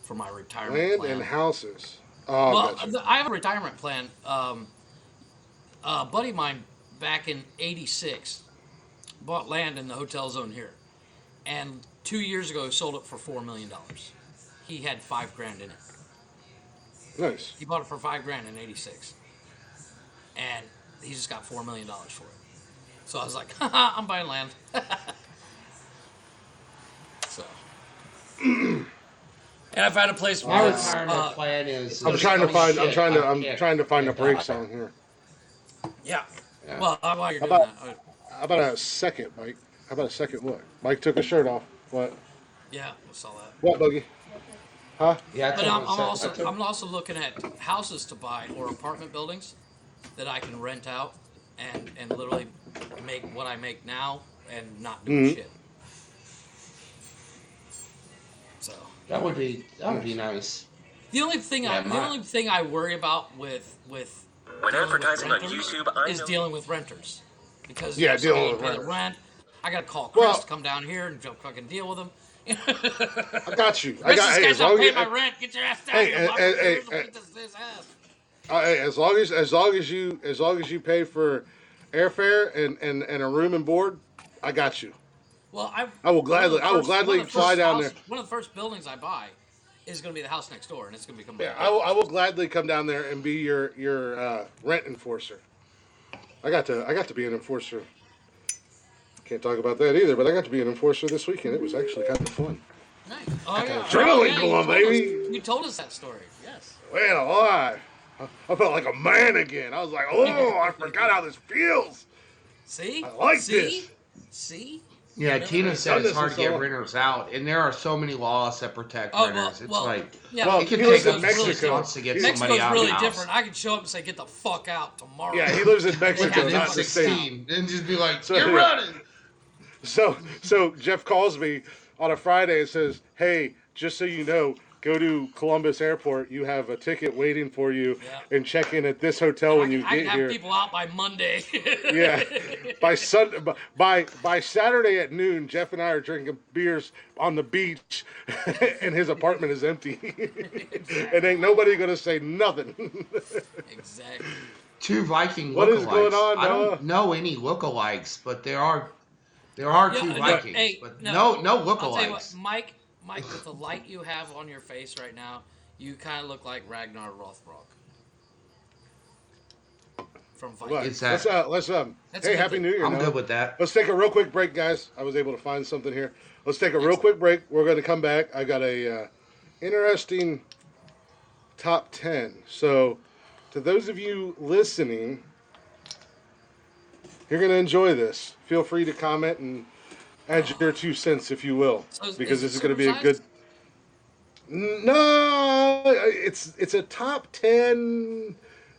for my retirement Land plan. and houses. Oh, Well, gotcha. I have a retirement plan. A buddy of mine back in '86 bought land in the hotel zone here, and 2 years ago sold it for $4 million. He had $5,000 in it. Nice. He bought it for $5,000 in '86, and he just got $4 million for it. So I was like, haha, I'm buying land. So. And I've had a place My where retirement plan is. I'm is trying to oh, find. shit, I'm trying to. I'm can't- trying to find a can't break talk. song here. yeah. Yeah. Well, while you're doing about- that, How about a second, Mike? How about a second look? Mike took his shirt off. What? yeah, we saw that. What, Boogie? Huh? Yeah, I But took I'm, one I'm sec- I also took- I'm also looking at houses to buy or apartment buildings that I can rent out and literally make what I make now and not do Mhm. shit. So that would be nice. the only thing Yeah, the only thing I worry about with When dealing with advertising on renters YouTube, I is know. dealing with renters because Yeah, so I dealing gotta with pay the renters. rent. I gotta call Chris Well- to come down here and fucking deal with them. I got you. I Chris, got. this Hey, guy's as not long paying as my rent. Get your ass down Hey, here. hey, Bob. hey, Here's hey, this ass. hey, as long as you pay for airfare and a room and board, I got you. Well, I will gladly fly down there. One of the first buildings I buy is going to be the house next door, and it's going to become. Yeah, I will gladly come down there and be your rent enforcer. I got to be an enforcer. Can't talk about that either, but I got to be an enforcer this weekend. It was actually kind of fun. Nice. Oh yeah. adrenaline you going, told baby. us- You told us that story. Yes. Man alive. I felt like a man again. I was like, oh, I forgot how this feels. See. I like See? this. See. Yeah, Tina done said this it's hard in to so get long. renters out, and there are so many laws that protect Oh, renters. It's well, like yeah. Well, it could he take lives in up to 6 Mexico. months to get Mexico's somebody Mexico's out really of the house. different. I can show up and say, "Get the fuck out tomorrow." Yeah, he lives in Mexico, With not an the States. M16, and just be like, So, "You're yeah. running." So Jeff calls me on a Friday and says, "Hey, just so you know, go to Columbus Airport, you have a ticket waiting for you, Yeah. and check in at this hotel when you I can get have here. people out by Monday. Yeah, by Saturday at noon, Jeff and I are drinking beers on the beach, and his apartment is empty, and ain't nobody gonna say nothing. Exactly. Two Viking What is going lookalikes. on, I Noah? don't know any lookalikes, but there are two Yeah, no, Vikings, hey, but no. no I'll tell you what, lookalikes. Mike, with the light you have on your face right now, you kind of look like Ragnar Lothbrok from Look, Vikings. It's that That's a hey, good Happy thing. New Year, I'm Noah. good with that. Let's take a real quick break, guys. I was able to find something here. Let's take a real quick break. We're going to come back. I got a interesting top 10. So, to those of you listening, you're going to enjoy this. Feel free to comment and add your 2 cents, if you will, So because is it this is going to be a good. supersized? No, it's a top 10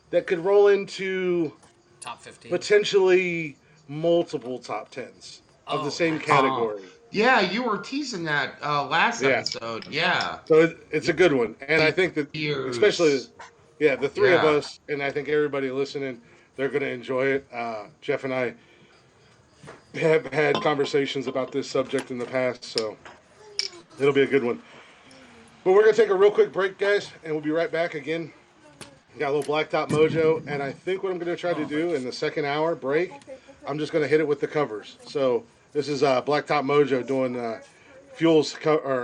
that could roll into Top 15. potentially multiple top 10s of the Oh, same nice. category. Yeah, you were teasing that last Yeah. episode. Yeah. So it's a good one, and I think that especially, Years. yeah, the three of Yeah. us, and I think everybody listening, they're going to enjoy it. Jeff and I have had conversations about this subject in the past, so it'll be a good one. But we're going to take a real quick break, guys, and we'll be right back again. Got a little Blacktop Mojo, and I think what I'm going to try to do in the second hour break, I'm just going to hit it with the covers. So this is Blacktop Mojo doing or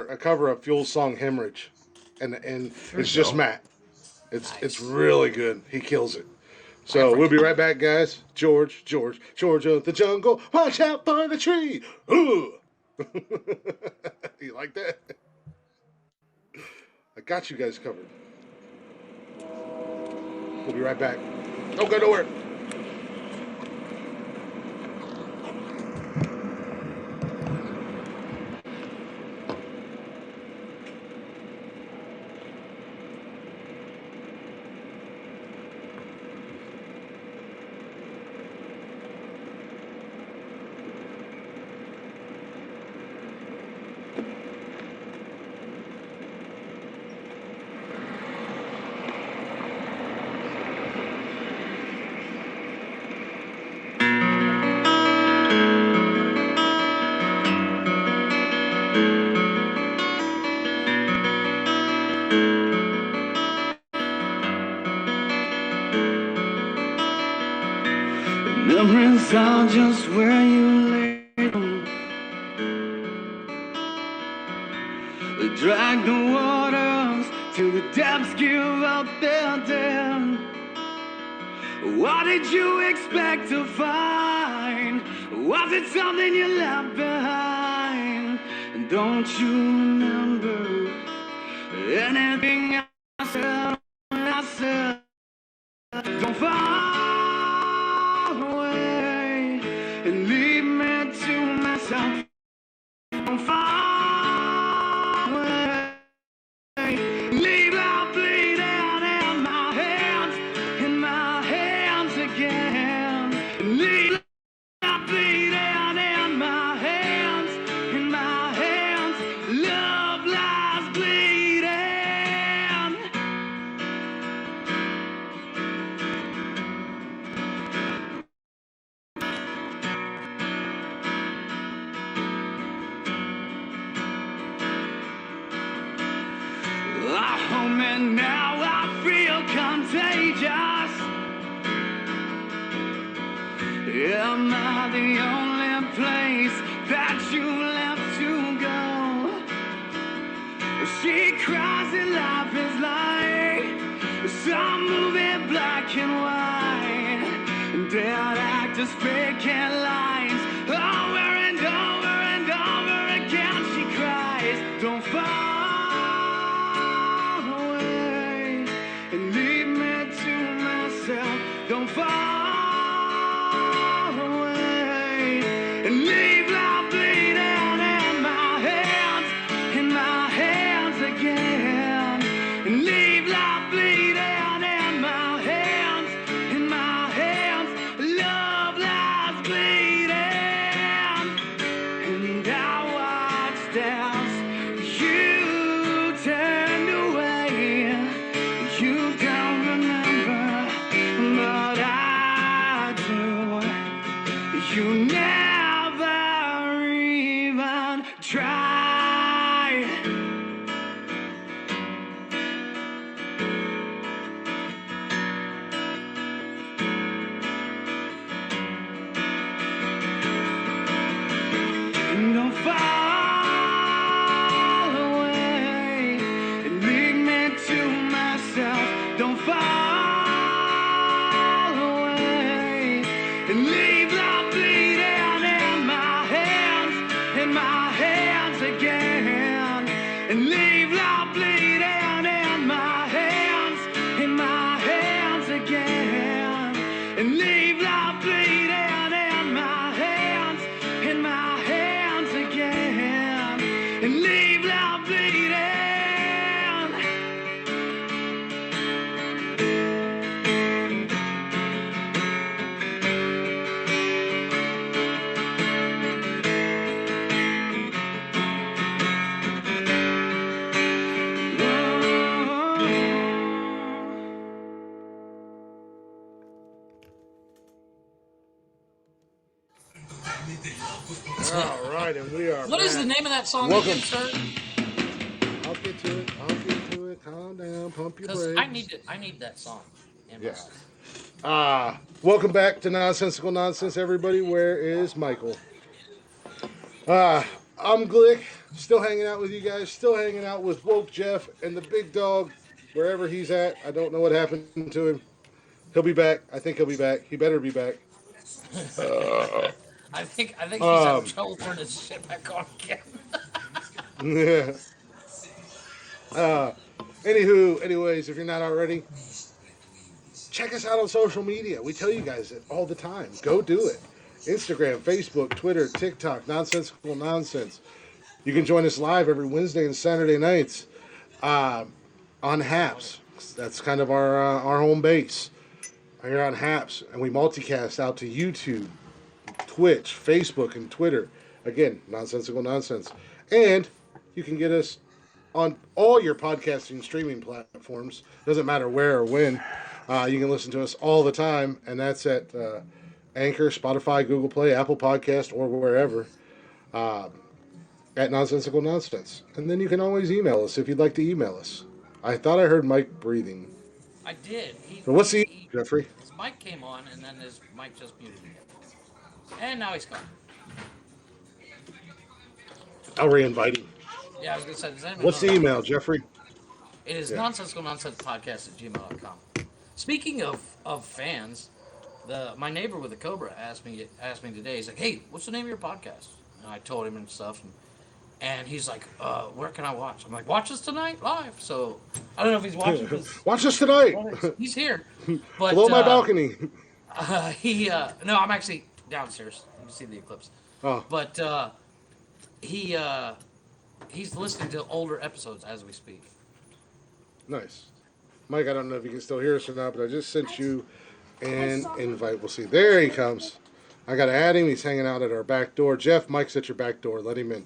a cover of Fuel's song "Hemorrhage," and it's just go. Matt. It's Nice. really good. He kills it. So we'll be right back, guys. George of the jungle, watch out for the tree. Ooh. You like that? I got you guys covered. We'll be right back. Don't go nowhere. Memories are just where you lay them. They drag the waters till the depths give up their dead. What did you expect to find? Was it something you left behind? And don't you remember anything I said when I said don't fall away and leave me to myself. Don't fall away. Leave out bleeding in my hands again. Leave out bleeding in my hands. Love lies bleeding. Oh man, now I feel contagious. Am I the only place that you left to go? She cries that life is like some movie black and white. Dead actors faking lines over and over and over again. She cries, don't fall away and leave me to myself. Don't fall away and leave life bleeding in my hands again. And leave life bleeding in my hands. Love lies bleeding. All right, and we are What is the back. name of that song Welcome. again, sir? I'll get to it. I'll get to it. Calm down. Pump your Because brakes. I need that song in my Yeah. life. Welcome back to Nonsensical Nonsense, everybody. Where is Michael? I'm Glick. Still hanging out with you guys. Still hanging out with Woke Jeff and the big dog, wherever he's at. I don't know what happened to him. He'll be back. I think he'll be back. He better be back. I think he's having Um, trouble turning his shit back on again. yeah. Anyways, if you're not already, check us out on social media. We tell you guys it all the time. Go do it. Instagram, Facebook, Twitter, TikTok, Nonsensical Nonsense. You can join us live every Wednesday and Saturday nights on Haps. That's kind of our home base. Here on Haps, and we multicast out to YouTube, Twitch, Facebook, and Twitter. Again, Nonsensical Nonsense. And you can get us on all your podcasting streaming platforms. Doesn't matter where or when. You can listen to us all the time, and that's at Anchor, Spotify, Google Play, Apple Podcast, or wherever at Nonsensical Nonsense. And then you can always email us if you'd like to email us. I thought I heard Mike breathing. I did. So what's the email, Jeffrey? His mic came on, and then his mic just muted again. And now he's gone. I'll re-invite him. Yeah, I was going to say, does anyone What's know the that? email, Jeffrey? It is Yeah. nonsensicalnonsensepodcast@gmail.com. Speaking of fans, my neighbor with the Cobra asked me today. He's like, "Hey, what's the name of your podcast?" And I told him and stuff, and he's like, "Where can I watch?" I'm like, "Watch us tonight live." So I don't know if he's watching because Watch us tonight. he's here, but Below my balcony. no, I'm actually downstairs. You can see the eclipse, Oh, but he's listening to older episodes as we speak. nice. Mike, I don't know if you can still hear us or not, but I just sent you an invite. We'll see. There he comes. I got to add him. He's hanging out at our back door. Jeff, Mike's at your back door. Let him in.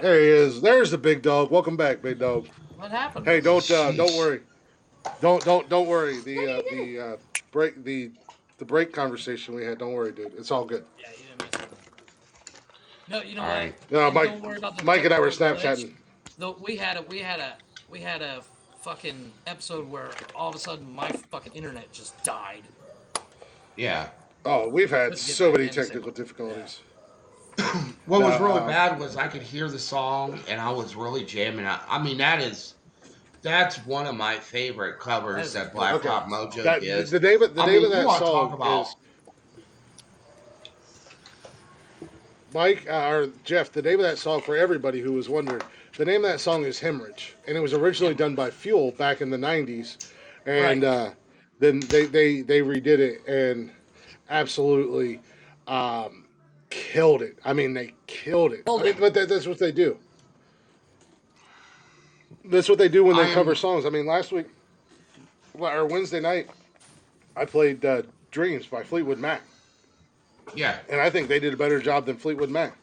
There he is. There's the big dog. Welcome back, big dog. What happened? Hey, don't worry. Don't worry. The break conversation we had. Don't worry, dude. It's all good. Yeah, you didn't miss anything. No, you know All what? right. No, And Mike. don't worry about the Mike and I were technical glitch. Snapchatting. Though we had a fucking episode where all of a sudden my fucking internet just died. Yeah. Oh, we've had Let's get so back many in a second. technical difficulties. What was No, really bad was I could hear the song and I was really jamming out. I mean, that's one of my favorite covers that Black Okay. Rock Mojo That, did. the name of I mean, you that wanna song talk about- is Mike or Jeff. The name of that song, for everybody who was wondering, the name of that song is Hemorrhage, and it was originally done by Fuel back in the '90s, and then they redid it and absolutely killed it. I mean, they killed it. I mean, but that's what they do. That's what they do when they cover songs. I mean, last week or Wednesday night, I played Dreams by Fleetwood Mac. Yeah. And I think they did a better job than Fleetwood Mac.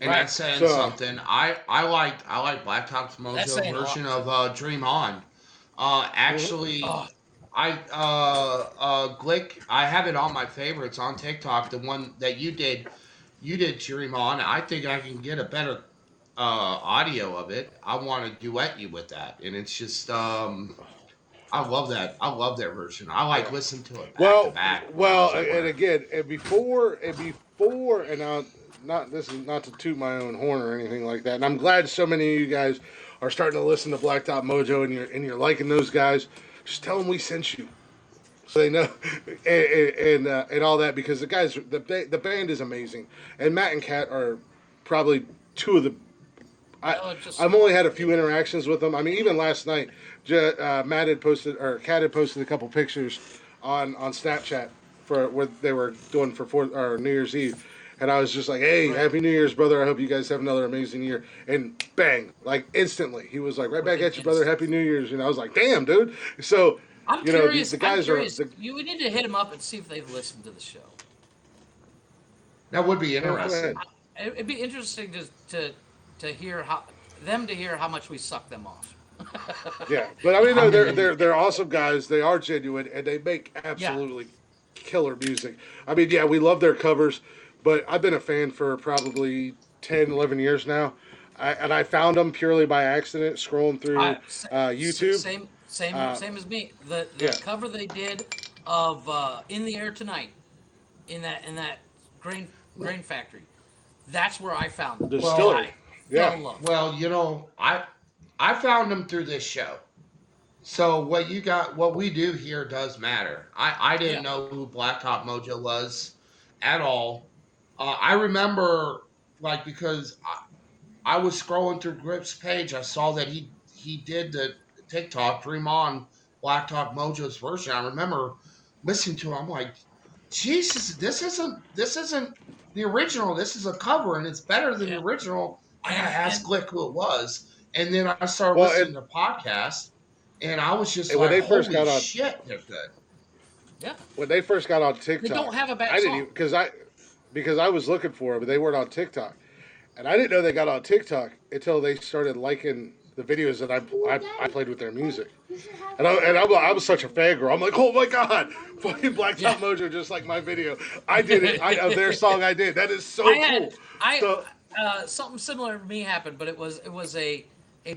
And that's saying something. I like Blacktop's Mojo version of Dream On. Actually, Glick, I have it on my favorites on TikTok. The one that you did Dream On. I think I can get a better audio of it. I want to duet you with that, and it's just I love that. I love that version. I like listening to it back to back. And again, before, and now, this is not to toot my own horn or anything like that. And I'm glad so many of you guys are starting to listen to Blacktop Mojo, and you're liking those guys. Just tell them we sent you, so they know, and all that, because the guys, the band is amazing, and Matt and Kat are probably two of the. I've only had a few interactions with them. I mean, even last night, Kat had posted a couple pictures on Snapchat for what they were doing for New Year's Eve, and I was just like, "Hey, Happy New Year's, brother! I hope you guys have another amazing year." And bang, like instantly, he was like, "Right back at you, brother! Happy New Year's!" And I was like, "Damn, dude!" So I'm curious. The guys are. We need to hit them up and see if they've listened to the show. That would be interesting. It'd be interesting to hear how much we suck them off. Yeah, but I mean, I no, mean, they're awesome guys. They are genuine, and they make Yeah, absolutely killer music. I mean, yeah, we love their covers, but I've been a fan for probably 10, 11 years now. And I found them purely by accident, scrolling through YouTube. same as me. The Yeah, cover they did of "In the Air Tonight" in that grain grain factory. That's where I found them, and well, distillery. I fell Yeah, in love. I found them through this show. So what we do here does matter. I didn't Yeah, know who Blacktop Mojo was at all. I remember because I was scrolling through Grip's page, I saw that he did the TikTok Dream On Blacktop Mojo's version. I remember listening to it. I'm like, Jesus, this isn't the original. This is a cover, and it's better than the yeah, original. I gotta ask and Glick who it was, and then I started well, listening to podcasts, and I was just and when like, they first holy got on shit, they're good. yeah, they don't TikTok, have a bad I didn't song. even because I was looking for them, but they weren't on TikTok, and I didn't know they got on TikTok until they started liking the videos that Ooh, I Daddy, played with their like, music. you should have I was such a fangirl. I'm like, oh my god, fucking Yeah, Blacktop Mojo, just like my video. I did it. I of their song. I did. That is I so had cool. I So something similar to me happened, but it was a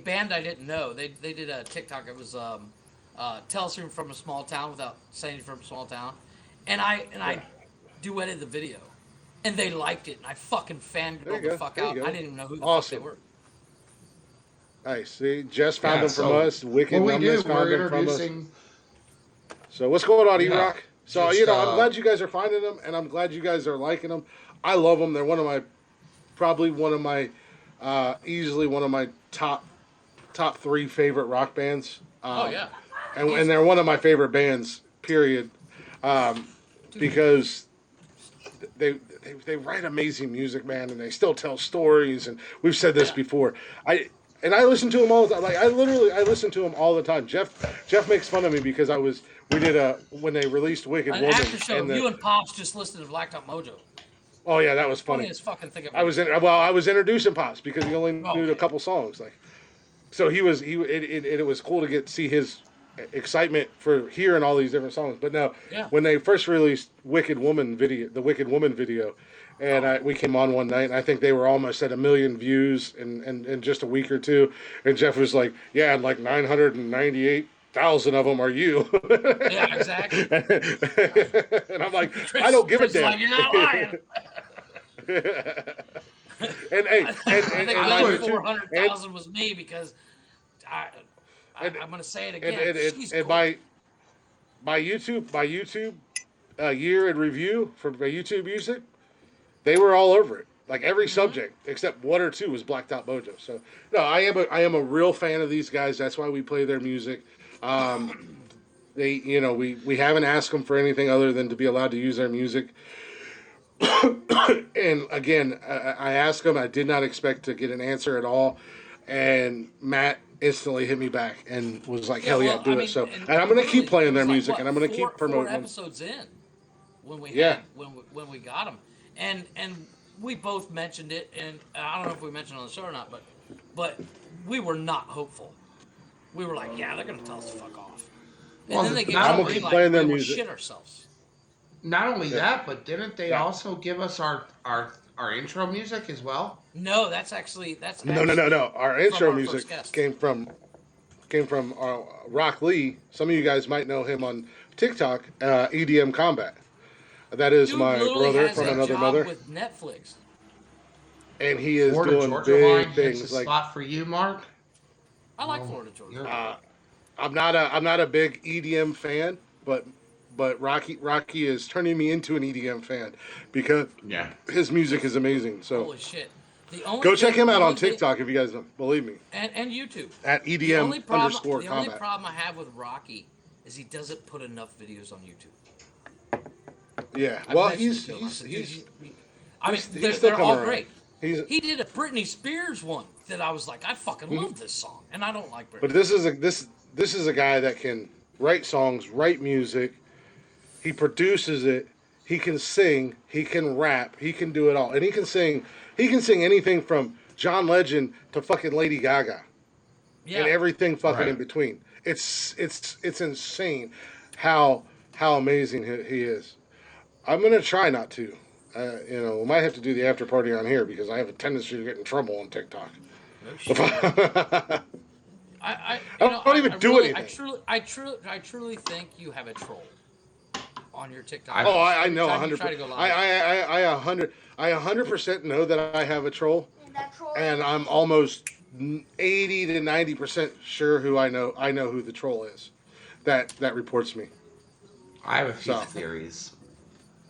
band I didn't know. They did a TikTok. It was "Tell Us You're from a Small Town" without saying you're from a small town, and I duetted the video, and they liked it, and I fucking there you fangirled the go. fuck There you out. I go. didn't even know who the fuck they Awesome. were. Nice. See, Jess found Yeah. them from So us. what Wicked we do, Numbness we're found them from us. introducing. So what's going on, E Yeah. Rock? So Just I'm glad you guys are finding them, and I'm glad you guys are liking them. I love them. They're probably one of my, easily one of my top three favorite rock bands. Oh yeah, And easy, they're one of my favorite bands. Period. dude. Because they write amazing music, man, and they still tell stories. And we've said this Yeah, before. I listen to them all the time. Like I listen to them all the time. Jeff makes fun of me because we did a when they released Wicked an Woman after show. and You and Pops just listened to Blacktop Mojo. oh yeah, that was funny. Funniest fucking thing I've I ever was seen. I was introducing Pops because he only Oh, knew a okay. couple songs. Like so it was cool to see his excitement for hearing all these different songs. But no, Yeah. when they first released the Wicked Woman video, and Oh, we came on one night, and I think they were almost at 1 million views in just a week or two. And Jeff was like, "Yeah, and like 998,000 of them are you." yeah, exactly. And I'm like, I Chris, don't give a Chris is damn. like, you're not lying. And hey, I think and the my other YouTube 400,000 was me because I, and I'm gonna say it and again. and, and, She's and cool. my YouTube year in review for my YouTube music, they were all over it. Like every subject except one or two was Black Dot Mojo. So no, I am a real fan of these guys. That's why we play their music. They we haven't asked them for anything other than to be allowed to use their music. And again, I asked them. I did not expect to get an answer at all. And Matt instantly hit me back and was like, Yeah, "Hell yeah, well, I do it!" mean, So, and and I'm gonna literally, keep playing it their was like music, what and I'm gonna keep four promoting them. episodes in when we Yeah, had when we got them, and we both mentioned it, and I don't know if we mentioned it on the show or not, but we were not hopeful. We were like, yeah, they're gonna tell us to fuck off, and Well, then they gave not us I'm a gonna only green keep light, playing and we their almost music. shit ourselves. not only Yeah, that, but didn't they yeah. also give us our intro music as well? No, that's actually No. Our from intro our music first guest. came from Rock Lee. Some of you guys might know him on TikTok, EDM Combat. That is Dude my literally brother has from a Yeah. another job mother, with Netflix. and he is Florida doing Georgia line big hits a things. Like spot for you, Mark. I like Well, Florida Georgia. you're I'm not a big EDM fan, but Rocky is turning me into an EDM fan because yeah. his music is amazing. So Holy shit! The only go check thing, him the out only on thing, TikTok if you guys don't believe me and YouTube. at The EDM only problem, underscore the only combat. problem I have with Rocky is he doesn't put enough videos on YouTube. Yeah, I've well mentioned it he's to him. I said, dude, he's I mean, he's they're, still they're coming all around. great. He's He did a Britney Spears one that I was like, I fucking love this song, and I don't like but Britney. this is a guy that can write songs, write music. He produces it. He can sing. He can rap. He can do it all, and he can sing. He can sing anything from John Legend to fucking Lady Gaga. Yeah. and everything fucking Right. in between. It's insane how amazing he is. I'm gonna try not to. We might have to do the after party on here because I have a tendency to get in trouble on TikTok. No shit. I I don't even do really, anything. I truly think you have a troll on your TikTok. I- Oh, I Every know time you 100. try to go live. I 100% know that I have a troll, And that troll. and I'm almost 80 to 90% sure who I know. I know who the troll is. That reports me. I have a few So. theories.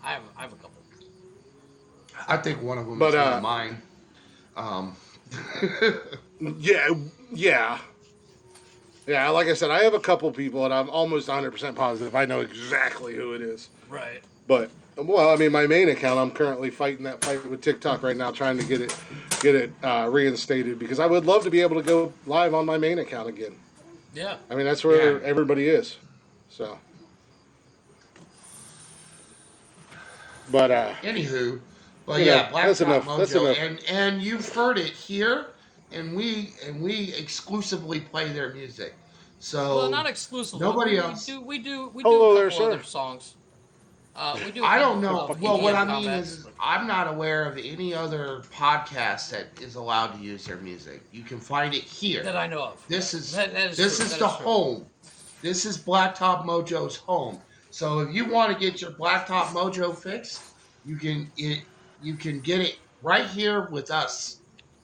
I have a couple. I think one of them But is one of mine. yeah, yeah, yeah. Like I said, I have a couple people, and I'm almost 100% positive I know exactly who it is. Right. But well, I mean, my main account, I'm currently fighting that fight with TikTok right now, trying to get it reinstated because I would love to be able to go live on my main account again. Yeah. I mean, that's where Yeah. everybody is. So, but Anywho, but You know, yeah, that's Blacktop enough. That's Mojo, enough. and you've heard it here, and we exclusively play their music. Well, So not exclusively. nobody else. We do a Hello there, couple sir. other songs. We do a I couple don't know. of Well, what EDM I mean combats. is, I'm not aware of any other podcast that is allowed to use their music. You can find it here. That I know of. This is That is this true. is That the is true. home. This is Blacktop Mojo's home. So if you want to get your Blacktop Mojo fix, you can get it right here with us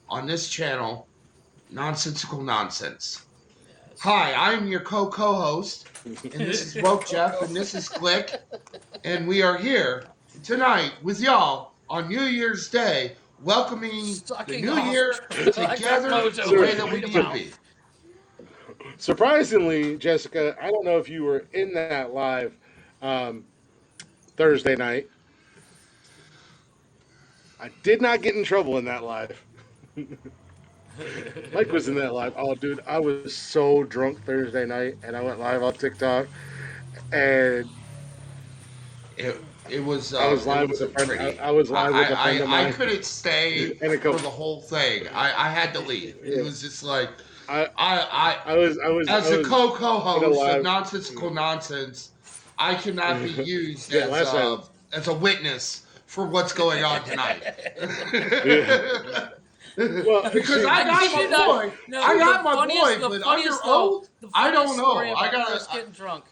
on this channel, Nonsensical Nonsense. Yes. Hi, I'm your co-host, and this is Woke Jeff, and this is Glick, and we are here tonight with y'all on New Year's Day, welcoming the Sucking new off year Blacktop together Mojo the way with that we freedom need to mouth. be. Surprisingly, Jessica, I don't know if you were in that live um, Thursday night. I did not get in trouble in that live. Mike was in that live. Oh, dude, I was so drunk Thursday night, and I went live on TikTok, and It was I was live with a wasn't friend. pretty. I was live with a friend of I mine, couldn't stay and a for couple. the whole thing. I had to leave. It Yeah, was just like I, I I as the was in a co-host of live. Nonsensical Nonsense, I cannot be used Yeah, last night. as a witness for what's going on tonight. Yeah. Well, Because see, I got kid you my not. boy. No, I got the my funniest, boy, the but under funniest though, oath, the I funniest don't story know. about I got Chris getting drunk.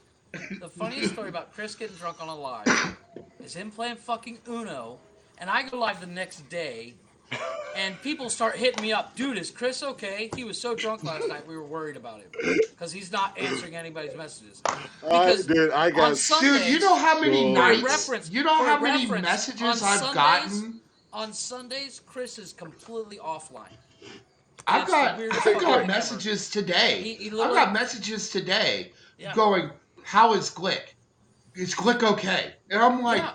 The funniest story about Chris getting drunk on a live is him playing fucking Uno, and I go live the next day, and people start hitting me up. Dude, is Chris okay? He was so drunk last night, we were worried about him because he's not answering anybody's messages. Because dude, I on got Sundays, Dude, you know how many so- nights? reference, You know for how many reference, messages on I've Sundays- gotten? On Sundays, Chris is completely offline. I've It's the got weirdest I've fucking got thing messages today. He I've literally- got messages today Yeah. going, "How is Glick? Is Glick okay?" And I'm like, Yeah.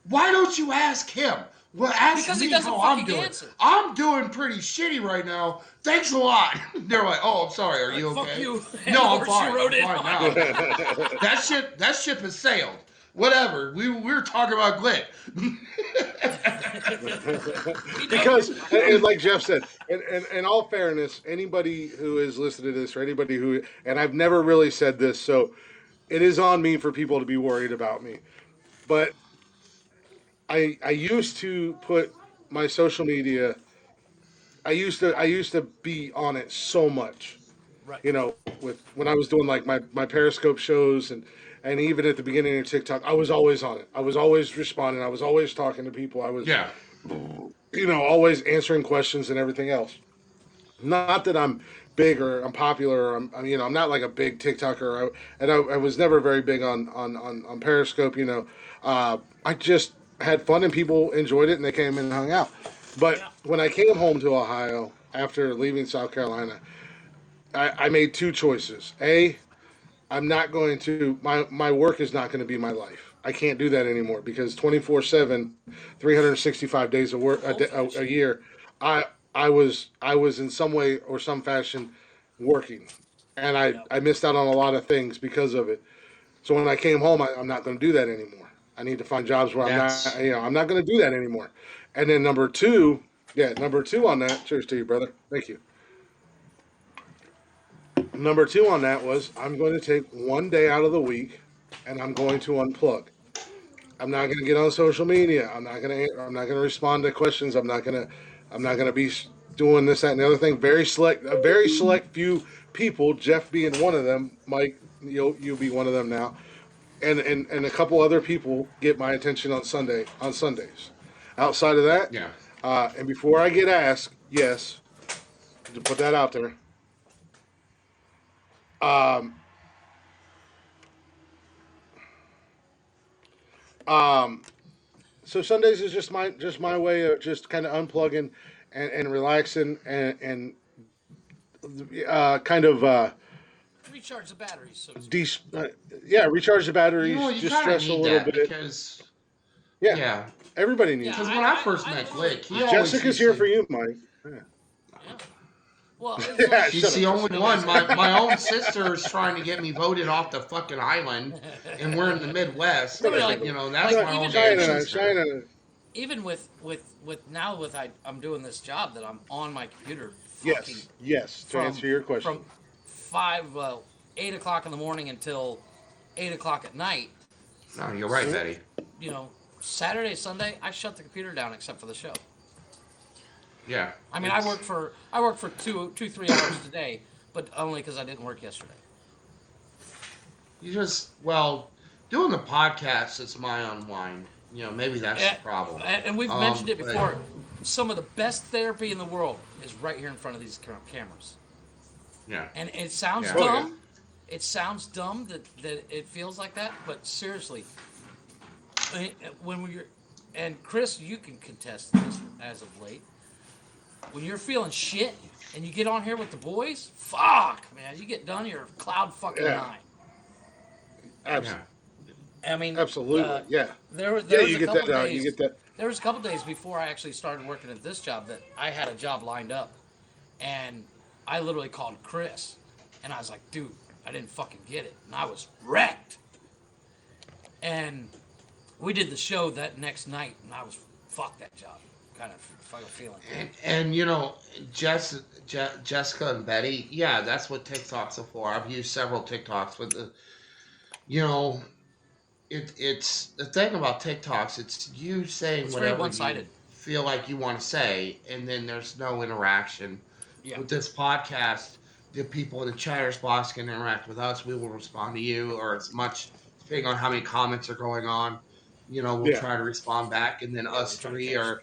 "Why don't you ask him? Well, ask Because he me doesn't how I'm fucking doing. answer. I'm doing pretty shitty right now. Thanks a lot." They're like, "Oh, I'm sorry. Are you Fuck okay?" you. No, I'm Or she fine. wrote it I'm fine on. now. That ship has sailed. Whatever. We were talking about Glick. Because, and like Jeff said, in all fairness, anybody who is listening to this, or anybody who, and I've never really said this, so it is on me for people to be worried about me. But I used to put my social media. I used to be on it so much. Right. With when I was doing like my Periscope shows and even at the beginning of TikTok, I was always on it. I was always responding. I was always talking to people. I was, Yeah. always answering questions and everything else. Not that I'm big or I'm popular. Or I'm not like a big TikToker. I was never very big on Periscope. I just had fun and people enjoyed it and they came and hung out. But when I came home to Ohio after leaving South Carolina, I made two choices. I'm not going to my work is not going to be my life. I can't do that anymore because 24/7, 365 days a year, I I was in some way or some fashion working, and I missed out on a lot of things because of it. So when I came home, I'm not going to do that anymore. I need to find jobs where That's I'm not going to do that anymore. And then number two on that. Cheers to you, brother. Thank you. Number two on that was I'm going to take one day out of the week, and I'm going to unplug. I'm not going to get on social media. I'm not going to respond to questions. I'm not going to be doing this, that, and the other thing. A very select few people. Jeff being one of them. Mike, you'll be one of them now, and a couple other people get my attention on Sundays. Outside of that, Yeah. and before I get asked, yes, to put that out there. Um, um, so Sundays is just my way of just kind of unplugging and relaxing and kind of Recharge the batteries, so to speak. de- uh, yeah, recharge the You know, batteries, you just kind of stress a need little that bit. because, Yeah, yeah, everybody Yeah, needs because it. when I first met literally, Glick, he always Jessica's used here to. for you, Mike. Yeah, yeah. Well, it's yeah, like, She's shut up, the only Jessica. one. My own sister is trying to get me voted off the fucking island, and we're in the Midwest. I mean, But like, you know, that's like my own even damn even sister. even with now with I'm doing this job that I'm on my computer, fucking Yes, yes. To from answer your question, from 8 o'clock in the morning until 8 o'clock at night. No, you're right, Betty. You know, Saturday, Sunday, I shut the computer down except for the show. Yeah, I mean, it's I work for 3 hours today, but only because I didn't work yesterday. you just doing the podcast is my unwind. You know, maybe that's the problem. And we've mentioned it But before. Some of the best therapy in the world is right here in front of these cameras. yeah, And it sounds Yeah. Oh, dumb. It sounds dumb that it feels like that, but seriously, when we're and Chris, you can contest this as of late. When you're feeling shit and you get on here with the boys, fuck, man, you get done, you're cloud fucking Yeah. nine. Abs- yeah. I mean, absolutely, yeah, there yeah. was You a get couple that. days. You get that. There was a couple days before I actually started working at this job that I had a job lined up, and I literally called Chris, and I was like, dude, I didn't fucking get it, and I was wrecked. And we did the show that next night, and I was fuck that job, kind of fucking feeling. And you know, Jessica and Betty, yeah, that's what TikToks are for. I've used several TikToks with the, you know, it's the thing about TikToks. It's you saying It's very whatever you one-sided. feel like you want to say, and then there's no interaction. Yeah. With this podcast, the people in the chatters box can interact with us. We will respond to you, or as much depending on how many comments are going on. You know, we'll Yeah. try to respond back, and then us we try to three catch.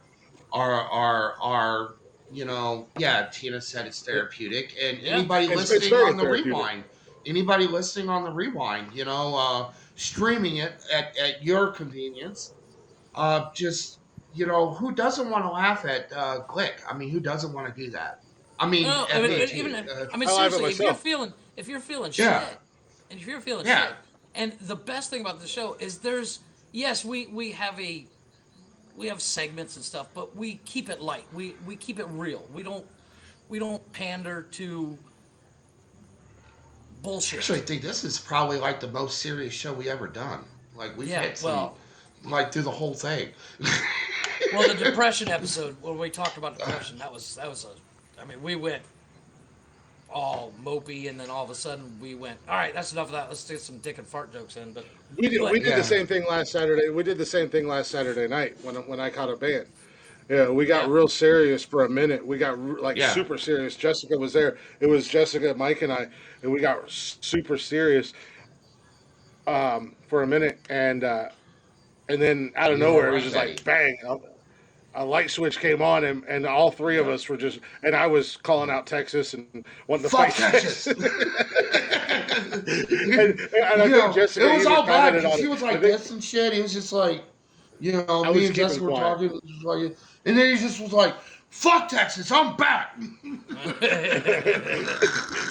are you know, yeah. Tina said it's therapeutic, and Yeah. anybody It's listening very on the therapeutic. rewind, anybody listening on the rewind, you know, streaming it at your convenience. Just you know, who doesn't want to laugh at Glick? I mean, who doesn't want to do that? I mean, No, at me even too. I mean I laugh at seriously, myself. if you're feeling Yeah. shit, and if you're feeling Yeah. shit, and the best thing about the show is there's yes we have segments and stuff, but we keep it light. We keep it real. We don't pander to bullshit. Actually, I think this is probably like the most serious show we ever done. Like we've hit some, like through the whole thing. Well, the depression episode when we talked about depression, that was I mean, we went all mopey, and then all of a sudden we went, all right, that's enough of that. Let's get some dick and fart jokes in. But We did Yeah. the same thing last Saturday. We did the same thing last Saturday night when I caught a band. Yeah, we got real serious for a minute. We got Yeah. super serious. Jessica was there. It was Jessica, Mike, and I, and we got super serious for a minute, and then out of You're nowhere it right, was just Betty. like bang, a light switch came on, and all three of us were just, and I was calling out Texas and wanting to Fuck fight Texas. and I You know, think Jessica it was even all bad commented because on he it. was I like think this and shit. He was just like, you know, I me was and keeping Jessica were quiet. talking, it was just like, and then he just was like, "Fuck Texas, I'm back."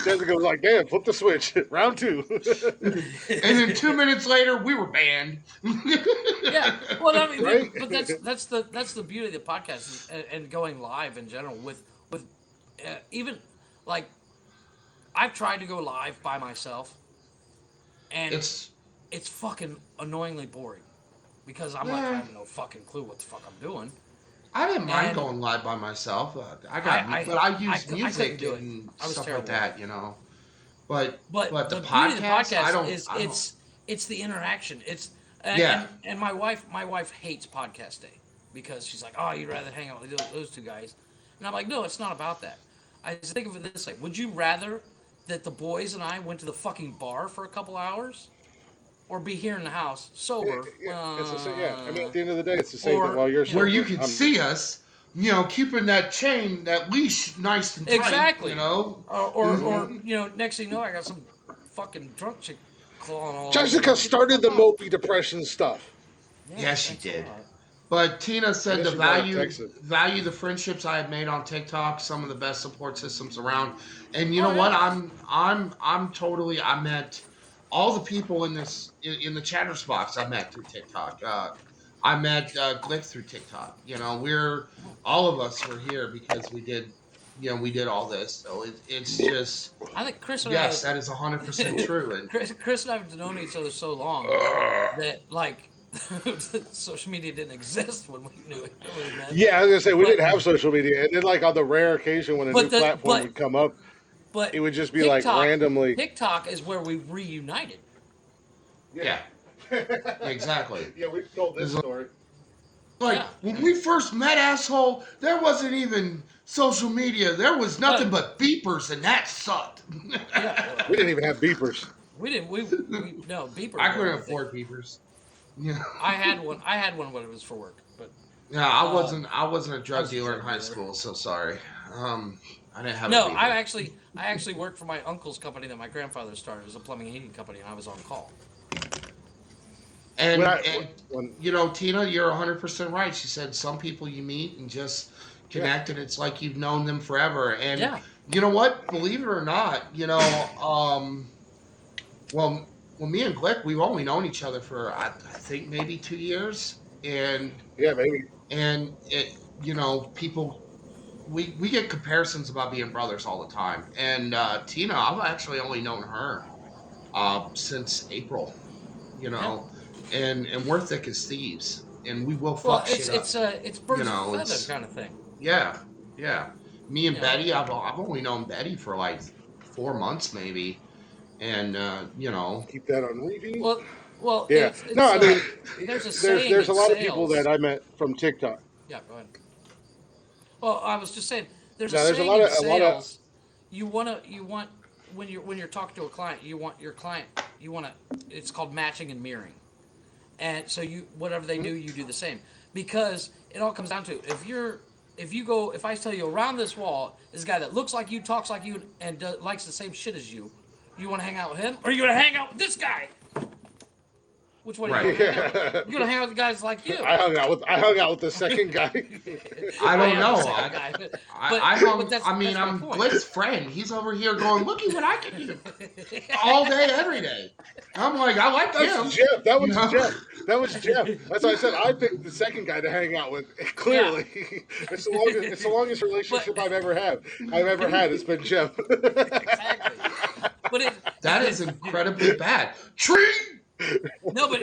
Jessica was like, "Damn, flip the switch, round two." And then 2 minutes later, we were banned. yeah, well, I mean, Right? but that's the beauty of the podcast and going live in general with even like I've tried to go live by myself, and It's it's fucking annoyingly boring because I'm like I have no fucking clue what the fuck I'm doing. I didn't mind And- going live by myself. But I I use couldn't music do it. and I was stuff terrible. like that, you know. But But the the beauty of the podcast, podcast is I don't. it's the interaction. It's Yeah, and my wife hates podcast day because she's like, oh, you'd rather hang out with those two guys, and I'm like, no, it's not about that. I just think of it this way: would you rather that the boys and I went to the fucking bar for a couple hours, or be here in the house Yeah, sober, yeah, it's the same. Yeah, I mean, at the end of the day, it's the same thing. or While you're you know, where you sober, can I'm. see us, keeping that chain, that leash nice and tight, exactly, or Mhm. next thing you know, I got some fucking drunk chick clawing all over me. Jessica Get the started fuck the off. mopey depression stuff. Yeah, Yes, she thanks a did. lot. But Tina I said guess to you brought up value Texas. value the friendships I have made on TikTok, some of the best support systems around. And you Oh know what? yeah. I'm totally I met all the people in the chatter box I met through TikTok. I met Glick through TikTok. We're all of us were here because we did all this. So it's just I think Chris and I yes, that is 100% true. And Chris and I have known each other so long that like social media didn't exist when we knew it when we met. Yeah, I was gonna say we But didn't have social media, and then like on the rare occasion when a new but the platform would come up, but it would just be like TikTok randomly. TikTok is where we reunited. Yeah, yeah, exactly. yeah, we've told this story. Like Yeah. when we first met, asshole, there wasn't even social media. There was nothing but beepers, and that sucked. Yeah. We didn't even have beepers. We didn't we no beepers I were couldn't everything. afford beepers. Yeah, I had one. I had one when it was for work, but yeah. I wasn't a I drug was a dealer in drug high dealer. school, so sorry. I didn't have a No, beeper. I actually worked for my uncle's company that my grandfather started. It was a plumbing and heating company, and I was on call. And When I and when Tina, you're 100% right. She said some people you meet and just yeah, connect, and it's like you've known them forever. And Yeah. you know what? Believe it or not, well, me and Glick, we've only known each other for I think maybe 2 years, and yeah, maybe. people we get comparisons about being brothers all the time. And Tina, I've actually only known her since April, you Yeah. know, and we're thick as thieves, and we will Well, fuck shit up. it's birds of a feather It's kind of thing. yeah, yeah. Me and You know. Betty, I've only known Betty for like 4 months maybe, and Keep that on repeat. Well, well, Yeah, it's no, it's I mean, there's a there's saying there's in a lot of people that sales. I met from TikTok. Yeah, go ahead. Well, I was just saying there's a Now, there's saying in a lot of. sales. You want when you're talking to a client, you want your client you want to. It's called matching and mirroring. And so you whatever they do, you do the same because it all comes down to if I tell you around this wall is a guy that looks like you, talks like you, and likes the same shit as you, you want to hang out with him, or you want to hang out with this guy? Which one are you right. going to hang out with? You're going to hang out with guys like you. I hung out with the second guy. I don't am know. the second guy, I that's, I mean, that's my I'm point. Glick's friend. He's over here going, "Look at what I can do all day, every day." I'm like, I like him. That's Jeff. That was You know? Jeff. That was Jeff. That's why I said I picked the second guy to hang out with. Clearly, it's the longest relationship I've ever had. It's been Jeff. Exactly. But That is incredibly bad. Tree. no, but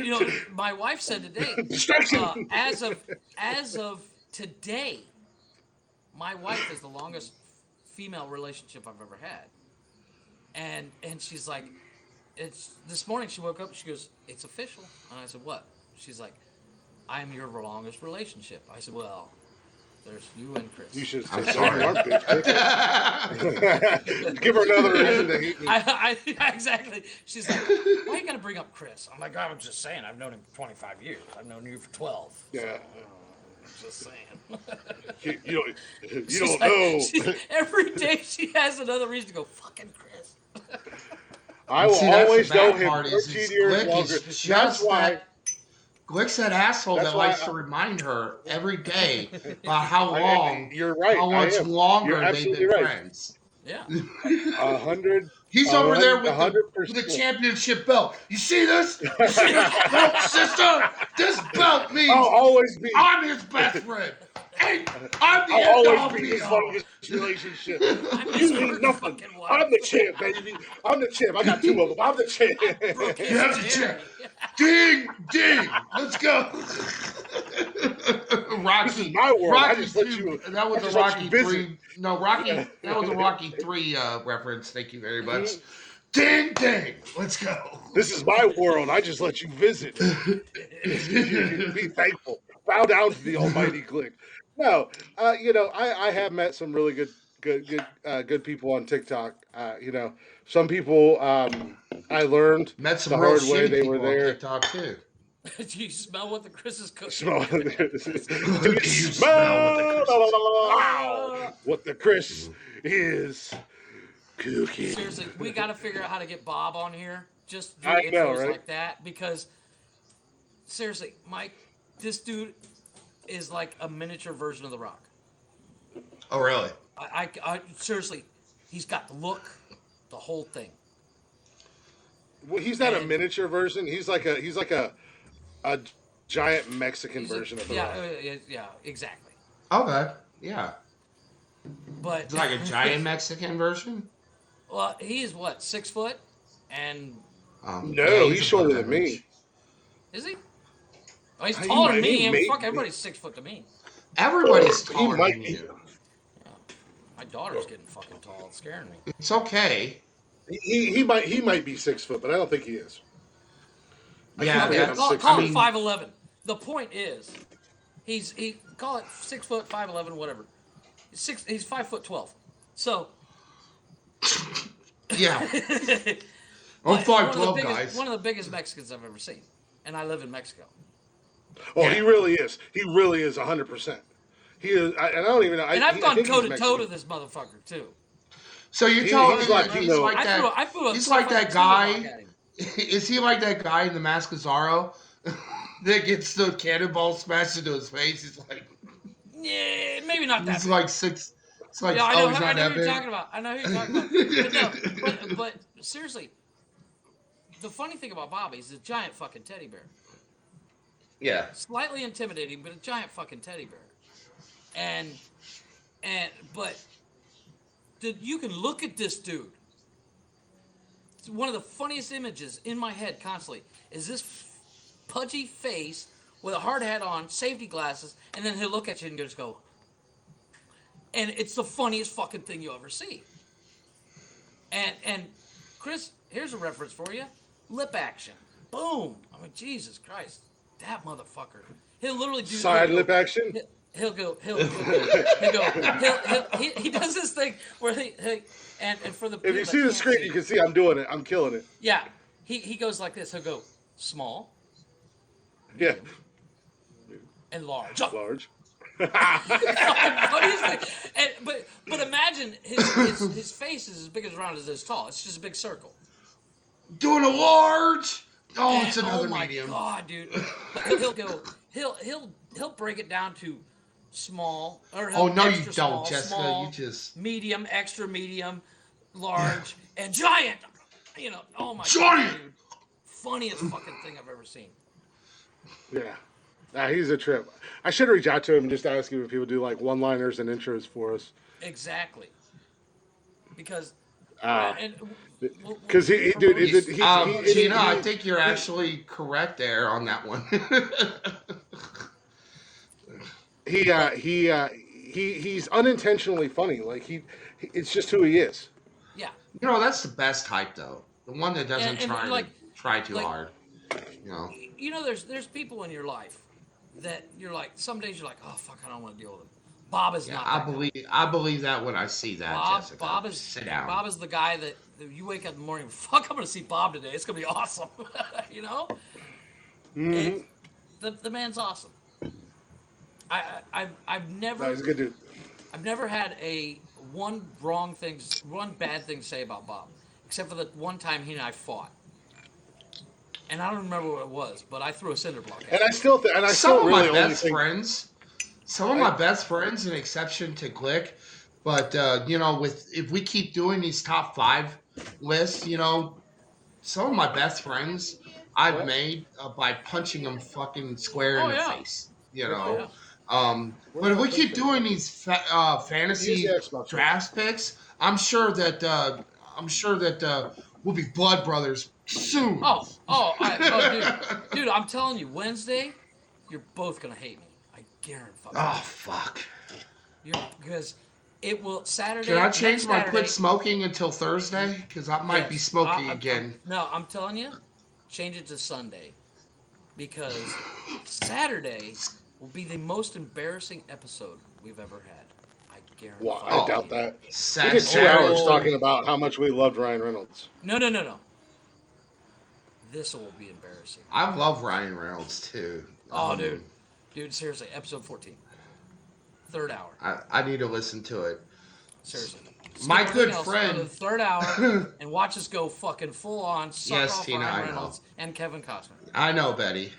my wife said today, Distraction. as of today, my wife is the longest female relationship I've ever had, and she's like, it's this morning she woke up, she goes, it's official, and I said, what? She's like, I am your longest relationship. I said, well, there's you and Chris. You should I'm say sorry. Give her another reason to hate me. I exactly. She's like, why you gotta bring up Chris? I'm like, I was just saying, I've known him for 25 years. I've known you for 12. Yeah. So, just saying. You She's don't like- know. every day she has another reason to go, fucking Chris. I will See, that's always the know bad him part is 13 years Glick longer. is That's just why. that. Glick's that asshole That's that why likes to remind her every day about how I- long, you're right. how I much am. longer You're they've absolutely been right. friends. Yeah. 100. He's over there with 100%. the championship belt. You see this? You see this belt, sister? This belt means I'll always be. I'm his best friend. Hey, I'm the I'll end all always be be his all. longest relationship. his You mean first nothing. fucking wife. I'm the champ, baby. I'm the champ. I got two of them. I'm the champ. You have the champ. Ding, ding. Let's go. Rocky. This is my world. I Rocky just let 2. you. That was I a just let Rocky you visit. 3. No, Rocky. That was a Rocky 3 reference. Thank you very much. Ding, ding. Let's go. This is my world. I just let you visit. Be thankful. Bow down to the almighty Glick. No, I have met some really good people on TikTok. Some people I learned Met some the real hard way. shitty They were people on there. TikTok too. Do you smell what the Chris is cooking? Smell. Do Do you you smell smell what the Chris Ah. what the Chris is cooking? Seriously, we got to figure out how to get Bob on here. Just do I intros know, right? like that because seriously, Mike, this dude is like a miniature version of The Rock. Oh, really? I seriously, he's got the look, the whole thing. Well, he's not a And- miniature version. He's like a giant Mexican version of the Rock. Yeah, exactly. Okay. Yeah. But It's like a giant Mexican version? well, he's what 6 foot, and No, yeah, he's a shorter butt than me. average. is he? Oh, he's He taller might- than me. he And may fuck, be. everybody's 6 foot to me. Everybody's He taller might than be. you. My daughter's getting fucking tall. It's scaring me. It's okay. He might be 6 foot, but I don't think he is. Yeah, Okay, that's, I'm Call I it mean, 5'11". The point is, he call it 6 foot, 5'11", whatever. He's 5'12". So yeah. but I'm he's one of the 5'12", biggest- guys. One of the biggest Mexicans I've ever seen, and I live in Mexico. Oh, Yeah. he really is. He really is 100%. He is, and I don't even know. And I've I gone think he's toe to toe to Mexican. this motherfucker too. So you're He- telling he's me like, that you he's know- like that? I threw a He's like that fucking guy. at him. Is he like that guy in the Mask of Zorro that gets the cannonball smashed into his face? He's like, Yeah, maybe not that. he's big. like 6. It's like, Yeah, I oh, know, he's I not know that who you're big. talking about. I know who you're talking about. But no, but seriously, the funny thing about Bobby is a giant fucking teddy bear. Yeah. Slightly intimidating, but a giant fucking teddy bear. But you can look at this dude. It's one of the funniest images in my head constantly is this pudgy face with a hard hat on, safety glasses, and then he'll look at you and just go. And it's the funniest fucking thing you ever see. And Chris, here's a reference for you. Lip action. Boom. I mean, Jesus Christ. That motherfucker. He'll literally do Side lip action. He'll go. He does this thing where and for the If you see the screen, you can see I'm doing it. I'm killing it. yeah, he goes like this. He'll go small Yeah, and large. large. Funniest thing. But imagine his face is as big as round as it is tall. It's just a big circle. Doing a large. Oh, And- it's another oh my medium. God, dude. He'll break it down to small. Or Oh, no, you extra don't, small, Jessica. small, You just- medium, extra medium, large, and giant. You know, oh my Giant! God, dude. Funniest fucking thing I've ever seen. Yeah. Nah, he's a trip. I should reach out to him and just ask him if he would do like one-liners and intros for us. Exactly. Because Because he, dude, Gina, I think you're actually correct there on that one. he's unintentionally funny. Like it's just who he is. yeah. You know, that's the best type, though. The one that doesn't And, try too like- hard. You know. You know, there's people in your life that you're like, some days you're like, oh fuck, I don't want to deal with them. Bob is Yeah, not. I that guy. believe that when I see that, Bob, Jessica. Bob is Sit down. Bob is the guy that you wake up in the morning. Fuck, I'm gonna see Bob today. It's gonna be awesome. You know, the man's awesome. I've never No, he's a good dude. I've never had one bad thing to say about Bob, except for the one time he and I fought. And I don't remember what it was, but I threw a cinder block at him. And I still Some of really my only best think friends, an exception to Glick, but you know, if we keep doing these top 5 lists, you know, some of my best friends I've made by punching them fucking square in the face. You know. But if we keep doing these fantasy Use the Xbox. draft picks, I'm sure that we'll be blood brothers soon. Dude, I'm telling you, Wednesday, you're both gonna hate me. I guarantee. Oh fuck. Because It will Saturday. Can I change next my Saturday, quit smoking until Thursday? Because I might be yes. smoking again. No, I'm telling you, change it to Sunday because Saturday will be the most embarrassing episode we've ever had. I guarantee. Well, I Oh, doubt that. We did 2 hours Saturday. talking about how much we loved Ryan Reynolds. No. This will be embarrassing. I love Ryan Reynolds too. Oh, dude, seriously, episode 14, third hour. I need to listen to it. Seriously. My Skip good everything else, friend- go to the third hour and watch us go fucking full on suck Yes, off Tina, I Ryan know. Reynolds and Kevin Costner. I know, Betty.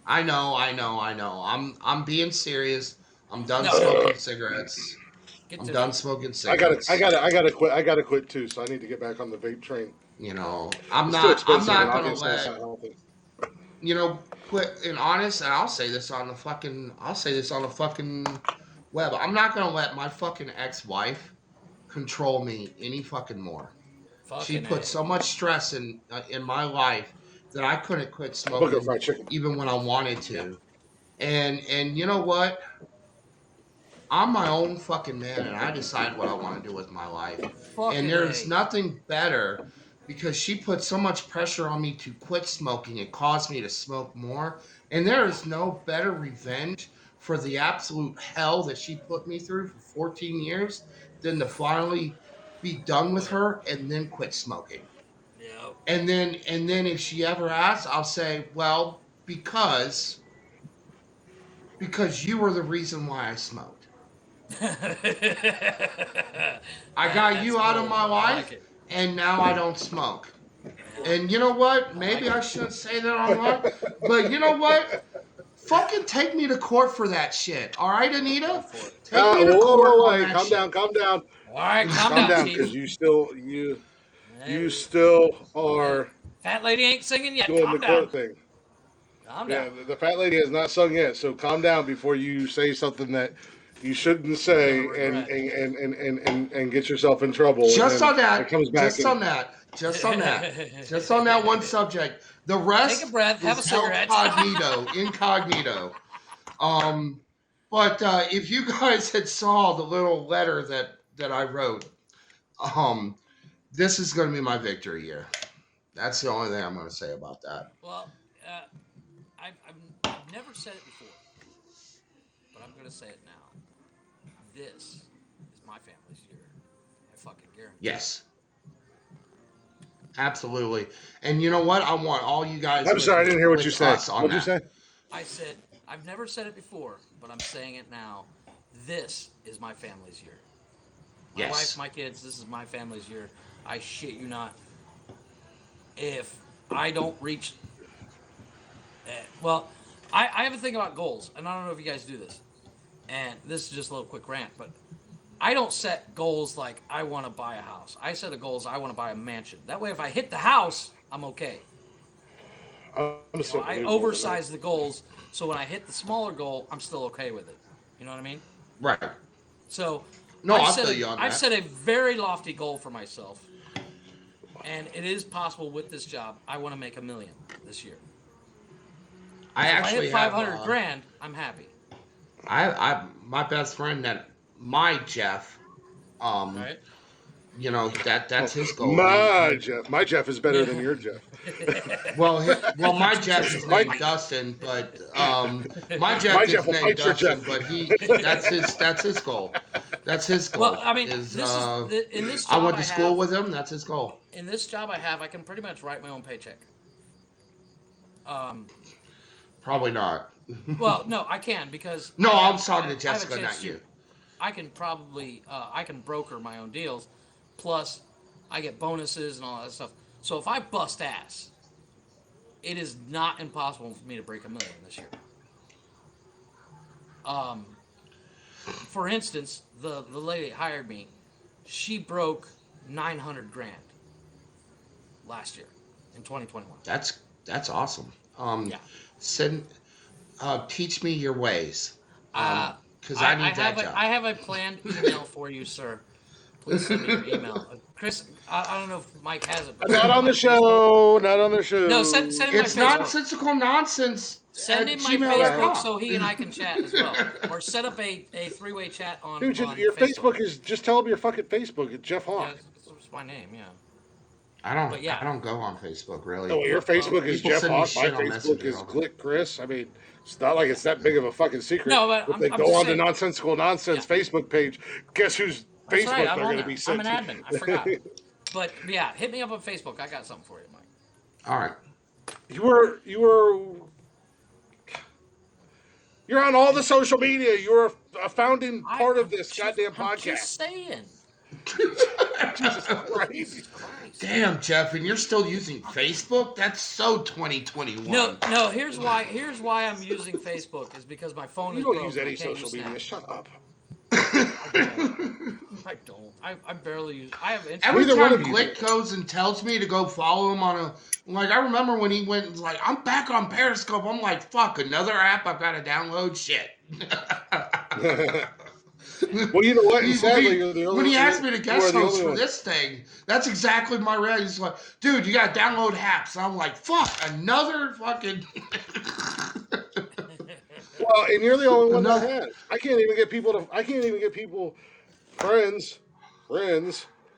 I know. I'm being serious. I'm done No. smoking cigarettes. Get I'm to done it. smoking I cigarettes. gotta quit. I gotta quit too. So I need to get back on the vape train. You know, I'm It's too not expensive, and gonna obviously it's not let healthy. quit and honest. And I'll say this on the fucking web. I'm not gonna let my fucking ex-wife control me any fucking more. She Fucking put A. so much stress in my life that I couldn't quit Book of smoking fried chicken. even when I wanted to. And you know what? I'm my own fucking man, and I decide what I want to do with my life. Fucking And there's A. nothing better because she put so much pressure on me to quit smoking. It caused me to smoke more. And there is no better revenge for the absolute hell that she put me through for 14 years than to finally be done with her and then quit smoking. Yep. And then if she ever asks, I'll say, well, because you were the reason why I smoked. I got you out of my life, and now I don't smoke. And you know what? Maybe I shouldn't say that online, but you know what? Fucking take me to court for that shit. All right, Anita? Take me to court on that Calm shit. down, calm down, All right, calm calm down, down, Chief. because you still are Fat lady ain't singing yet. doing Calm the down. court thing. Calm Yeah, down. the fat lady has not sung yet, so calm down before you say something that you shouldn't say You're gonna regret. and get yourself in trouble. and Just then on that. it comes back Just and- on that. Just on that. Just on that one subject. The rest Take a breath, have is a cigarette. incognito. But if you guys had saw the little letter that I wrote, this is going to be my victory year. That's the only thing I'm going to say about that. Well, I've never said it before, but I'm going to say it now. This is my family's year. I fucking guarantee. Yes. Absolutely. And you know what? I want all you guys. I'm sorry, I didn't hear what you with said. us on What'd you that. say? I said, I've never said it before, but I'm saying it now. This is my family's year. My Yes. wife, my kids, this is my family's year. I shit you not. If I don't reach. Well, I have a thing about goals, and I don't know if you guys do this. And this is just a little quick rant, but I don't set goals like I want to buy a house. I set a goal as I want to buy a mansion. That way, if I hit the house, I'm okay. I'm So I oversize the goals, so when I hit the smaller goal, I'm still okay with it. You know what I mean? Right. So No, I've I'll set feel a- you on I've that. set a very lofty goal for myself, and it is possible with this job. I want to make $1 million this year. I If I actually hit have 500 grand, I'm happy. I my best friend my Jeff, Right? you know that's his goal. My Jeff is better than your Jeff. Well, my Jeff is named Dustin, but my Jeff is will named fight your Dustin, Jeff. but that's his goal. That's his goal. Well, I mean, is, this is in this I job went to school have, with him. That's his goal. In this job I have, I can pretty much write my own paycheck. Probably not. Well, no, I can because No, I I'm have- talking I- to I have a Jessica, chance not to- you. I can probably I can broker my own deals, plus I get bonuses and all that stuff. So if I bust ass, it is not impossible for me to break $1 million this year. For instance, the lady that hired me, she broke 900 grand last year in 2021. That's awesome. Yeah. Send teach me your ways. Because I need that job. I have a planned email for you, sir. Please send me your email. Chris, I don't know if Mike has it. But Not on the show. Not on the show. No, send it It's my Facebook. nonsensical nonsense. Send him my Facebook so he and I can chat as well, or set up a three-way chat on. Dude, on your Facebook. Facebook is just tell him your fucking Facebook. It's Jeff Hawk. Yeah, it's my name. Yeah. I don't go on Facebook really. Oh, your Facebook is People Jeff send me Hawk. My shit on Facebook Messenger is all the Glick Chris. I mean, it's not like it's that big of a fucking secret. No, but if they I'm go just on the saying- Nonsensical Nonsense Facebook page, guess whose That's Facebook right. they're I'm going on to there. be I'm sent an to. admin. I forgot. But yeah, hit me up on Facebook. I got something for you, Mike. All right. You're on all the social media. You're a founding part of this goddamn I'm podcast. just saying. Jesus Christ. Damn, Jeff, and you're still using Facebook? That's so 2021. No. Here's why I'm using Facebook is because my phone You is don't broke. use and I any can't social use media. Snap. Shut up. I don't. I barely use. I have Instagram. Every Neither one time of you Glick do. goes and tells me to go follow him on a, like, I remember when he went and was like, I'm back on Periscope. I'm like, fuck, another app I've got to download? Shit. Well, you know what? And sadly, you're the only when he asked me to you are guest the host only for one. this thing, that's exactly my reaction. He's like, dude, you got to download apps. And I'm like, fuck, another fucking... Well, and you're the only one that Another- has. I can't even get people, friends,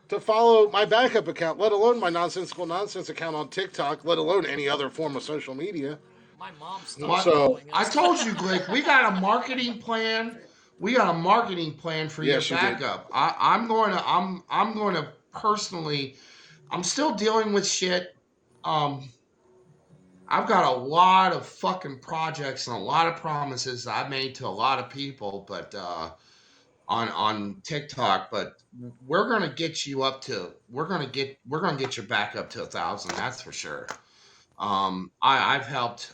to follow my backup account, let alone my Nonsensical Nonsense account on TikTok, let alone any other form of social media. My mom stopped What? following I us. told you, Glick, we got a marketing plan. We got a marketing plan for Yes, your you did. backup. I'm going to personally. I'm still dealing with shit. I've got a lot of fucking projects and a lot of promises that I've made to a lot of people, but on TikTok. But we're gonna get you up to. We're gonna get your back up to 1,000. That's for sure. I've helped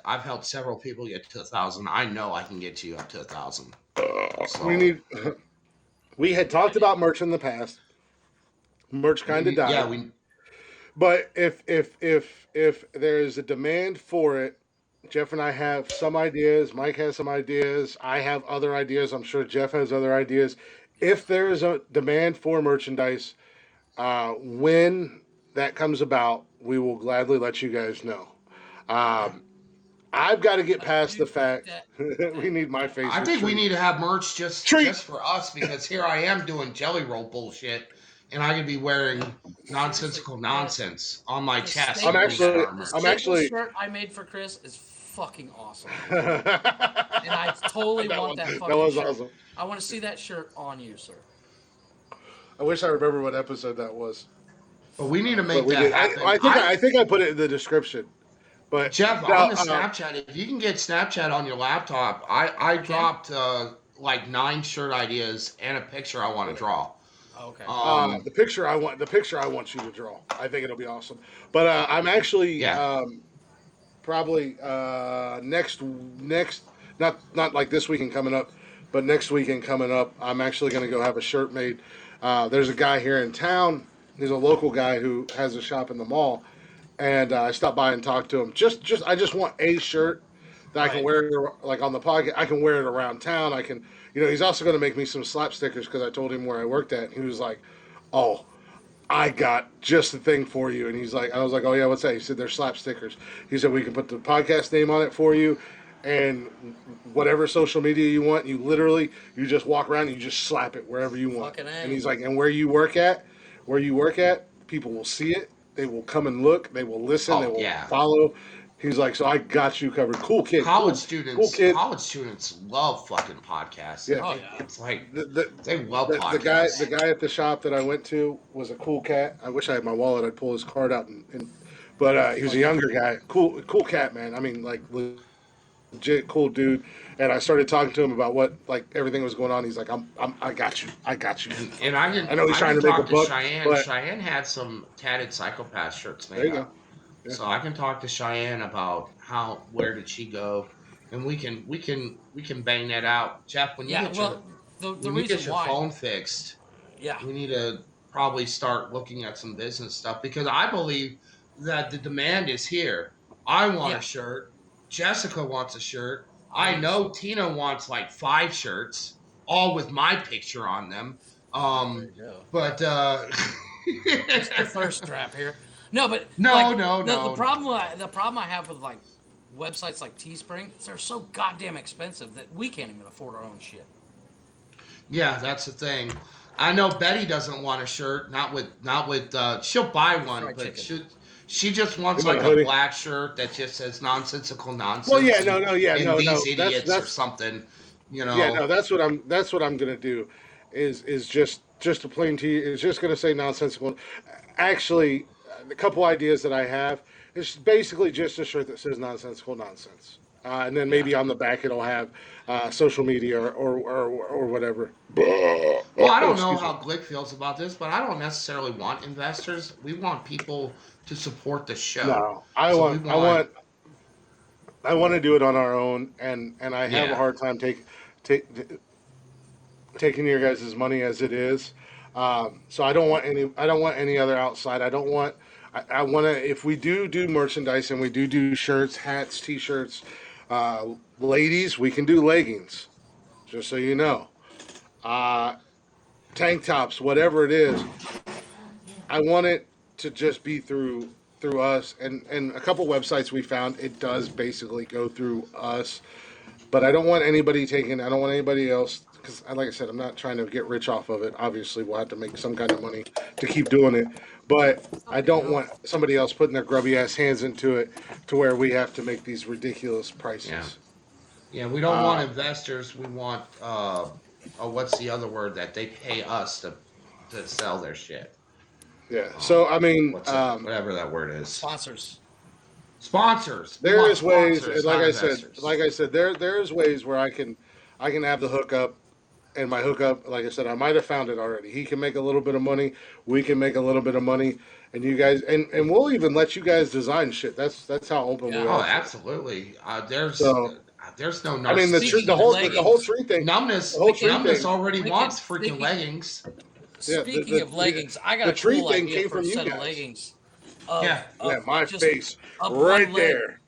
several people get to 1,000. I know I can get you up to 1,000. So, We had talked about merch in the past. Merch kind of died. yeah, But if there is a demand for it, Jeff and I have some ideas. Mike has some ideas. I have other ideas. I'm sure Jeff has other ideas. If there is a demand for merchandise, when that comes about, we will gladly let you guys know. I've got to get past the fact we need my face. I think we need to have merch just for us, because here I am doing jelly roll bullshit, and I could be wearing Nonsensical Nonsense on my chest. I'm actually shirt I made for Chris is fucking awesome, and I totally want that fucking that was shirt. awesome. I want to see that shirt on you, sir. I wish I remember what episode that was. But we need to make But we that did. happen. I think I put it in the description. But Jeff, now, on the Snapchat, if you can get Snapchat on your laptop, I dropped like 9 shirt ideas and a picture I want to draw. Okay. the picture I want you to draw. I think it'll be awesome. But I'm actually probably next not like this weekend coming up, but next weekend coming up, I'm actually going to go have a shirt made. There's a guy here in town. He's a local guy who has a shop in the mall, and I stopped by and talked to him. I just want a shirt that I can wear like on the pocket. I can wear it around town. I can, he's also going to make me some slap stickers because I told him where I worked at. And he was like, "Oh, I got just the thing for you." And I was like, "Oh yeah, what's that?" He said, "They're slap stickers." He said, "We can put the podcast name on it for you, and whatever social media you want, you just walk around and you just slap it wherever you want." Fucking A. And he's like, "And where you work at, people will see it. They will come and look. They will listen. They will follow." He's like, "So I got you covered." Cool kid. College Cool kid. students love fucking podcasts. Yeah. Oh yeah. It's like they love podcasts. The guy at the shop that I went to was a cool cat. I wish I had my wallet. I'd pull his card out but he was a younger guy. Cool cat, man. I mean, like legit cool dude. And I started talking to him about what everything was going on. He's like, I got you. And I know he's trying to make a buck. Cheyenne. But Cheyenne had some tatted psychopath shirts made there you go. up. So I can talk to Cheyenne about where did she go, and we can bang that out. Jeff, when you get your phone fixed, we need to probably start looking at some business stuff, because I believe that the demand is here. I want a shirt. Jessica wants a shirt. I know Tina wants like 5 shirts, all with my picture on them. But It's the first strap here. No, but No. The problem I have with websites like Teespring, they're so goddamn expensive that we can't even afford our own shit. Yeah, that's the thing. I know Betty doesn't want a shirt. Not with. She'll buy one, Fried but chicken. she just You wants want like a a hoodie? black shirt that just says nonsensical Well, nonsense yeah, no, no, yeah, and no, these no. idiots or That's something. You yeah, know. no. That's what I'm gonna do. Is just a plain T. It's just gonna say nonsensical. Actually, a couple ideas that I have. It's basically just a shirt that says nonsensical nonsense, and then Yeah. maybe on the back it'll have social media or whatever. Well, I don't know Excuse how me. Glick feels about this, but I don't necessarily want investors. We want people to support the show. No, I So we want, I want, want, I want to do it on our own, and I have a yeah, hard time take, taking your guys' money as it is. So I don't want any other outside. I want to, if we do merchandise and we do shirts, hats, t-shirts, ladies, we can do leggings. Just so you know, tank tops, whatever it is. I want it to just be through us, and a couple websites we found it does basically go through us, but I don't want anybody else because, like I said, I'm not trying to get rich off of it. Obviously, we'll have to make some kind of money to keep doing it, but I Something, don't want somebody else putting their grubby ass hands into it to where we have to make these ridiculous yeah, prices. yeah. We don't want investors. We want, oh, what's the other word that they pay us to sell their shit? Yeah. So I mean, What's it? Whatever that word is. Sponsors. Sponsors. We there want is ways, and sponsors, not investors. like I said, there's ways where I can have the hookup, and my hookup, like I said, I might have found it already. He can make a little bit of money, we can make a little bit of money, and you guys, and we'll even let you guys design shit. That's how open we Yeah. Oh, are to it. absolutely. So There's no I mean, narcissism. Speaking of the whole leggings, tree thing, the Numbness. whole we tree can Numbness thing, already we can wants freaking speaking leggings. yeah, speaking of leggings, I got the a tree cool thing idea came for a from you set of guys. leggings Yeah. Yeah, of my just face of one right leg. there.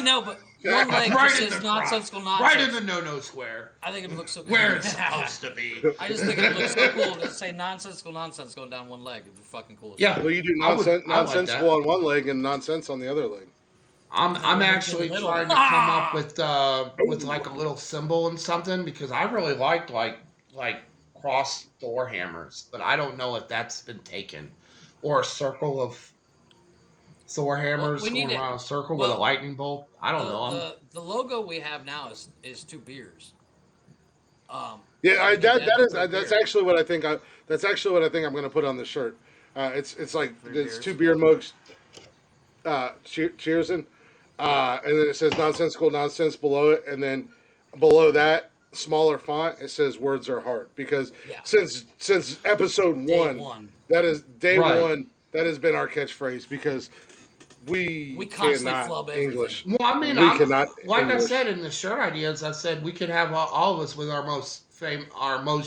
No, but one leg just Right in the says crotch. nonsensical Right in nonsense. the no-no square. I think it looks so Where it's supposed to be. I just think it looks so cool to say nonsensical nonsense going down one leg. It'd be fucking cool as Yeah. fuck. Well, you do I like nonsensical that. on one leg and nonsense on the other leg. I'm I think I'm it'll look really actually little. trying to come up Ah! with like a little symbol and something because I really like cross door hammers, but I don't know if that's been taken. Or a circle of Thor Well, hammers we need going to. around a circle with a Well, lightning bolt. I don't know. the logo we have now is two beers. Yeah, We can add the third that's beer. actually what I think. That's actually what I think I'm going to put on the shirt. It's like Three it's beers. two beer mugs, cheersing, and then it says nonsensical nonsense below it, and then below that smaller font it says words are hard because Yeah. since episode Day one, one. that is day Right. one. That has been our catchphrase because we We constantly cannot flub everything. English. Well, I mean, We cannot like I English. said in the shirt ideas, I said we could have all of us with our most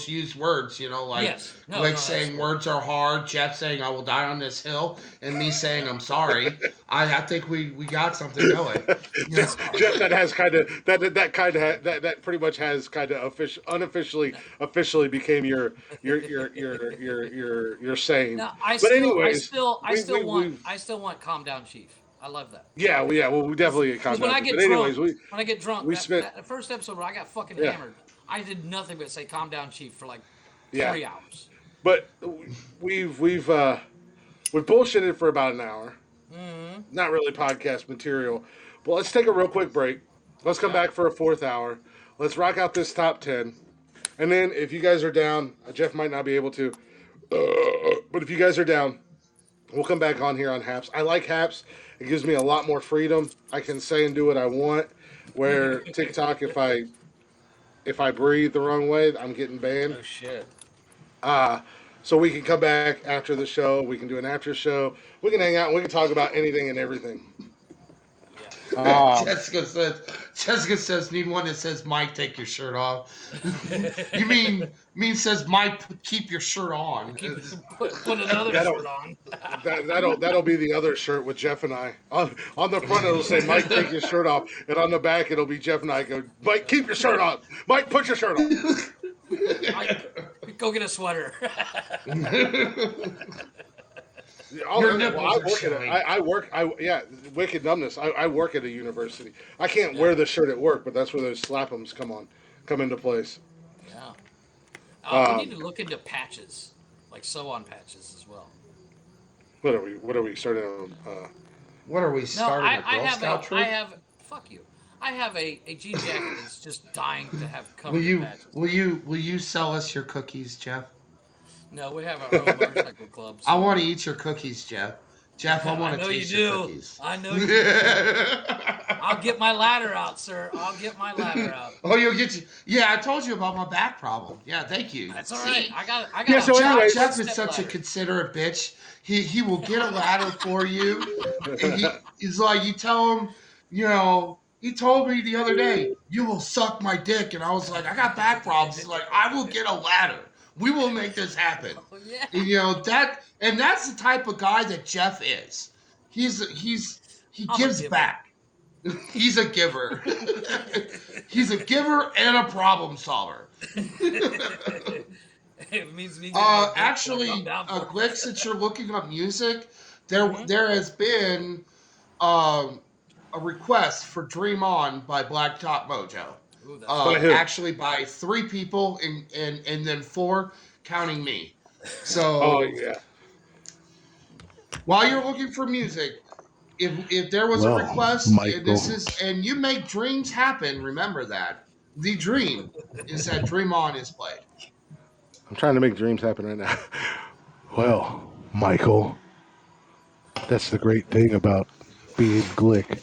used words. You know, like Yes. No, Glick that's saying cool. words are hard, Jeff saying I will die on this hill, and me saying I'm sorry. I think we got something going. You know, Jeff, that has kind of that kind of that pretty much has kind of unofficially officially became your saying. No, I But still, I anyways, still, I still want, we I still want calm down, chief. I love that. yeah, well, we definitely get Because calmed when I down. get But drunk, anyways, we that, spent that first episode where I got fucking yeah hammered, I did nothing but say "calm down, chief" for like yeah. 3 hours. But we've bullshitted for about an hour. Not really podcast material. But let's take a real quick break. Let's come Yeah. back for a fourth hour. Let's rock out this top 10. And then if you guys are down, Jeff might not be able to. But if you guys are down, we'll come back on here on Haps. I like Haps. It gives me a lot more freedom. I can say and do what I want. Where TikTok, if I breathe the wrong way, I'm getting banned. Oh shit. So we can come back after the show. We can do an after show. We can hang out. And we can talk about anything and everything. Jessica says need one that says Mike take your shirt off. You mean says Mike keep your shirt on. Put another That'll- shirt on. That'll be the other shirt with Jeff and I. On the front it'll say Mike take your shirt off, and on the back it'll be Jeff and I go Mike keep your shirt on. Mike put your shirt on. Go get a sweater. Your Well, nipples I are work at showing. I work. Yeah, wicked numbness. I work at a university. I can't Yeah. wear the shirt at work, but that's where those slap'ems come into place. Yeah. We need Um, to look into patches, like sew-on patches as well. what are we starting on? What are we No, starting a Girl Scout I troop? have, fuck you. I have a jean jacket that's just dying to have Will covered in you patches. will you sell us your cookies, Jeff? No, we have our own motorcycle club, I so want to eat your cookies, Jeff. Jeff, I I want know to you taste your do. cookies. I know you do. I'll get my ladder out, sir. I'll get my ladder out. Oh, you'll get you. Yeah, I told you about my back problem. Yeah, thank you. That's all right. See, I Yeah, got so a anyway, Jeff is step such a ladder. considerate bitch. He will get a ladder for you. And he's like, you tell him, he told me the other day, you will suck my dick. And I was like, I got back problems. He's like, I will get a ladder. We will make this happen. Oh yeah. And, that's the type of guy that Jeff is. He I'm a gives giver. back. He's a giver. He's a giver and a problem solver. It means me getting my dick sucked. I'm Actually, down for it. Glick, since you're looking up music, there has been um, a request for "Dream On" by Blacktop Mojo. Ooh, that's who? Actually, by 3 people and then 4, counting me. Oh So yeah. while you're looking for music, if there was a Well, request and Michael. and you make dreams happen, remember that the dream is that "Dream On" is played. I'm trying to make dreams happen right now. Well, Michael, that's the great thing about being Glick.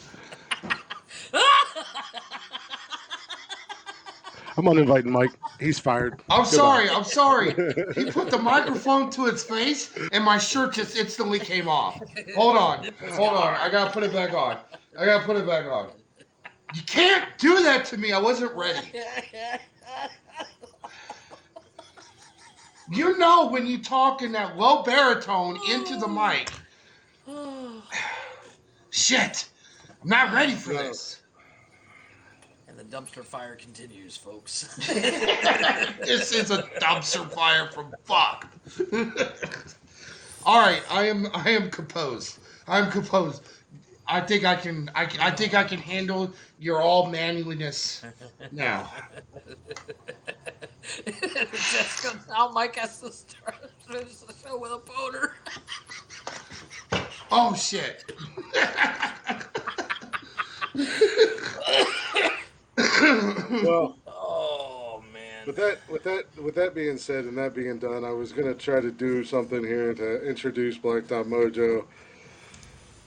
I'm uninviting Mike. He's fired. I'm Goodbye. sorry. I'm sorry. He put the microphone to its face, and my shirt just instantly came off. Hold on. Hold on. I gotta put it back on. I gotta put it back on. You can't do that to me. I wasn't ready. You know when you talk in that low baritone into the mic. Shit. I'm not ready for No. this. And the dumpster fire continues, folks. This is a dumpster fire from fuck. All right, I am composed. I'm composed. I think I can. I think I can handle your all manliness now. Just comes out. Mike has to start finish the show with a boner. Oh shit. Well, Oh man. with that being said and that being done, I was gonna try to do something here to introduce Blacktop Mojo.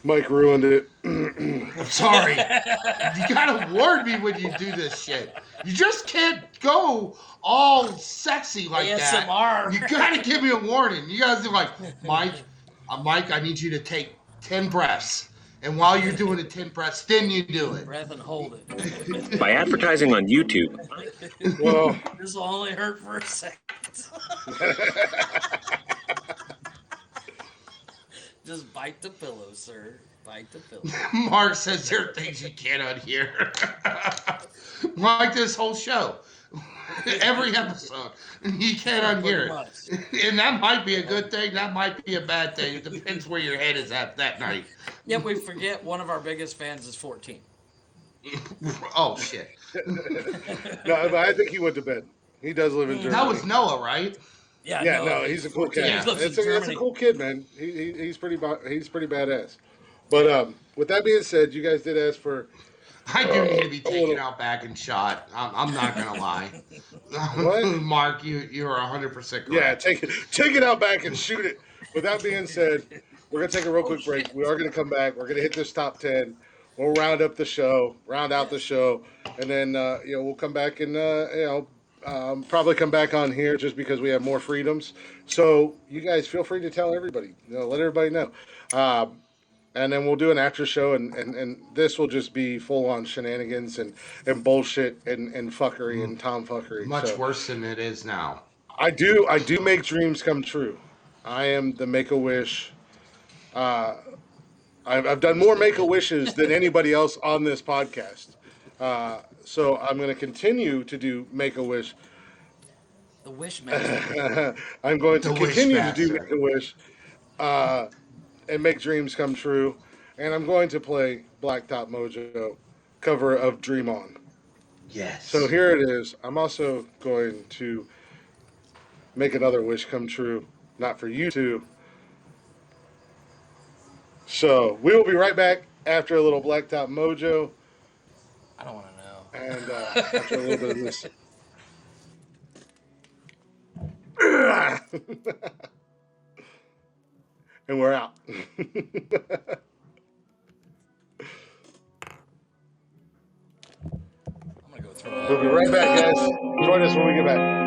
Mike ruined it. I'm sorry. You gotta warn me when you do this shit. You just can't go all sexy like that. ASMR. You gotta give me a warning. You guys are like, Mike, Mike, I need you to take 10 breaths. And while you're doing the 10 breaths, then you do it. Breath and hold it. By advertising on YouTube, Well, This will only hurt for a second. Just bite the pillow, sir. Bite the pillow. Mark says there are things you can't unhear. Like this whole show. Every episode. You can't unhear it. And that might be a good thing. That might be a bad thing. It depends where your head is at that night. Yet we forget one of our biggest fans is 14. Oh, shit. no, but I think he went to bed. He does live in Germany. That was Noah, right? Yeah, Yeah, no, he's a cool 14. kid. Yeah. He lives It's in a Germany. cool kid, man. He's pretty badass. But with that being said, you guys did ask for I do need to be a taken little- out back and shot. I'm not going to lie. What? Mark, you are 100% correct. Yeah, take it out back and shoot it. With that being said, we're gonna take a real quick break. We are gonna come back. We're gonna hit this top 10. We'll round out the show, and then we'll come back and probably come back on here just because we have more freedoms. So you guys feel free to tell everybody, let everybody know. And then we'll do an after show, and this will just be full on shenanigans and bullshit and fuckery and tomfuckery. Much So worse than it is now. I do make dreams come true. I am the Make a Wish. I've done more Make a Wishes than anybody else on this podcast. So I'm going to continue to do Make a Wish. The Wish Master. I'm going to The continue to do Wishmaster. Make a Wish. and make dreams come true. And I'm going to play Blacktop Mojo cover of Dream On. Yes. So here it is. I'm also going to make another wish come true, not for you two. So we will be right back after a little Blacktop Mojo I don't want to know. and after a little bit of this. And we're out. I'm gonna go throw We'll up. be right back, guys. Join us when we get back.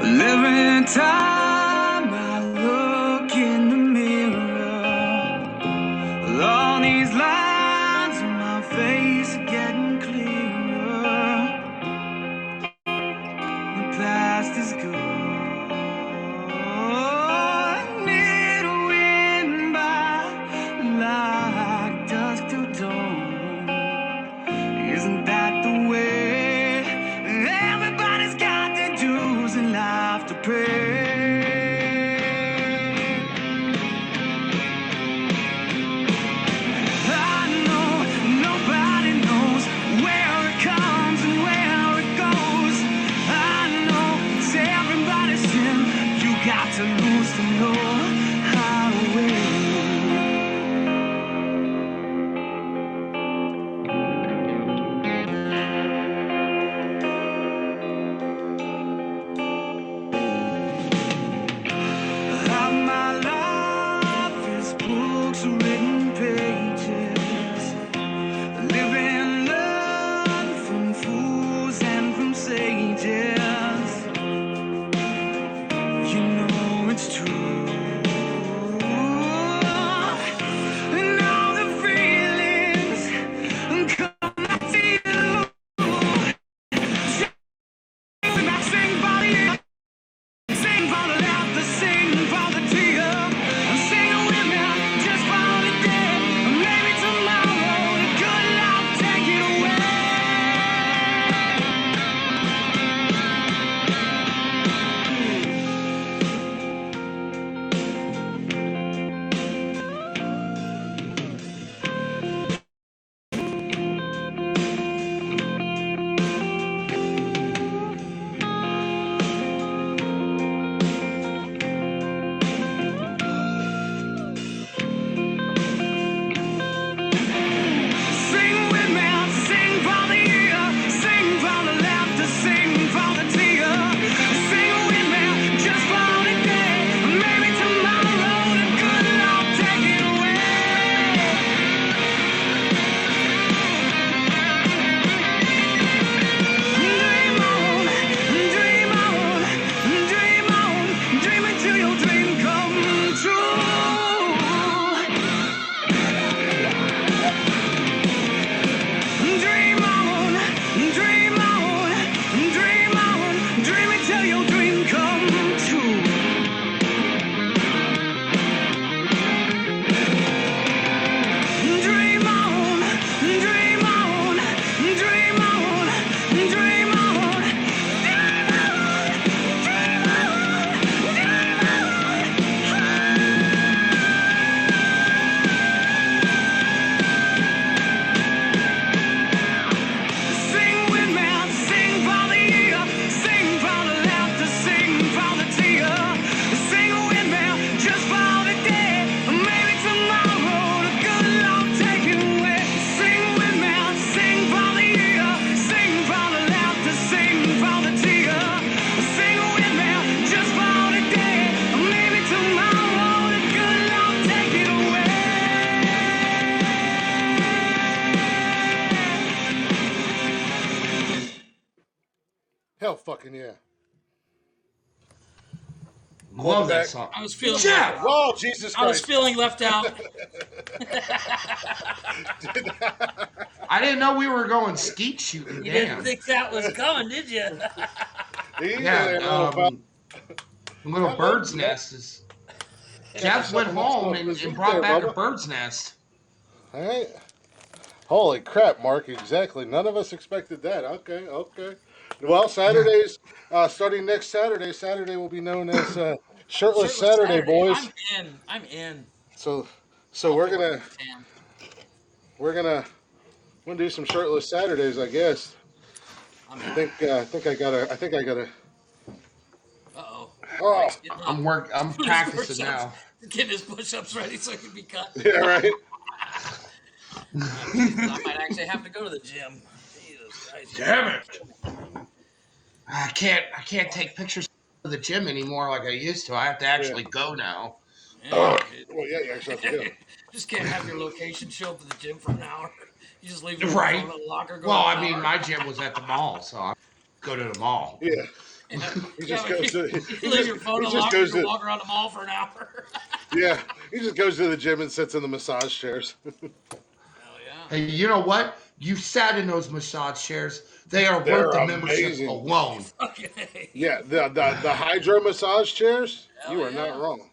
Every time I look in the mirror, all these lines on my face are getting clearer. The past is gone. It went by like dusk till dawn. Isn't that the way? Everybody's got their dues in life to pay. I know nobody knows where it comes and where it goes. I know it's everybody's sin. You got to lose to know how to win. How my life is books, written pages. Live and learn from fools and from sages. You know it's true. And all the feelings come back to you. Sing by the ear. Sing for the laughter, sing for the tear. Sing with me just for the day. Maybe tomorrow the good Lord take it away. Sing with me, sing for the ear, sing for the laughter, sing for the tear. Sing with me just for the day. Maybe tomorrow the good Lord take it away. Dream on, dream on, dream on, dream until your dream come true. Dream on, dream on, dream on, dream until your dream come true. Dream on, dream on, dream on, dream on, sing with me, sing for the ear, sing for the laughter, sing for the tear. Sing with me just for the day. Maybe tomorrow the good Lord take it away. Sing with me, sing for the ear, sing for the laughter, sing for the tear. Sing with me just for the day. Maybe tomorrow the good Lord take it away. Hell fucking yeah. Love that back. song. I was feeling Jeff! left out. Oh, Jesus I was Christ. feeling left out. I didn't know we were going skeet shooting. You Damn. didn't think that was coming, did you? Yeah, little bird's nest is. Jeff went home and brought back a bird's nest. All right. Holy crap, Mark. Exactly. None of us expected that. Okay, okay. Well, Saturdays, starting next Saturday, Saturday will be known as Shirtless Saturday, boys. I'm in. So I'll we're throw gonna it in. we're gonna we'll do some Shirtless Saturdays, I guess. I'm in. I think I gotta. Uh-oh. Oh, Mike's getting up. I'm Doing his practicing push-ups. now. Getting his push-ups ready so he can be cut. yeah, right. I might actually have to go to the gym. Jesus Christ. Damn it! I can't take pictures of the gym anymore like I used to. I have to actually go now. Yeah, Well, yeah, you actually have to go. just can't have your location show up at the gym for an hour. You just leave your Right. phone in the locker. Go Well, to I the mean, hour. my gym was at the mall, so I go to the mall. Yeah, Yeah, he just but goes to. you leave your phone in the just locker. goes Go to. walk around the mall for an hour. Yeah, he just goes to the gym and sits in the massage chairs. Hell yeah. Hey, you know what? You sat in those massage chairs. They are They're worth the membership amazing. alone. Okay. Yeah, the hydro massage chairs. Hell You are yeah. not wrong.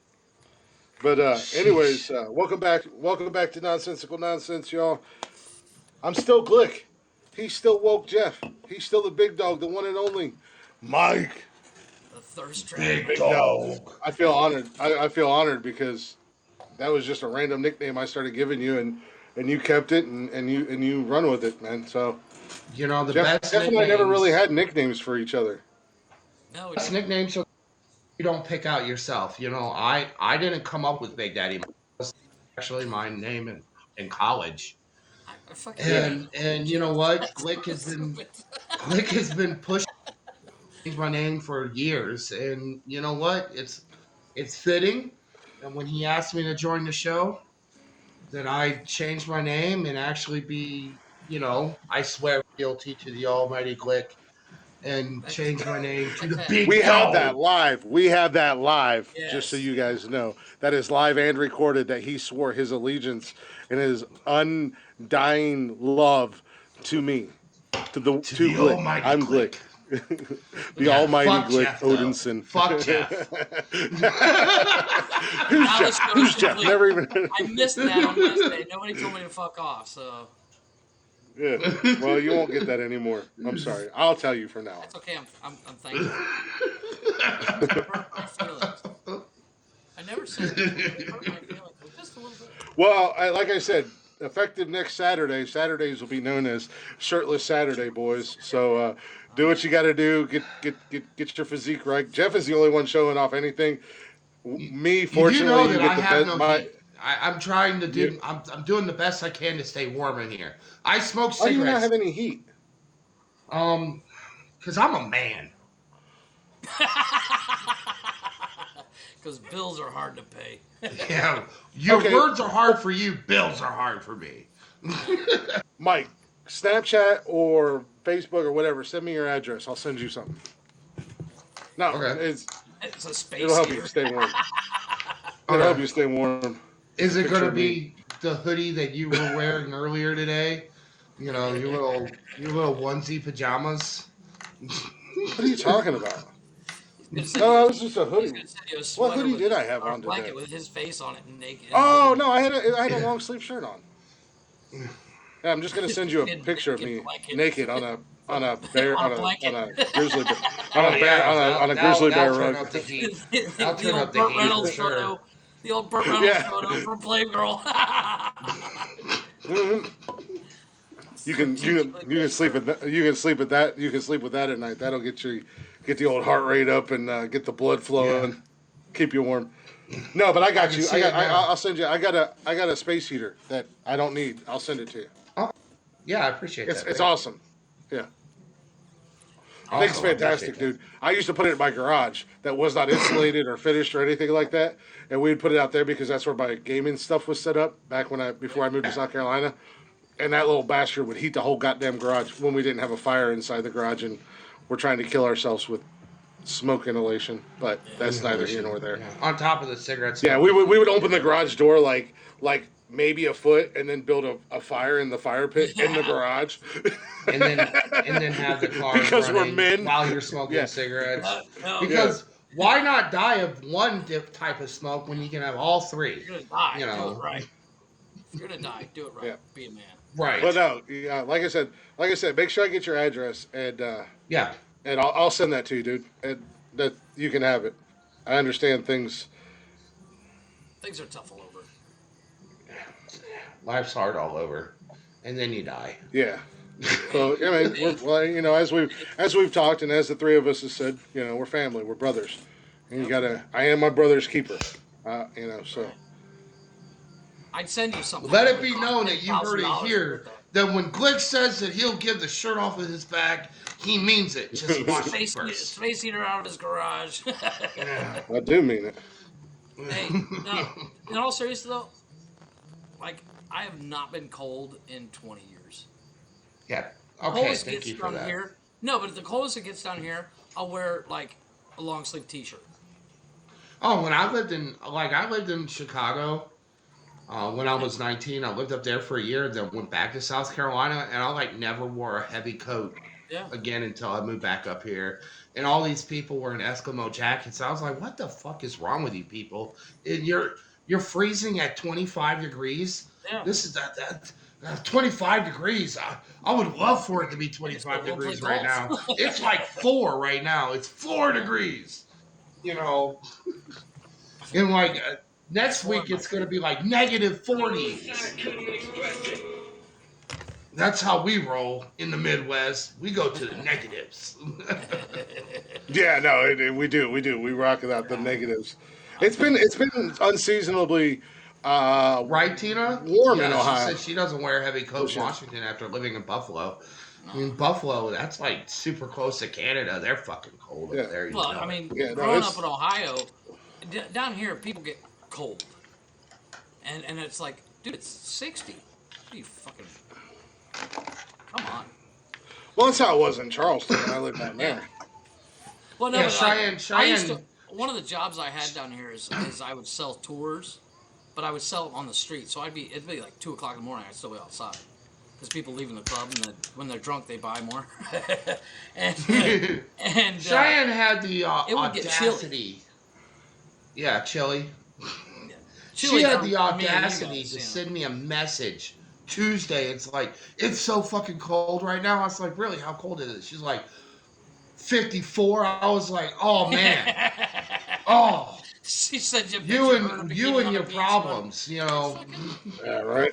But anyways, welcome back to Nonsensical Nonsense, y'all. I'm still Glick. He's still woke Jeff. He's still the big dog, the one and only Mike. The thirst trap. Big dog. I feel honored. I feel honored because that was just a random nickname I started giving you, and you kept it, and you run with it, man. So You know, the Jeff best and I never really nicknames- had nicknames for each other. No, we best didn't. nicknames so you don't pick out yourself. You know, I didn't come up with Big Daddy. That's actually my name in college. I fucking And you know what? Glick has been pushing to change my name for years. And you know what? It's fitting. And when he asked me to join the show, that I change my name and actually be, I swear guilty to the almighty Glick and change my name to the big We have dog. that live. We have that live, just so Yes. you guys know. That is live and recorded that he swore his allegiance and his undying love to me. To the Glick. almighty I'm Glick. Glick. The Yeah, almighty fuck Glick Jeff, though. Odinson. Fuck Jeff. Who's Now Jeff? let's go Who's Jeff? simply- Never even. I missed that on Wednesday. Nobody told me to fuck off, so Yeah. Well, you won't get that anymore. I'm sorry. I'll tell you from now on. it's okay. I'm thankful. Hurt my feelings. I never said it hurt my feelings, but just a little bit. Well, like I said, effective next Saturday. Saturdays will be known as Shirtless Saturday, boys. So do what you got to do. Get your physique right. Jeff is the only one showing off anything. Me, fortunately, you know you that get I the have best. no heat. I'm trying to do. I'm doing the best I can to stay warm in here. I smoke Why do you not cigarettes. have any heat? Because I'm a man. Because bills are hard to pay. Yeah, your Okay. words are hard for you. Bills are hard for me. Mike, Snapchat or Facebook or whatever, send me your address. I'll send you something. No, Okay. It's a space it'll help you heater. stay warm. It'll help you stay warm. Is it going to Picture be the hoodie that you were wearing earlier today? You know, your little onesie pajamas. What are you talking about? He's gonna No, send it was just a you- hoodie. he's gonna send you a What sweater hoodie with- did I have or a on blanket today? with his face on it and naked. Oh no, I had a long sleeve shirt on. Yeah, I'm just gonna send you a Naked picture of me blanket. naked on a bear On on a a blanket. grizzly bear on a grizzly bear that'll turn rug. up the heat. the I'll turn old up the Burt heat Reynolds for sure. photo. The old Burt Reynolds Yeah. photo from Playgirl. Mhm. You can sleep at that. You can sleep at that. You can sleep with that at night. That'll get the old heart rate up and get the blood flowing, keep you warm. No, but I got can you. see it now. I'll send you. I got a space heater that I don't need. I'll send it to you. Yeah, I appreciate It's that. awesome. Yeah. Awesome, Thing's I appreciate fantastic, that. dude. I used to put it in my garage that was not insulated or finished or anything like that, and we'd put it out there because that's where my gaming stuff was set up back before I moved to South Carolina. And that little bastard would heat the whole goddamn garage when we didn't have a fire inside the garage and we're trying to kill ourselves with smoke inhalation, but that's neither here nor there. Yeah. On top of the cigarette Yeah, smoke. we would open the garage door like maybe a foot, and then build a fire in the fire pit in the garage. and then have the cars Because we're running men. while you're smoking Yeah. cigarettes. No, Because why not die of one type of smoke when you can have all three? if you're gonna die, You do know. it right. If you're gonna die, do it right. Yeah. Be a man. Right. But no, yeah, like I said, make sure I get your address, Yeah. and I'll send that to you, dude, and that you can have it. I understand things. Things are tough all over. Life's hard all over, and then you die. Yeah. So I mean, as we've talked, and as the three of us have said, we're family, we're brothers, and I am my brother's keeper. So. I'd send you something. Let it be known that you heard it $10,000 here. That when Glick says that he'll give the shirt off of his back, he means it. Just watch it first. Space heater out of his garage. I do mean it. Hey, no. In all seriousness though, like I have not been cold in 20 years. Yeah. Okay. Coldest Thank gets you for down that. here. No, but if the coldest it gets down here, I'll wear like a long sleeve T-shirt. Oh, when I lived in Chicago, when I was 19, I lived up there for a year, then went back to South Carolina, and I never wore a heavy coat again until I moved back up here. And all these people were in Eskimo jackets. I was like, what the fuck is wrong with you people? And you're freezing at 25 degrees. Yeah. This is that 25 degrees. I would love for it to be 25 degrees right now. It's like 4 right now. It's 4 degrees. And next week it's going to be like negative 40s. That's how we roll in the Midwest. We go to the negatives. Yeah, no, we do. We rock it out the negatives. It's been unseasonably Right, Tina? warm in She Ohio. said she doesn't wear heavy coats in Bullshit. Washington after living in Buffalo. I mean, Buffalo, that's like super close to Canada. They're fucking cold Yeah. up there. you Well, know. I mean, Yeah, no, growing it's- up in Ohio, down here people get cold, and it's like, dude, it's 60. What are you fucking? Come on. Well, that's how it was in Charleston when I lived down there. Well, no, Yeah, but like, I used Cheyenne. to. One of the jobs I had down here is I would sell tours, but I would sell them on the street. So it'd be like 2:00 in the morning. I'd still be outside because people leaving the club, and then when they're drunk, they buy more. and Cheyenne had the it would get chilly. audacity. Yeah, chilly. Chili She had down- the I mean, you audacity guys, to you know. send me a message Tuesday. It's like, it's so fucking cold right now. I was like, really? How cold is it? She's like, 54. I was like, oh man. Oh, She said you and your problems, Yeah, right.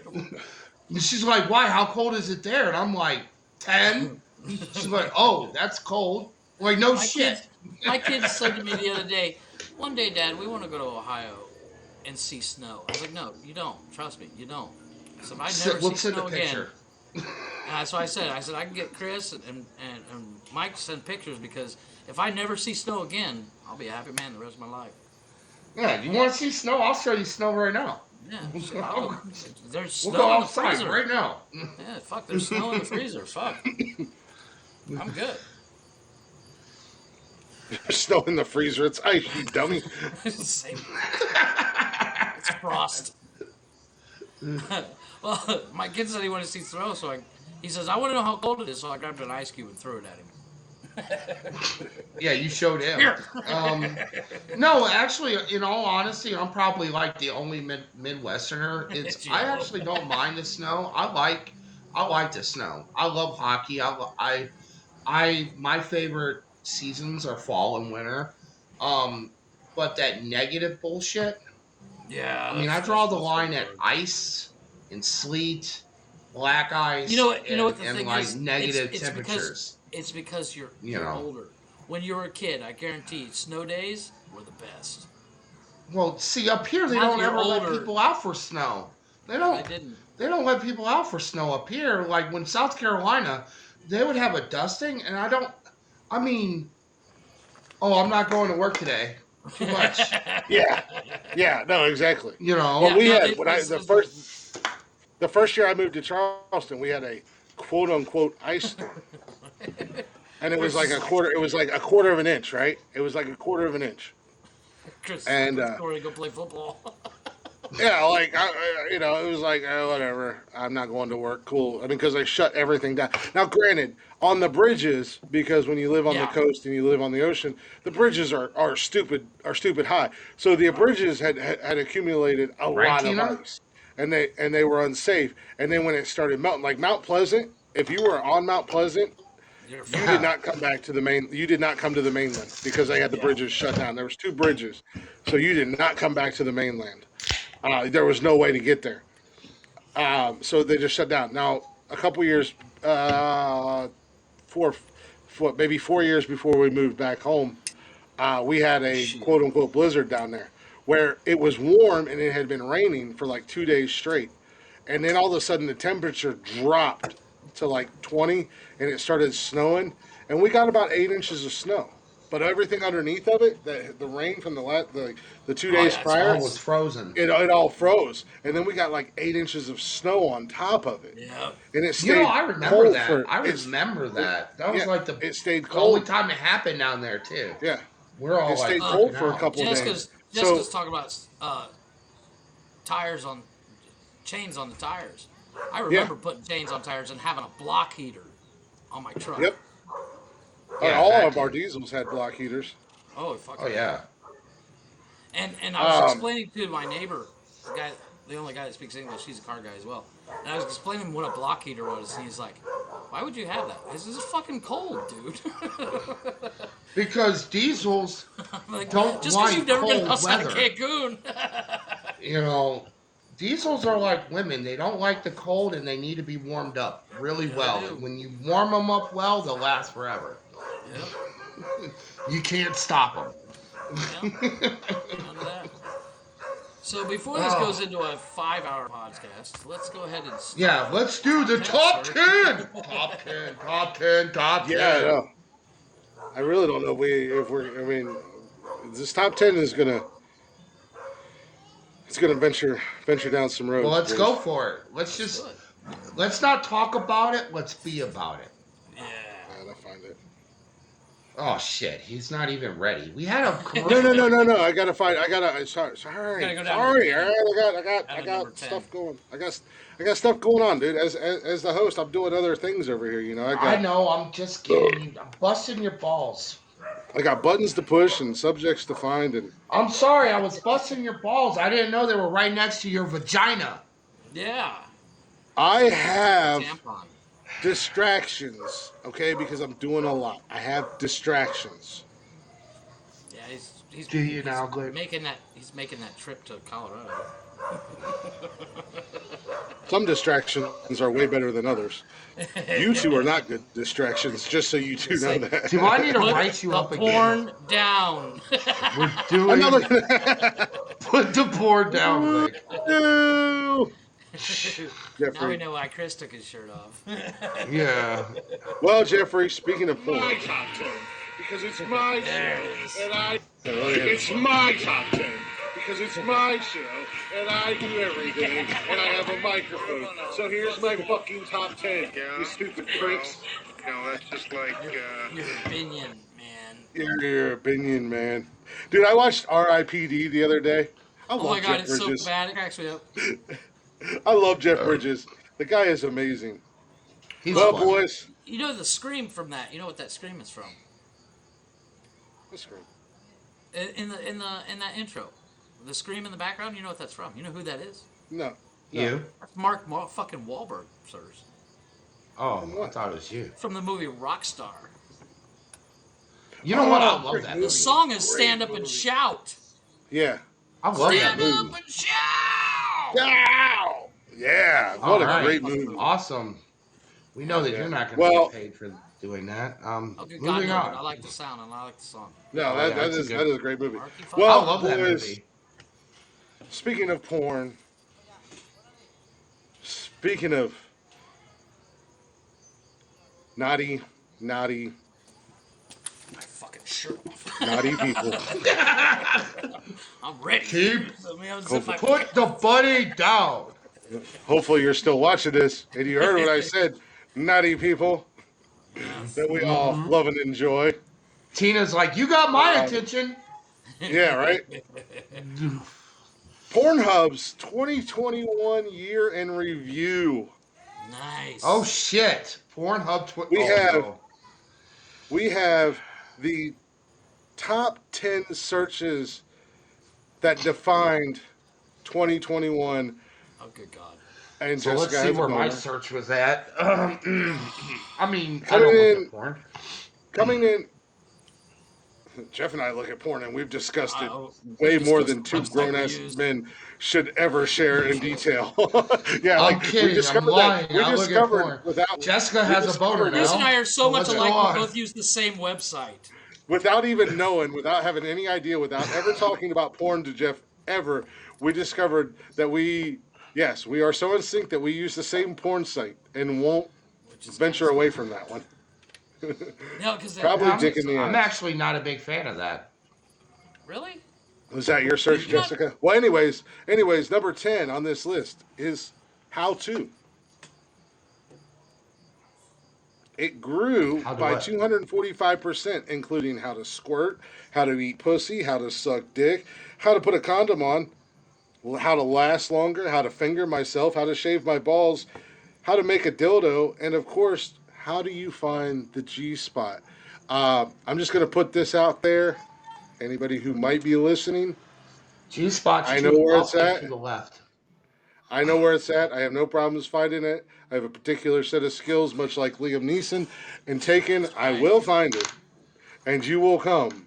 And she's like, why? How cold is it there? And I'm like, 10. She's like, oh, that's cold. I'm like, no shit. My kids said to me the other day, one day, Dad, we want to go to Ohio and see snow. I was like, no, you don't. Trust me, you don't. I said, I never We'll see send snow a again. picture. And so I said, I can get Chris and Mike to send pictures because if I never see snow again, I'll be a happy man the rest of my life. Yeah, you want to see snow? I'll show you snow right now. Yeah, there's We'll snow go in the outside freezer. right now. Yeah, fuck, there's snow in the freezer. Fuck. I'm good. There's snow in the freezer. It's ice, you dummy. Same. It's frost. Well, my kid said he wanted to see snow, so he says, I want to know how cold it is, so I grabbed an ice cube and threw it at him. Yeah, you showed him. Here. No, actually, in all honesty, I'm probably like the only Midwesterner. I actually don't mind the snow. I like the snow. I love hockey. My favorite seasons are fall and winter. But that negative bullshit. Yeah. I mean, I draw the line at ice and sleet, black ice. You know what the and thing like is? negative It's temperatures. because you're You know. older. When you were a kid, I guarantee snow days were the best. Well, see, up here they Now don't that you're ever let older- people out for snow. They I don't. didn't. They don't let people out for snow up here. Like when South Carolina, they would have a dusting, and I mean, oh, I'm not going to work today. Too much. Yeah, no, exactly. You know. Well, we no, had the first year I moved to Charleston, we had a quote unquote ice storm. and it was Chris like is a quarter. It was like a quarter of an inch, right? It was like a quarter of an inch. Chris is And like, "Story, go play football." yeah, like it was like whatever. I'm not going to work. Cool. I mean, because they shut everything down. Now, granted, on the bridges, because when you live on the Yeah. coast and you live on the ocean, the bridges are stupid high. So the bridges had accumulated a Right, lot of Tina? ice, and they were unsafe. And then when it started melting, like Mount Pleasant, if you were on Mount Pleasant, You're you fucked. did Yeah. not come back to the main. You did not come to the mainland because they had the Yeah. bridges shut down. There was two bridges, so you did not come back to the mainland. There was no way to get there. So they just shut down. Now, a couple years, four, maybe 4 years before we moved back home, we had a Shit. quote unquote blizzard down there where it was warm and it had been raining for like 2 days straight. And then all of a sudden the temperature dropped to like 20 and it started snowing. And we got about 8 inches of snow. But everything underneath of it, the rain from the two Oh days yeah, it's prior, Oh, ice. it's frozen. it all froze. And then we got like 8 inches of snow on top of it. Yeah. And it You know, stayed I remember cold that. for I it's remember that. That was yeah, like it stayed the only cold. time it happened down there too. Yeah. We're all It like stayed Uh, cold freaking for a out. couple days. Jessica's So talking about tires on chains on the tires. I yeah. remember putting chains on tires and having a block heater on my truck. Yep. Yeah, All that of our too. diesels had block heaters. Oh fuck Oh yeah. yeah. And I was Um, explaining to my neighbor, the only guy that speaks English, he's a car guy as well. And I was explaining what a block heater was, and he's like, "Why would you have that? This is fucking cold, dude." Because diesels I'm like, don't just because like you've never been cold outside weather. of Cancun. You know, diesels are like women. They don't like the cold and they need to be warmed up really Yeah, well. they do. And when you warm them up well, they'll last forever. Yep. You can't stop them. Yep. None of that. So before this Oh. goes into a 5-hour podcast, let's go ahead and Yeah, let's do the top sir. 10. Top 10, top 10, top 10. yeah, no. I really don't know if we're. I mean, this top 10 is gonna. It's gonna venture down some Well, roads, let's boys. go for it. Good. Let's not talk about it. Let's be about it. Yeah. I find it. Oh shit, he's not even ready. We had a No, commercial. no. I gotta find. Sorry. Gotta go down to Sorry. number All 10. right. I Down to number got 10. stuff going. I got stuff going on, dude. As the host, I'm doing other things over here. You know, I know. I'm just getting you. I'm busting your balls. I got buttons to push and subjects to find, and I'm sorry. I was busting your balls. I didn't know they were right next to your vagina. Yeah. I have Tampon. distractions. Okay, because I'm doing a lot. I have distractions. Yeah, he's Do you now, Glenn? he's making that trip to Colorado. Some distractions are way better than others. You two are not good distractions, just so you two know that. Do I need to Put write you the up again? porn down. We're I'm doing. not looking at Put the board down, Blake. No. Now we Jeffrey. know why Chris took his shirt off. Yeah. Well, Jeffrey, speaking of porn. My top 10. Because it's my There show. it is. And I. Yeah, let me hear it. It's my top 10. Because it's my show. And I do everything. And I have a microphone. So here's my fucking top 10. You stupid pricks. That's just like, Your opinion, man. Your opinion, man. Dude, I watched R.I.P.D. the other day. I Oh love my god, Jeff it's Bridges. so bad. It cracks me up. I love Jeff Bridges. The guy is amazing. He's Well, funny. boys. You know the scream from that. You know what that scream is from? That's great. In that intro, the scream in the background. You know what that's from? You know who that is? No. You? That's fucking Wahlberg, sirs, Oh, I thought it was you. from the movie Rockstar. You know what? I Oh, love that The movie. song is "Stand Up and Shout." Yeah. I love that Stand movie. up and shout. Wow. Yeah. What All a right. great movie. Awesome. We know that Yeah. you're not going to Well- get paid for doing that. Okay, God, Moving no, but I on. like the sound and I like the song. No, Oh, that, yeah, that it's a is good- that is a great movie. Marky Fuck. Well, I love that boys, movie. speaking of porn, speaking of naughty, My fucking shirt off. naughty people. I'm ready. Keep- Let me unzip my Put the buddy down. Hopefully, you're still watching this and you heard what I said. Naughty people. that we all love and enjoy. Tina's like, you got my attention. Yeah, right? Pornhub's 2021 year in review. Nice. Oh shit! Pornhub. We have the top 10 searches that defined 2021. Oh, good God. And So let's Jessica see has a where my boner. search was at. I mean, I Coming don't look in- at porn. Coming in, Jeff and I look at porn and we've discussed it way we've more discussed than two the website grown we ass used. men should ever share in detail. Yeah, I'm like we kidding. I'm discovered lying. that. We I look at discovered porn. without Jessica we has a discovered boner Bruce now. and I are so much let's alike, go we on. both use the same website. without even knowing, without having any idea, without ever talking about porn to Jeff ever. We discovered that we are so in sync that we use the same porn site and won't venture away from that one. No, because Probably dick in the I'm ass. actually not a big fan of that. Really? Was that your search, You're not- Jessica? Well, anyways, number 10 on this list is how to. It grew How to by what? 245%, including how to squirt, how to eat pussy, how to suck dick, how to put a condom on, how to last longer, how to finger myself, how to shave my balls, how to make a dildo, and of course, how do you find the G spot? I'm just going to put this out there. Anybody who might be listening, G-spot's I to know the where up it's and at. to the left. I know where it's at. I have no problems finding it. I have a particular set of skills, much like Liam Neeson. And Taken, I will find it. And you will come.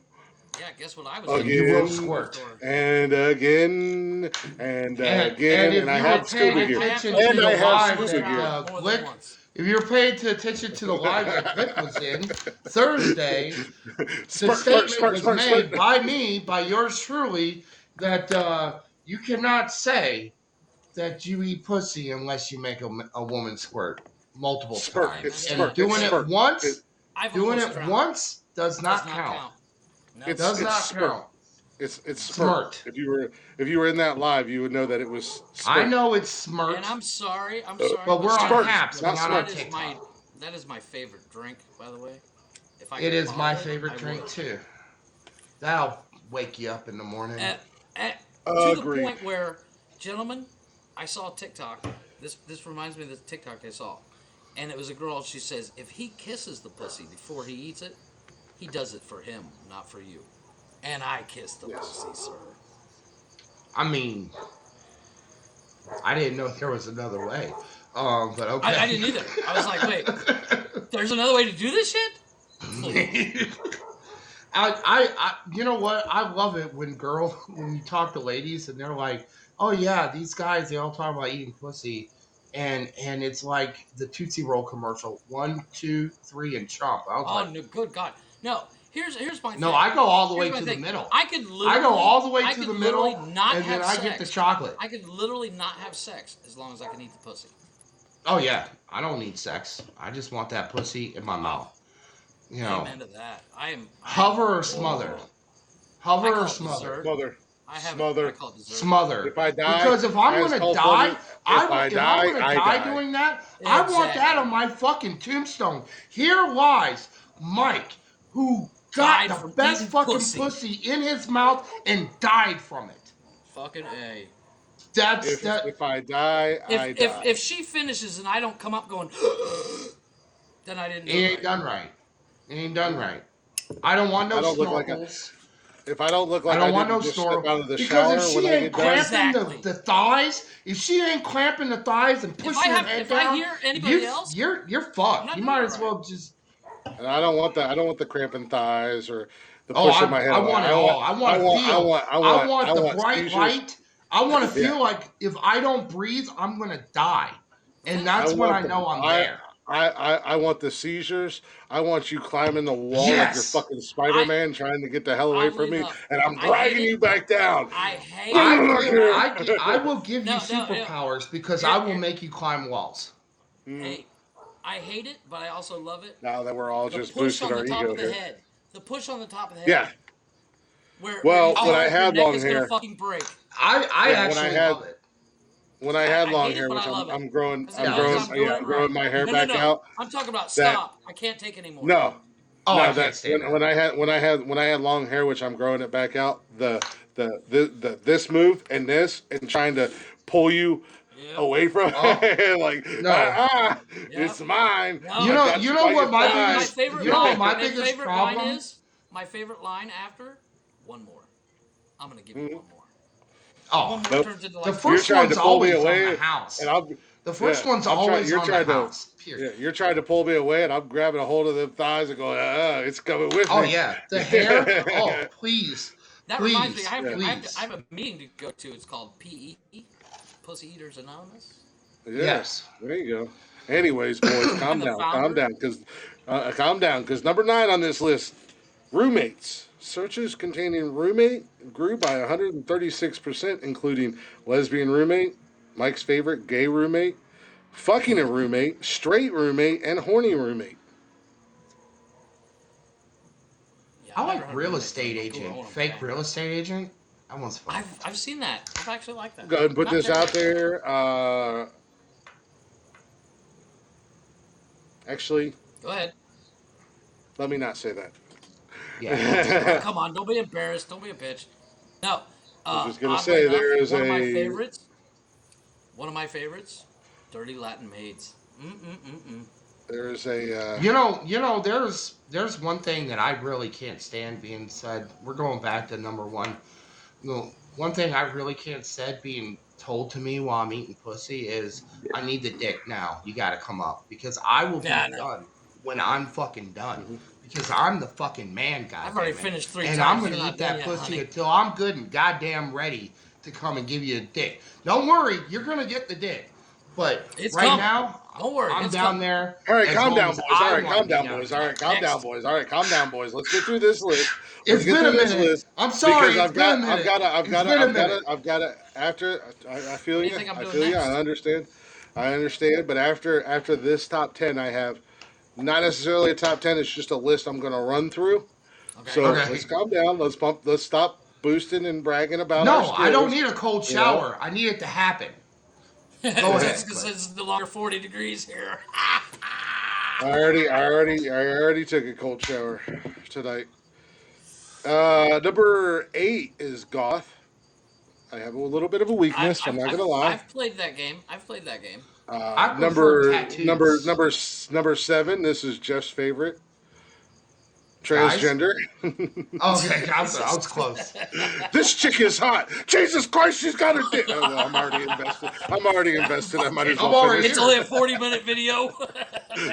Yeah, guess what I was Again. doing? You will squirt. And again. And And again. if And I you were have paying scuba gear. attention And to I the have live scuba that gear. More than Glick, once. if you're paying attention to the live that Glick was in Thursday, the statement was made by me, by yours truly, that you cannot say that you eat pussy unless you make a woman squirt multiple Spurt. times. It's And spurt. doing It's it spurt. once, I've doing almost it drowned. once does not Does not count. count. No. It's Does not spurt. count. It's Smart. spurt. If you were in that live, you would know that it was spurt. I know it's smart. And I'm sorry. But we're on Spurt, Haps, not we're not on that is TikTok. that is my favorite drink, by the way. If I It could is buy my it, favorite I drink would. too. That'll wake you up in the morning. To Agreed. the point where, gentlemen, I saw a TikTok. This reminds me of the TikTok I saw, and it was a girl. She says, if he kisses the pussy before he eats it, he does it for him, not for you. And I kissed the pussy, sir. I mean, I didn't know there was another way. But okay. I didn't either. I was like, wait, there's another way to do this shit? I you know what? I love it when you talk to ladies and they're like, oh yeah, these guys, they all talk about eating pussy. And it's like the Tootsie Roll commercial. 1, 2, 3, and chomp. I was like, No, good God. No, here's my thing. no, I go all the way Here's to my the thing. middle. I could literally, I go all the way I to could the middle, literally not and then have I sex. get the chocolate. I could literally not have sex as long as I can eat the pussy. Oh yeah, I don't need sex. I just want that pussy in my mouth. You know, Amen to that. I am hover or smother. Hover I call or it smother. dessert. Mother. I have Smother. I call it dessert. Smother. If I die, because if I'm as gonna Hulk die, Hogan, if I die doing that, I want that Exactly. on my fucking tombstone. Here lies Mike, who got Died the from best eating fucking pussy. in his mouth and died from it. Fucking A. That's If I die, I die. If she finishes and I don't come up going, then I didn't do It it ain't right. done right. It ain't done right. I don't want no I don't look like snorkels. If I don't look like I don't I want no didn't just store step out of the because shower if she when I ain't get done, clamping Exactly. the thighs, if she ain't clamping the thighs and pushing her head if down, I hear anybody else, you're I'm fucked. not You doing might it as right. well just. and I don't want that. I don't want the cramping thighs or the Oh, pushing my head. I want it all. I want to feel. I want the bright seizures. light. I want to feel Yeah. like if I don't breathe, I'm gonna die, and that's I when want I the- know I'm I- there. I want the seizures. I want you climbing the wall like Yes. you're fucking Spider-Man trying to get the hell away from Oddly me, enough, and I'm I dragging hate it. you back down. I hate I will give you No, superpowers because Here- I will here- make you climb walls. Hey, I hate it, but I also love it. Now that we're all The just push boosting on our the top ego of the here. head. The push on the top of the head. Yeah. Where Well, you feel when I like your had neck long is gonna hair- fucking break. I Yeah, when I actually had- love it. when I had I long hate hair, it, but which I love it. I'm growing, Because it I'm means growing, I'm doing yeah, it I'm right. growing my hair No, no, back no. out. I'm talking about That stop. I can't take anymore. no, Oh, no, I can't that stand that. when I had long hair, which I'm growing it back out. The this move and this and trying to pull you Yep. away from Oh, like no. it's Yep. mine. No. I've got You you know by what your my My thighs. biggest, favorite you know what line. my My biggest favorite line problem? is. My favorite line after. One more. I'm gonna give you one more. Oh, One more Nope. turns into the like You're three. first trying to one's pull me always on the away, and house. I'll The yeah. first one's I'm trying. always You're on the trying to house. yeah. Period. You're trying to pull me away, and I'm grabbing a hold of them thighs and going, it's coming with Oh me. yeah, the hair. Oh, please, That reminds me. please, Yeah. I please. have a meeting to go to. It's called PE, Pussy Eaters Anonymous. Yeah, Yes. there you go. Anyways, boys, I'm the calm founder. down, calm down, because number 9 on this list, roommates. Searches containing roommate grew by 136%, including lesbian roommate, Mike's favorite, gay roommate, fucking a roommate, straight roommate, and horny roommate. Yeah, I I've never like had a real roommate that I'm estate like, ooh, I agent, want to fake bang. real estate agent. That one's fun. I've seen that. I've actually liked that. Go ahead and put Not this out terrible. there. Actually, Go ahead. let me not say that. Yeah, don't say Oh, that. come on. Don't be embarrassed. Don't be a bitch. No. I was just gonna Oddly say enough, there is a one of my favorites, Dirty Latin Maids. Mm-mm-mm-mm. there is a There's one thing that I really can't stand being said. We're going back to number one. One thing I really can't stand being told to me while I'm eating pussy is I need the dick now. You got to come up because I will Yeah, be I know. done when I'm fucking done Mhm. because I'm the fucking man, I've already goddamn it. finished 3 And I'm times. gonna You're not eat done that yet, pussy honey. until I'm good and goddamn ready to come and give you a dick. Don't worry, you're gonna get the dick. But It's right coming. now, Don't worry. I'm It's down coming. there All right, as calm long down, as boys. All I right, want to calm be down, down boys. All right, tonight. calm down, Next. boys. All right, calm down, boys. Let's get through this list. Let's It's get been through a this minute. list I'm sorry, because it's been a minute. It's been a minute. I've got to. After I What feel do you you, think I'm I doing feel you. next? I understand. But after this top 10, I have not necessarily a top 10. It's just a list I'm going to run through. Okay. So let's Okay. calm down. Let's pump. Let's stop boosting and bragging about our No, I don't skills. need a cold You know. shower. I need it to happen. Go It's ahead, because Click. it's no longer 40 degrees here. I already took a cold shower tonight. Number 8 is goth. I have a little bit of a I've, weakness. I'm I've, not I've, gonna lie. I've played that game. I've played that game. I prefer tattoos. Number 7. This is Jeff's favorite. Guys? Transgender. Okay, I was close. This chick is hot. Jesus Christ, she's got a dick. Oh, well, I'm already invested. I might as Fucking, well I'm already finish. it's only a here. 40-minute video.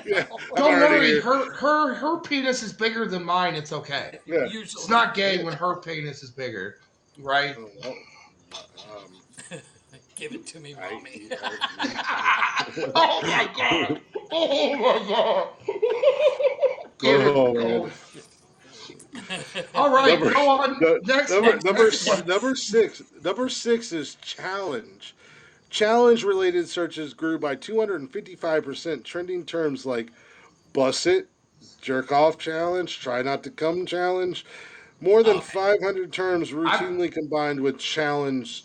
Yeah, I'm Don't already worry, here. her penis is bigger than mine. It's okay. Yeah. It's Usually. not gay when her penis is bigger, right? Oh, well, um, Give it to me, I, mommy. Oh my god! Oh my god! Get it? oh man. Go. All right, Number go on. no, Next one. Next one. number 6. Number 6 is challenge. Challenge related searches grew by 255%, trending terms like buss it, jerk off challenge, try not to come challenge. More than Okay. 500 terms I routinely combined with challenge.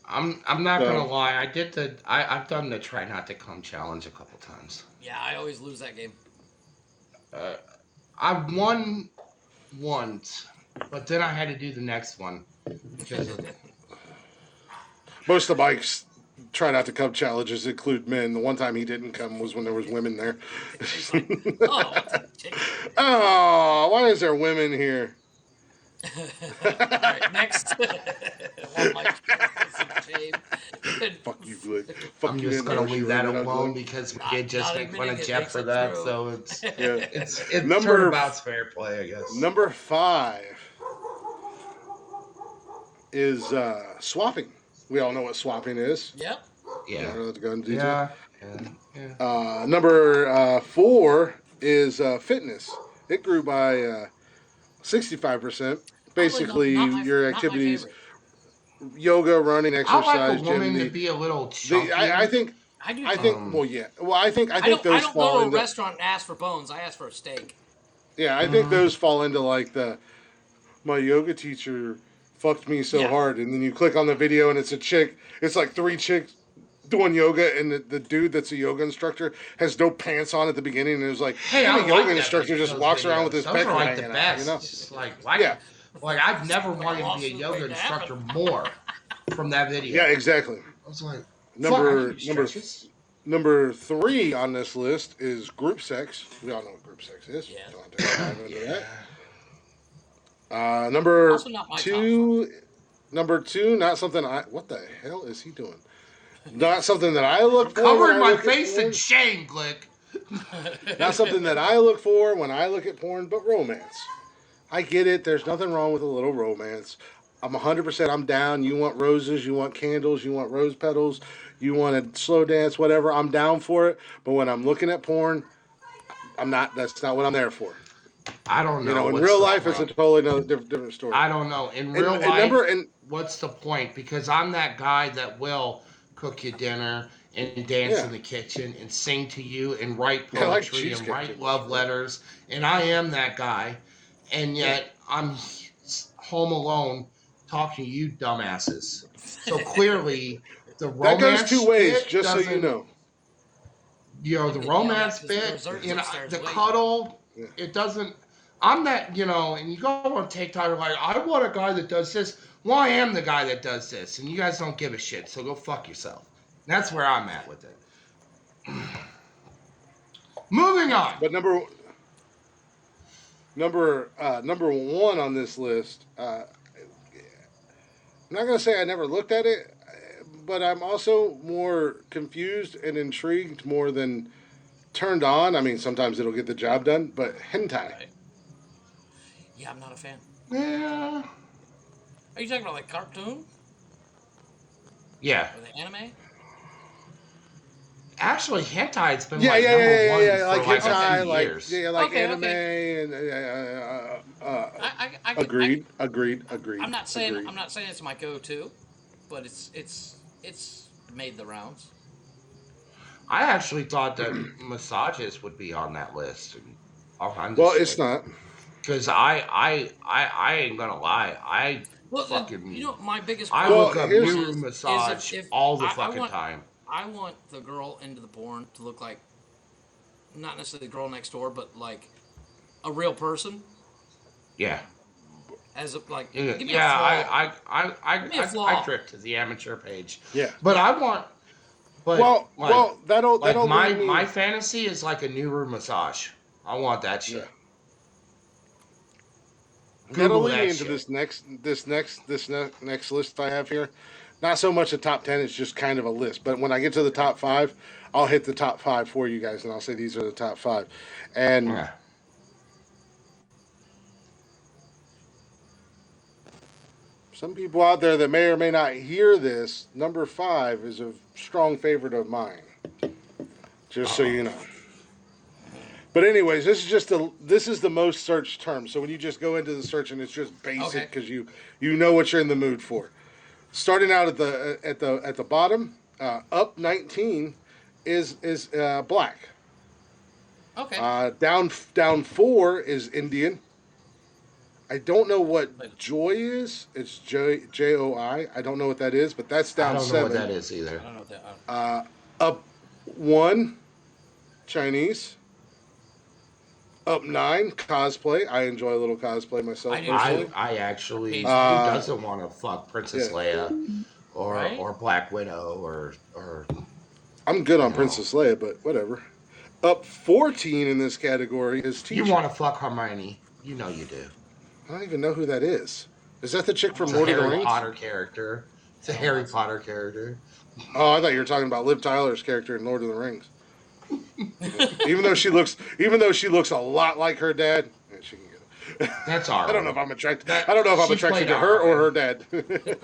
I'm not gonna So, lie. I've done the try not to come challenge a couple times. Yeah, I always lose that game. Uh, I won once, but then I had to do the next one because of most of the bikes try not to come challenges include men. The one time he didn't come was when there was women there. He's like, oh, what's a chicken? Oh, why is there women here? All right, next. One like shame. Fuck you, Glick. Fuck I'm you just in gonna there, leave you that ugly alone ugly. because we Not- did just not make fun admitting of it Jeff makes for it that, true. so it's Yeah. it's Number turnabout's fair play, I guess. Number 5 is swapping. We all know what swapping is. Yep. I Yeah, don't have to go into detail. yeah. Number 4 is fitness. It grew by 65%. Oddly enough, Basically, your not my activities: favorite. yoga, running, I like a exercise, gym. woman to be a little I chunkier. think, I do I too. think. Well, yeah. Well, I think I those don't go fall to a into. restaurant and ask for bones. I ask for a steak. Yeah, I think those fall into like the my yoga teacher fucked me so Yeah. hard, and then you click on the video and it's a chick. It's like 3 chicks doing yoga, and the dude that's a yoga instructor has no pants on at the beginning, and it was like, Hey, and I the yoga like instructor just those walks around with videos. his Those pecker are like the hanging best. out, you know? Just like Yeah, I've never wanted to be a lawsuit yoga waiting to happen. instructor more from that video. yeah, exactly. I was like, fuck, I can Number do number stretches. number 3 on this list is group sex. We all know what group sex is. Yeah. Don't have to dive into Yeah. that. Number Also, not my top two, number two, not something I. What the hell is he doing? Not something that I look for when Covering I my look at face in porn. shame, Glick. Not something that I look for when I look at porn, but romance. I get it. There's nothing wrong with a little romance. I'm 100%. I'm down. You want roses, you want candles, you want rose petals, you want a slow dance, whatever. I'm down for it. But when I'm looking at porn, I'm not. That's not what I'm there for. I don't You know. know, in What's real the life, it's a point? totally different story. I don't know. In And, real and life, remember, and what's the point? Because I'm that guy that will cook you dinner and dance yeah, in the kitchen and sing to you and write I like poetry and cheesecake write too. love letters. And I am that guy. And Yeah, yet I'm home alone talking to you dumbasses. So clearly, the that goes two romance ways. bit Just so you doesn't, know. I'm the getting yelled at romance because bit, there's upstairs the waiting. cuddle, Yeah. it doesn't. I'm that, and you go on TikTok, you're like, I want a guy that does this. Well, I am the guy that does this, and you guys don't give a shit, so go fuck yourself. That's where I'm at with it. Moving on. But number one on this list. I'm not gonna say I never looked at it, but I'm also more confused and intrigued more than turned on. I mean, sometimes it'll get the job done, but hentai. Right. Yeah, I'm not a fan. Yeah. Are you talking about like cartoon Yeah. or the anime? Actually, hentai's been Yeah, like yeah, number yeah, yeah, one yeah. for Like like a hentai, few like years. yeah, like Okay, anime, okay. and I agreed, agreed, I'm not saying agreed. it's my go-to, but it's made the rounds. I actually thought that massages would be on that list and all kinds of Well, it's shit. not. Because I ain't gonna lie. Well, my biggest I problem Well, look with up here's porn new is massage if all the I fucking want time. I want the girl into the porn to look like not necessarily the girl next door, but like a real person. Yeah. As a, like, Yeah, give me yeah, a flaw. Give me a I flaw. drift to the amateur page. yeah. But I want, but Well, that'll my lead me. fantasy is like a new room massage. I want that Yeah. shit. That'll Google lead me that into shit. this next list I have here. Not so much a top 10; it's just kind of a list. But when I get to the top five, I'll hit the top five for you guys, and I'll say these are the top five. And Yeah. some people out there that may or may not hear this, number five is a strong favorite of mine. Just so you know. But anyways, this is the most searched term. So when you just go into the search and it's just basic Okay. because you know what you're in the mood for. Starting out at the bottom, up 19 is black. Okay. Down 4 is Indian. I don't know what Like, joy is. It's Joi. I don't know what that is, but that's I down don't know what 7. that is either. I don't know what that. Up 1, Chinese. Up 9, cosplay. I enjoy a little cosplay myself I do personally. too. I actually, who Uh, doesn't want to fuck Princess yeah, Leia Right? or Black Widow or I'm good you on know, Princess Leia, but whatever. Up 14 in this category is you teacher. want to fuck Hermione? You know you do. I don't even know who that is. Is that the chick from It's a Lord of the Harry Rings? Potter character. It's a Harry Potter character. Oh, I thought you were talking about Liv Tyler's character in Lord of the Rings. even though she looks a lot like her dad, yeah, she can get it. That's I don't know alright. if I'm attracted. That I don't know if I'm she attracted played to her or her alright. dad.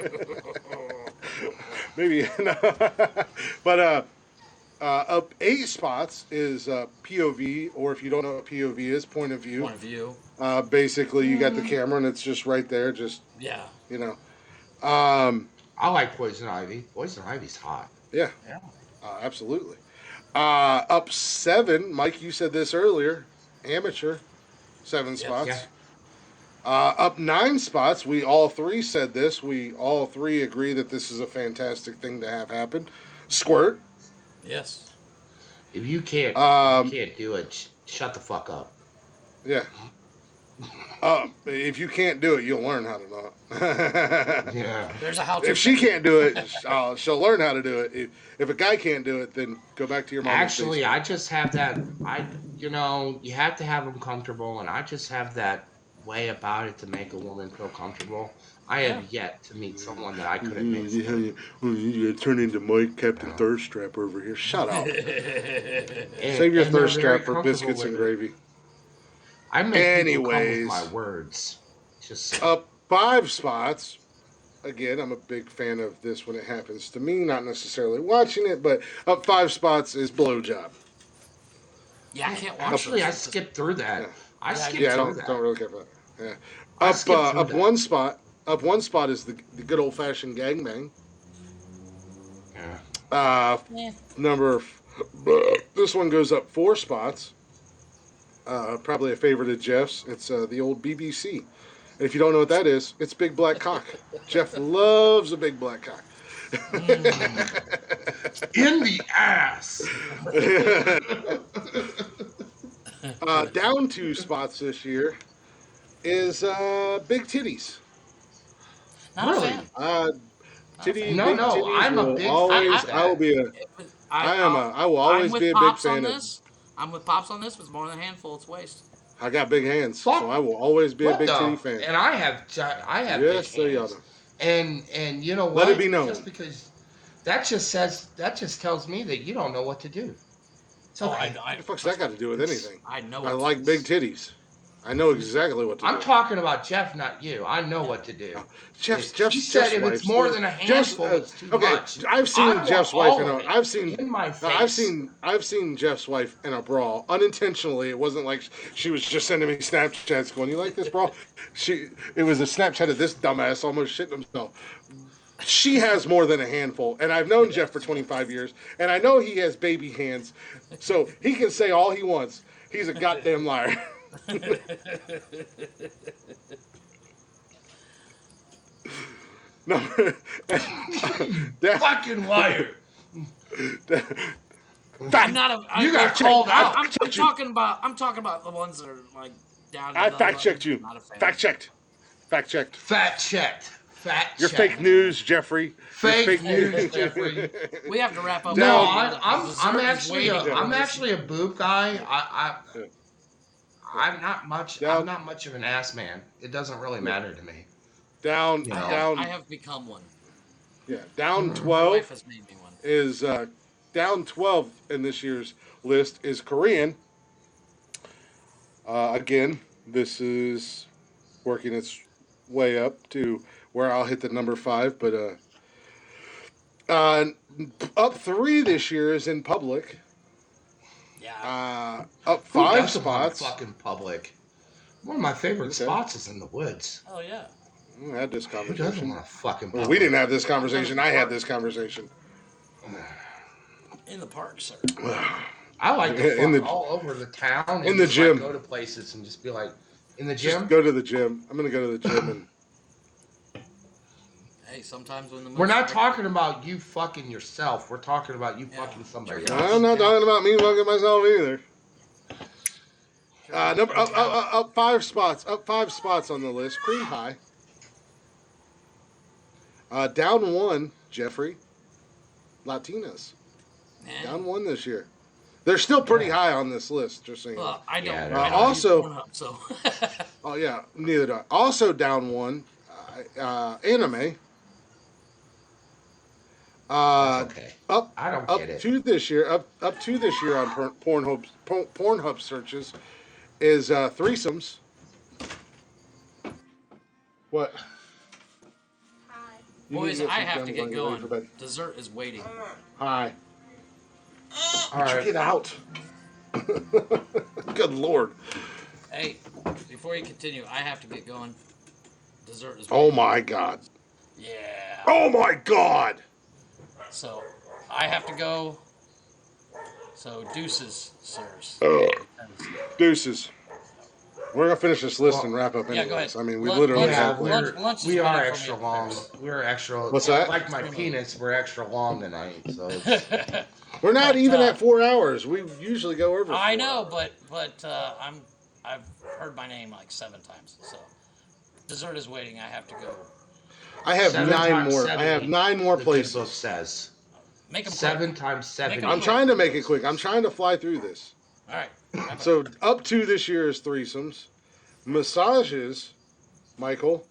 Maybe, no. But up 8 spots is POV, or if you don't know what POV is, point of view. Point of view. Basically, you got the camera and it's just right there, just Yeah. you know. I like Poison Ivy. Poison Ivy's hot. Yeah, Yeah. absolutely. Up 7, Mike, you said this earlier. Amateur, 7 spots. Yeah. Up 9 spots. We all three said this. We all three agree that this is a fantastic thing to have happen. Squirt. Yes. If you can't, do it, shut the fuck up. Yeah. If you can't do it, you'll learn how to do it. Yeah. There's a how-to. If she can't do it, she'll learn how to do it. If a guy can't do it, then go back to your mama's Actually, basement. I just have that. You have to have them comfortable, and I just have that way about it to make a woman feel comfortable. I have yet to meet someone that I couldn't make. You turn into Mike Captain Thirst Trap over here. Shut up. And, Save your and they're thirst very trap for comfortable biscuits with and it. gravy. I make people come with Anyways. my words. Just Up 5 spots. Again, I'm a big fan of this when it happens to me. Not necessarily watching it, but up 5 spots is blowjob. Yeah, I can't watch actually, those. I skipped through that. Yeah. I skipped Yeah, I through don't that. really care about that. Yeah. I skipped through Up that. 1 spot. Up 1 spot is the good old fashioned gangbang. Yeah. This one goes up 4 spots. Probably a favorite of Jeff's. It's the old BBC. And if you don't know what that is, it's big black cock. Jeff loves a big black cock. In the ass. Down 2 spots this year is big titties. Not Really? a fan. Big No, titties I'm a will big always. fan of I will be a. I will always I'm be a with big Pops on fan of. this. I'm with Pops on this. It's more than a handful. It's waste. I got big hands, Fuck. so I will always be a What big the- titty fan. And I have Yes, big there you hands. are. And you know Let what? it be known. Just because that just tells me that you don't know what to do. So What the fuck's that got to do with anything? I know. I like big titties. I know exactly what to do. I'm talking about Jeff, not you. I know what to do. Jeff's He said if wife's it's more the- than a Jeff's- handful, it's too okay, much. I've seen I want Jeff's wife all in of a. it I've seen. in my no, face. I've seen Jeff's wife in a bra unintentionally. It wasn't like she was just sending me Snapchats going, "You like this bra?" It was a Snapchat of this dumbass almost shitting himself. She has more than a handful, and I've known Jeff for 25 years, and I know he has baby hands, so he can say all he wants. He's a goddamn liar. No, Fucking liar. I'm not a. You got called out. I'm talking about. I'm talking about the ones that are like down. I fact checked you. Not a fan. Fact checked. Fat checked. Your fake news, Jeffrey. Your Fake news, Jeffrey. We have to wrap up. No, Down. I'm actually waiting. I'm actually a boob guy. I'm not much. Down. I'm not much of an ass man. It doesn't really matter to me. Down, You know. down, I have become one. yeah, down My 12 wife has made me one. is down 12 in this year's list is Korean. Again, this is working its way up to where I'll hit the number 5, but up 3 this year is in public. Yeah. Up Who 5 doesn't want spots. fucking public. One of my favorite Okay. spots is in the woods. Oh yeah. We had this Who doesn't conversation. want a fucking Well, public? we didn't have this conversation. I had this conversation. In the park, sir. I like to Yeah, fuck in the- all over the town. And in the just, like, gym. go to places and just be like, in the Just gym. go to the gym. I'm gonna go to the gym and Hey, sometimes when the We're not moon's talking about you fucking yourself. We're talking about you fucking somebody Sure. else. I'm not talking about me fucking myself either. Up 5 spots. Up 5 spots on the list. Cream pie. Down 1, Jeffrey. Latinas. Man. Down 1 this year. They're still pretty high on this list. Just saying. Well, I don't. Yeah, I they're- don't also- use Pornhub, so. Oh yeah, neither do I. Also down 1, anime. That's okay. Up I don't up get it. 2 this year. Up 2 this year on Pornhub searches is threesomes. What? Hi. You need Boys, get I some have to gums get on your way for going. bed. Dessert is waiting. Hi. All right. Get out. Good Lord. Hey, before you continue, I have to get going. Dessert is Oh waiting. my God. Yeah. Oh my God. So, I have to go. So, deuces, sirs. Deuces. We're gonna finish this list and wrap up Yeah, anyways. go ahead. I mean, we Lunch- literally lunch- have. lunch is we are waiting for extra me long. upstairs. We're extra. What's that? Like my penis, we're extra long tonight. So it's, We're not But, even at 4 hours. We usually go over. I 4 know, hours. but I've heard my name like 7 times. So dessert is waiting. I have to go. I have 7 9 times more. 70, I have 9 more the good book places. says Make them 7 times 70. I'm trying to make it quick. I'm trying to fly through this. All right. Wrap up. So up to this year is threesomes, massages. Michael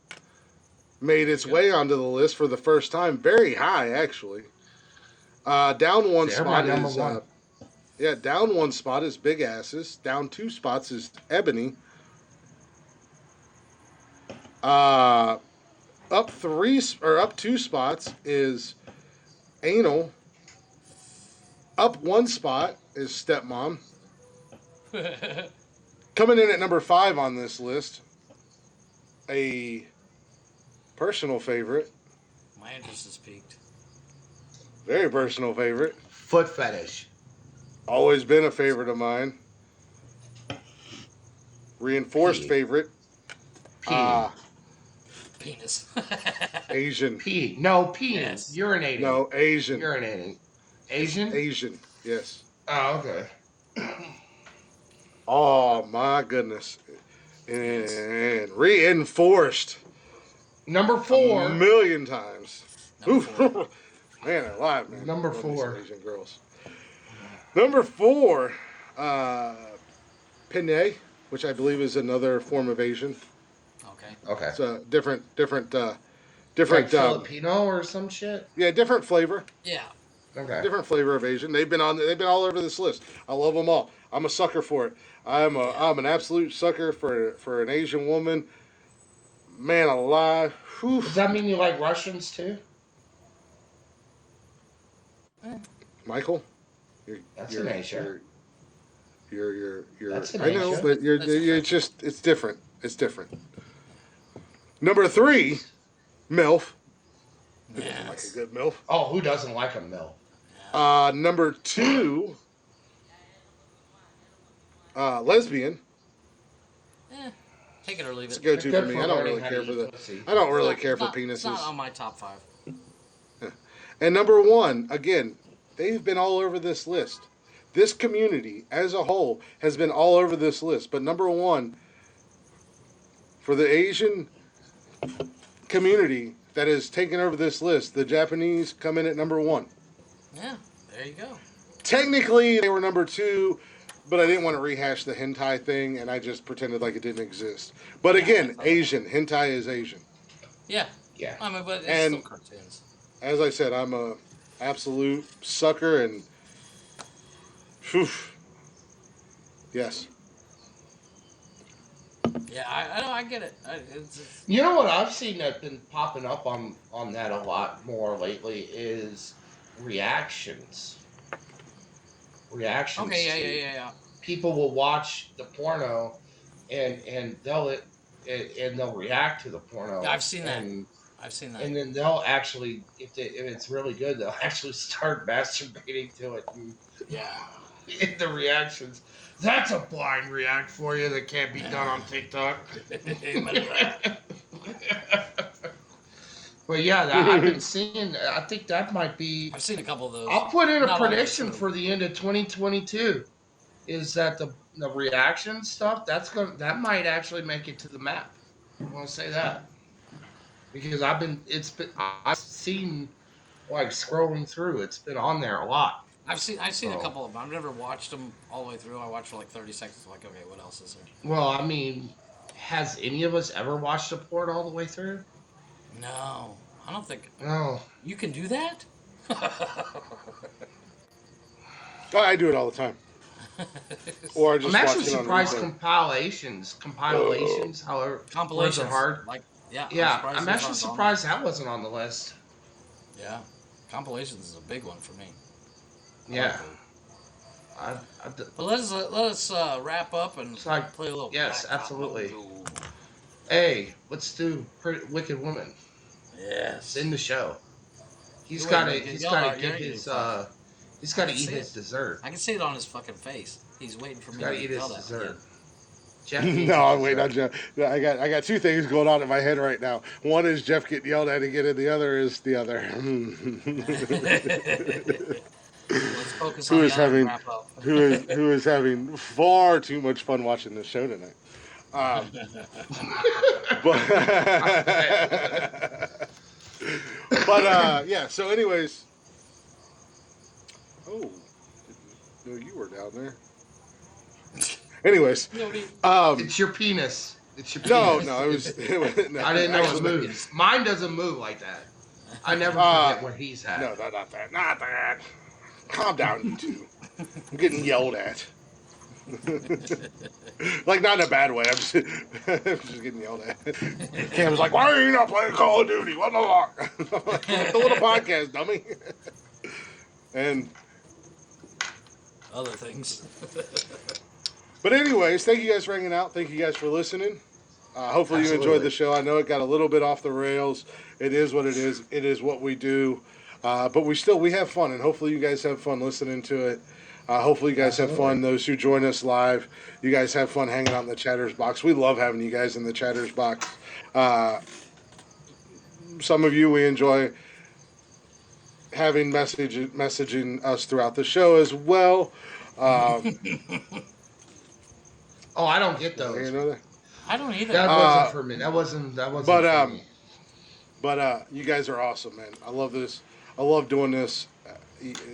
made its way onto the list for the first time, very high actually. Down one They're spot my number is one. down one spot is big asses. Down 2 spots is ebony. Up 2 spots is anal. Up 1 spot is stepmom. Coming in at number 5 on this list, a personal favorite, My interest is peaked. very personal favorite, Foot fetish. always been a favorite of mine. Reinforced Pee. favorite, Peeing. Penis. Asian. Pee. No, peeing. Yes. Urinating. No, Asian. Urinating. Asian? Asian, yes. Oh, okay. Oh my goodness. And reinforced Number a 4. million times. Number Oof. 4. Man, they're alive, man. Number Love these 4. Asian girls. Number 4, Pinay, which I believe is another form of Asian. Okay. Okay. It's a different, Like Filipino or some shit? yeah, different flavor, Yeah. Okay. different flavor of Asian. They've been all over this list. I love them all. I'm a sucker for it. I'm an absolute sucker for an Asian woman. Man alive. Whew. Does that mean you like Russians too? Michael, That's in Asia. You're That's in I know, Asia. but it's different. It's different. Number 3, MILF. Who doesn't like a good MILF? Oh, who doesn't like a mill? Number 2, lesbian. Take it or leave It's a it. go-to Good for me. for I don't learning really how to care for eat the. pussy. I don't really care It's for not- It's not penises. on my top 5. And number 1, again, they've been all over this list. This community as a whole has been all over this list. But number 1, for the Asian community that has taken over this list, the Japanese come in at number 1. Yeah. There you go. Technically, they were number 2, but I didn't want to rehash the hentai thing, and I just pretended like it didn't exist. But again, Asian. Hentai is Asian. Yeah. Yeah. I mean, but it's And- still cartoons. As I said, I'm a absolute sucker, and phew, yes. Yeah, I know. I get it. It's You know what I've seen that's been popping up on that a lot more lately is reactions. Reactions. okay. to- Yeah. People will watch the porno, and they'll react to the porno. Yeah, I've seen that. And, I've seen that. and then they'll actually, if it's really good, they'll actually start masturbating to it. And Yeah. in the reactions, that's a blind react for you that can't be done on TikTok. But yeah, I've been seeing. I think that might be. I've seen a couple of those. I'll put in a Not all prediction true. for the end of 2022. Is that the reaction stuff? That might actually make it to the map. I want to say that because I've seen like scrolling through. It's been on there a lot. I've seen a Oh. couple of them. I've never watched them all the way through. I watched for like 30 seconds. Like, okay, what else is there? Well, I mean, has any of us ever watched a port all the way through? No, I don't think No. you can do that. Oh, I do it all the time. Or I just I'm actually watch it on surprised replay. compilations, however, words Compilations are hard. Like, yeah. Yeah, surprised I'm those actually aren't on surprised that wasn't on the list. there. Yeah, compilations is a big one for me. Yeah. But let us wrap up and It's like- play a little. yes, Black absolutely. Mojo. Hey, let's do Wicked Woman. Yes. It's in the show. He's Wait, got to. wait, He's y'all got are- to get you're his. eating He's got to I can eat see his it. dessert. I can see it on his fucking face. He's waiting for He's me got to to eat tell his that. dessert. Jeff needs No, a I'm waiting on dessert. Jeff. I got two things going on in my head right now. One is Jeff getting yelled at again, and the other is the other. Let's focus who on the is other and having wrap up. who is having far too much fun watching this show tonight. But yeah. So, anyways, oh, no, you were down there. Anyways, It's your penis. It's your no, penis. no, it was no, I didn't know it actually, moves. Mine doesn't move like that. I never forget where he's at. No, not that, not that. Calm down, you two. I'm getting yelled at. Like, not in a bad way. I'm just, I'm just getting yelled at. Cam's like, why are you not playing Call of Duty? What the fuck? The little podcast, dummy. And Other things. but anyways, thank you guys for hanging out. Thank you guys for listening. Hopefully you enjoyed the show. I know it got a little bit off the rails. It is what it is. It is what we do. But we have fun, and hopefully you guys have fun listening to it. Hopefully you guys have fun. Those who join us live, you guys have fun hanging out in the chatters box. We love having you guys in the chatters box. Some of you we enjoy having messaging us throughout the show as well. Oh, I don't get You those. know that? I don't either. That wasn't for me. That wasn't for me. But you guys are awesome, man. I love this. I love doing this.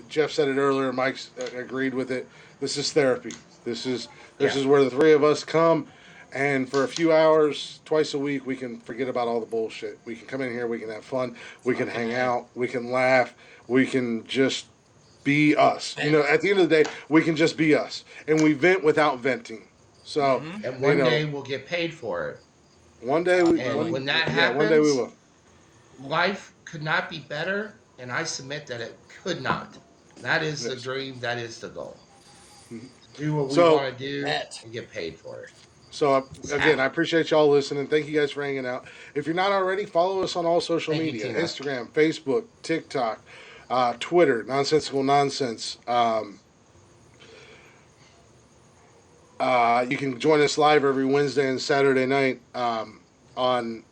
Jeff said it earlier. Mike agreed with it. This is therapy. This is where the three of us come, and for a few hours, twice a week, we can forget about all the bullshit. We can come in here. We can have fun. We can hang out. We can laugh. We can just be us. You know, at the end of the day, we can just be us, and we vent without venting. So, And one day we'll get paid for it. One day we. And when that yeah, happens, one day we will. Life could not be better, and I submit that it could not. That is the dream. That is the goal. Do what we want to do and get paid for it. So, again, I appreciate y'all listening. Thank you guys for hanging out. If you're not already, follow us on all social media. Instagram, Facebook, TikTok, Twitter, Nonsensical Nonsense. You can join us live every Wednesday and Saturday night on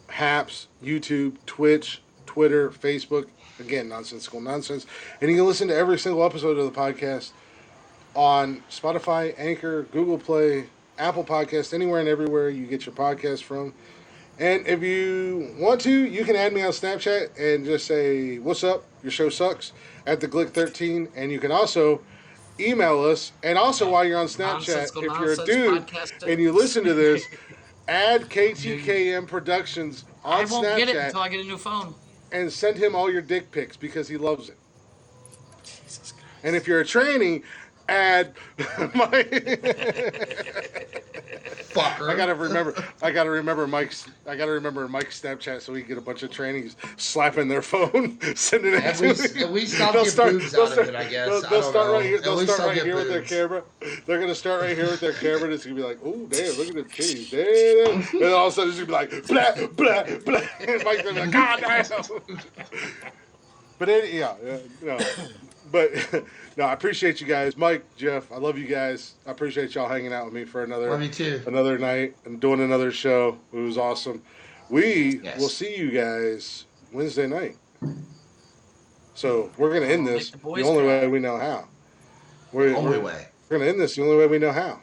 Haps, YouTube, Twitch, Twitter, Facebook. Again, Nonsensical Nonsense. And you can listen to every single episode of the podcast on Spotify, Anchor, Google Play, Apple Podcast, anywhere and everywhere you get your podcast from. And if you want to, you can add me on Snapchat and just say, what's up, your show sucks, at the Glick13. And you can also email us. And also, while you're on Snapchat, if you're a dude and you listen to this, add KTKM Productions on I won't Snapchat. get it until I get a new phone. And send him all your dick pics because he loves it. Jesus Christ. And if you're a tranny, add my. Fucker. I gotta remember Mike's Snapchat so we can get a bunch of trannies slapping their phone, sending it to me. At least I'll get boobs out of it, I guess. They'll start right here. They'll start right here with their boobs. camera. They're gonna start right here with their camera. And it's gonna be like, oh damn, look at the titties, damn. And all of a sudden it's gonna be like, blah blah blah. And Mike's gonna be like, God damn. But no. But no, I appreciate you guys, Mike, Jeff. I love you guys. I appreciate y'all hanging out with me for another night and doing another show. It was awesome. We will see you guys Wednesday night. So we're gonna end this the only way we know how. We're gonna end this the only way we know how,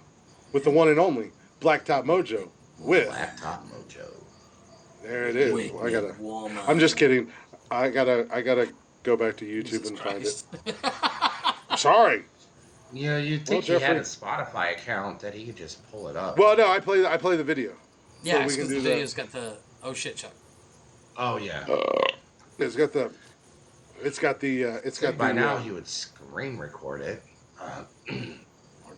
with the one and only Blacktop Mojo. Blacktop Mojo. There it is. I'm just kidding. I gotta go back to YouTube and find it. Sorry. You know, you'd think he had a Spotify account that he could just pull it up. Well, no, I play the video. Yeah, because the video's got the oh shit Chuck. Oh yeah. It's got the. By now he would screen record it. Or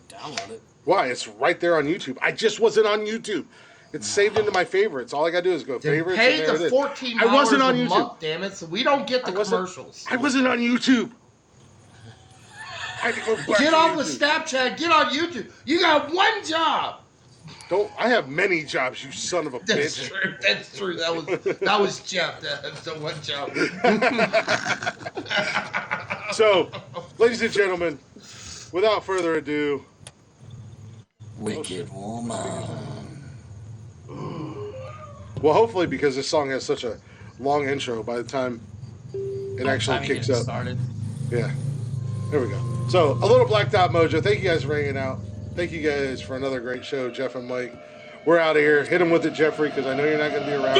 download it. Why? It's right there on YouTube. I just wasn't on YouTube. It's saved into my favorites. All I gotta do is go favorites. Pay the $14 I wasn't on YouTube. Month, damn it! So we don't get the commercials. I wasn't on YouTube. I had to go back Get off of YouTube. Snapchat. Get on YouTube. You got one job. I have many jobs, you son of a That's bitch. true. That's true. That was Jeff. That's the one job. So, ladies and gentlemen, without further ado, Wicked woman. Well, hopefully, because this song has such a long intro, by the time it actually kicks up. Started. Yeah. There we go. So, a little Black Dot Mojo. Thank you guys for hanging out. Thank you guys for another great show, Jeff and Mike. We're out of here. Hit him with it, Jeffrey, because I know you're not going to be around.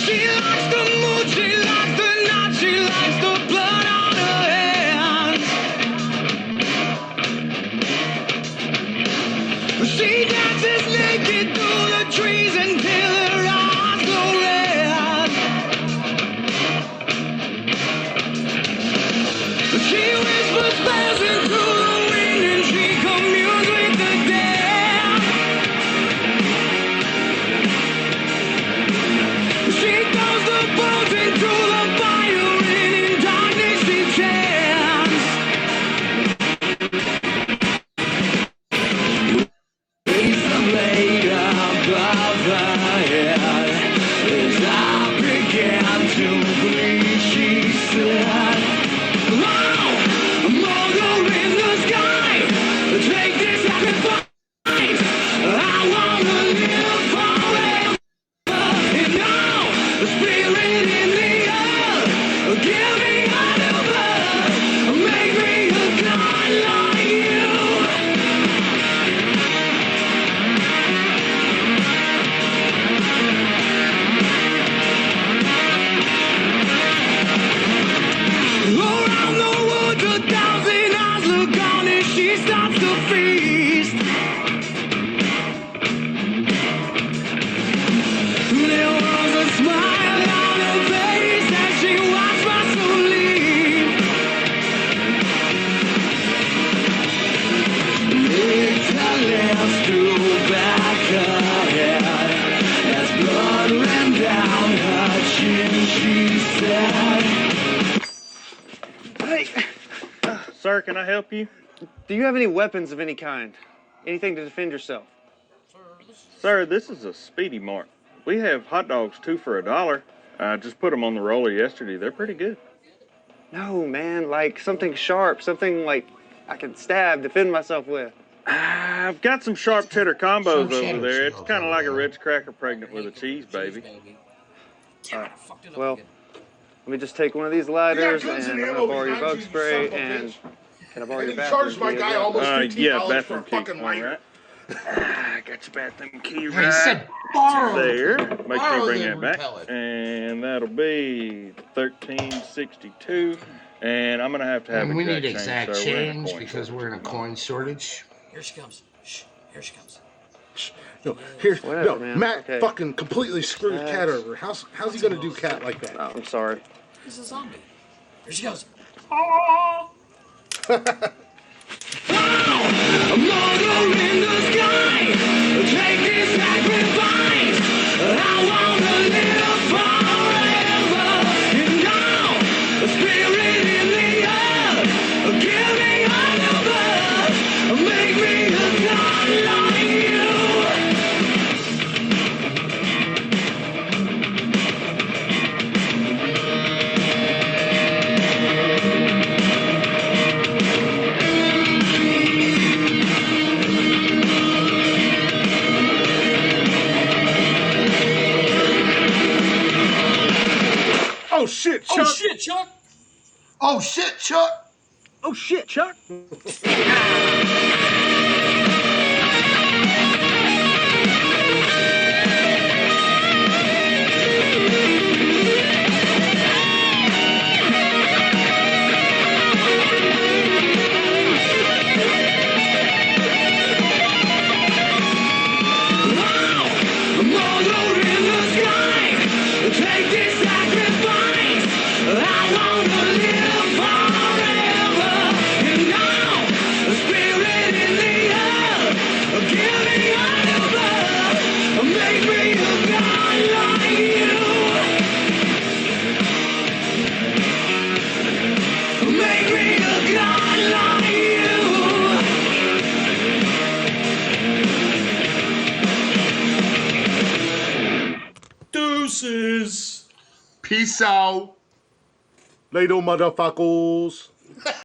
She likes the mood, she likes the night, she likes the blood on her hands. She dances naked through the trees until her eyes go red. She whispers spells into the wind and she communes with the dead. She throws the bones into the fire and in darkness she chants. Raise the blade above her head. As I began to bleed, she said, "Oh, motor in the sky, take this sacrifice. I wanna live forever. And now, the spirit in the earth, give me a new birth, make me a god like you." Around the woods, 1,000 eyes look on as she starts to feast. There was a smile on her face as she watched my soul leave. Licked her lips, threw back her head. As blood ran down her chin, she said, Hey, sir, can I help you? Do you have any weapons of any kind? Anything to defend yourself? Sir, this is a Speedy Mart. We have hot dogs 2 for $1. I just put them on the roller yesterday. They're pretty good. No, man, like something sharp, something like I can stab, defend myself with. I've got some sharp cheddar combos over there. It's kind of like a Ritz cracker pregnant with a cheese baby. Well, let me just take one of these lighters and I'm gonna borrow your bug spray and can I borrow your bathroom Charged my key guy as well? almost $15 Yeah, for bathroom a key. fucking All lighter. right. I got your bathroom key He right said borrow. there. Make sure Borrow you bring them, that back. repel it. And that'll be 1362. And I'm gonna have And we need exact exact change, sir. We're in a change coin because we're in a coin shortage. Here she comes. Shh. Here she comes. No, here's Whatever, no man. Matt. Okay. Fucking completely screwed Cat over. How's he gonna do Cat like that? Oh, I'm sorry. He's a zombie. Here she goes. A motor in the sky, take this sacrifice. I wanna live forever. And now, the spirit in the earth, give me a new birth, make me a god like you. Oh shit, Chuck! Oh shit, Chuck! Oh shit, Chuck! Oh shit, Chuck. Take this sacrifice. I wanna live forever. And now, the spirit Peace out. Later, motherfuckers.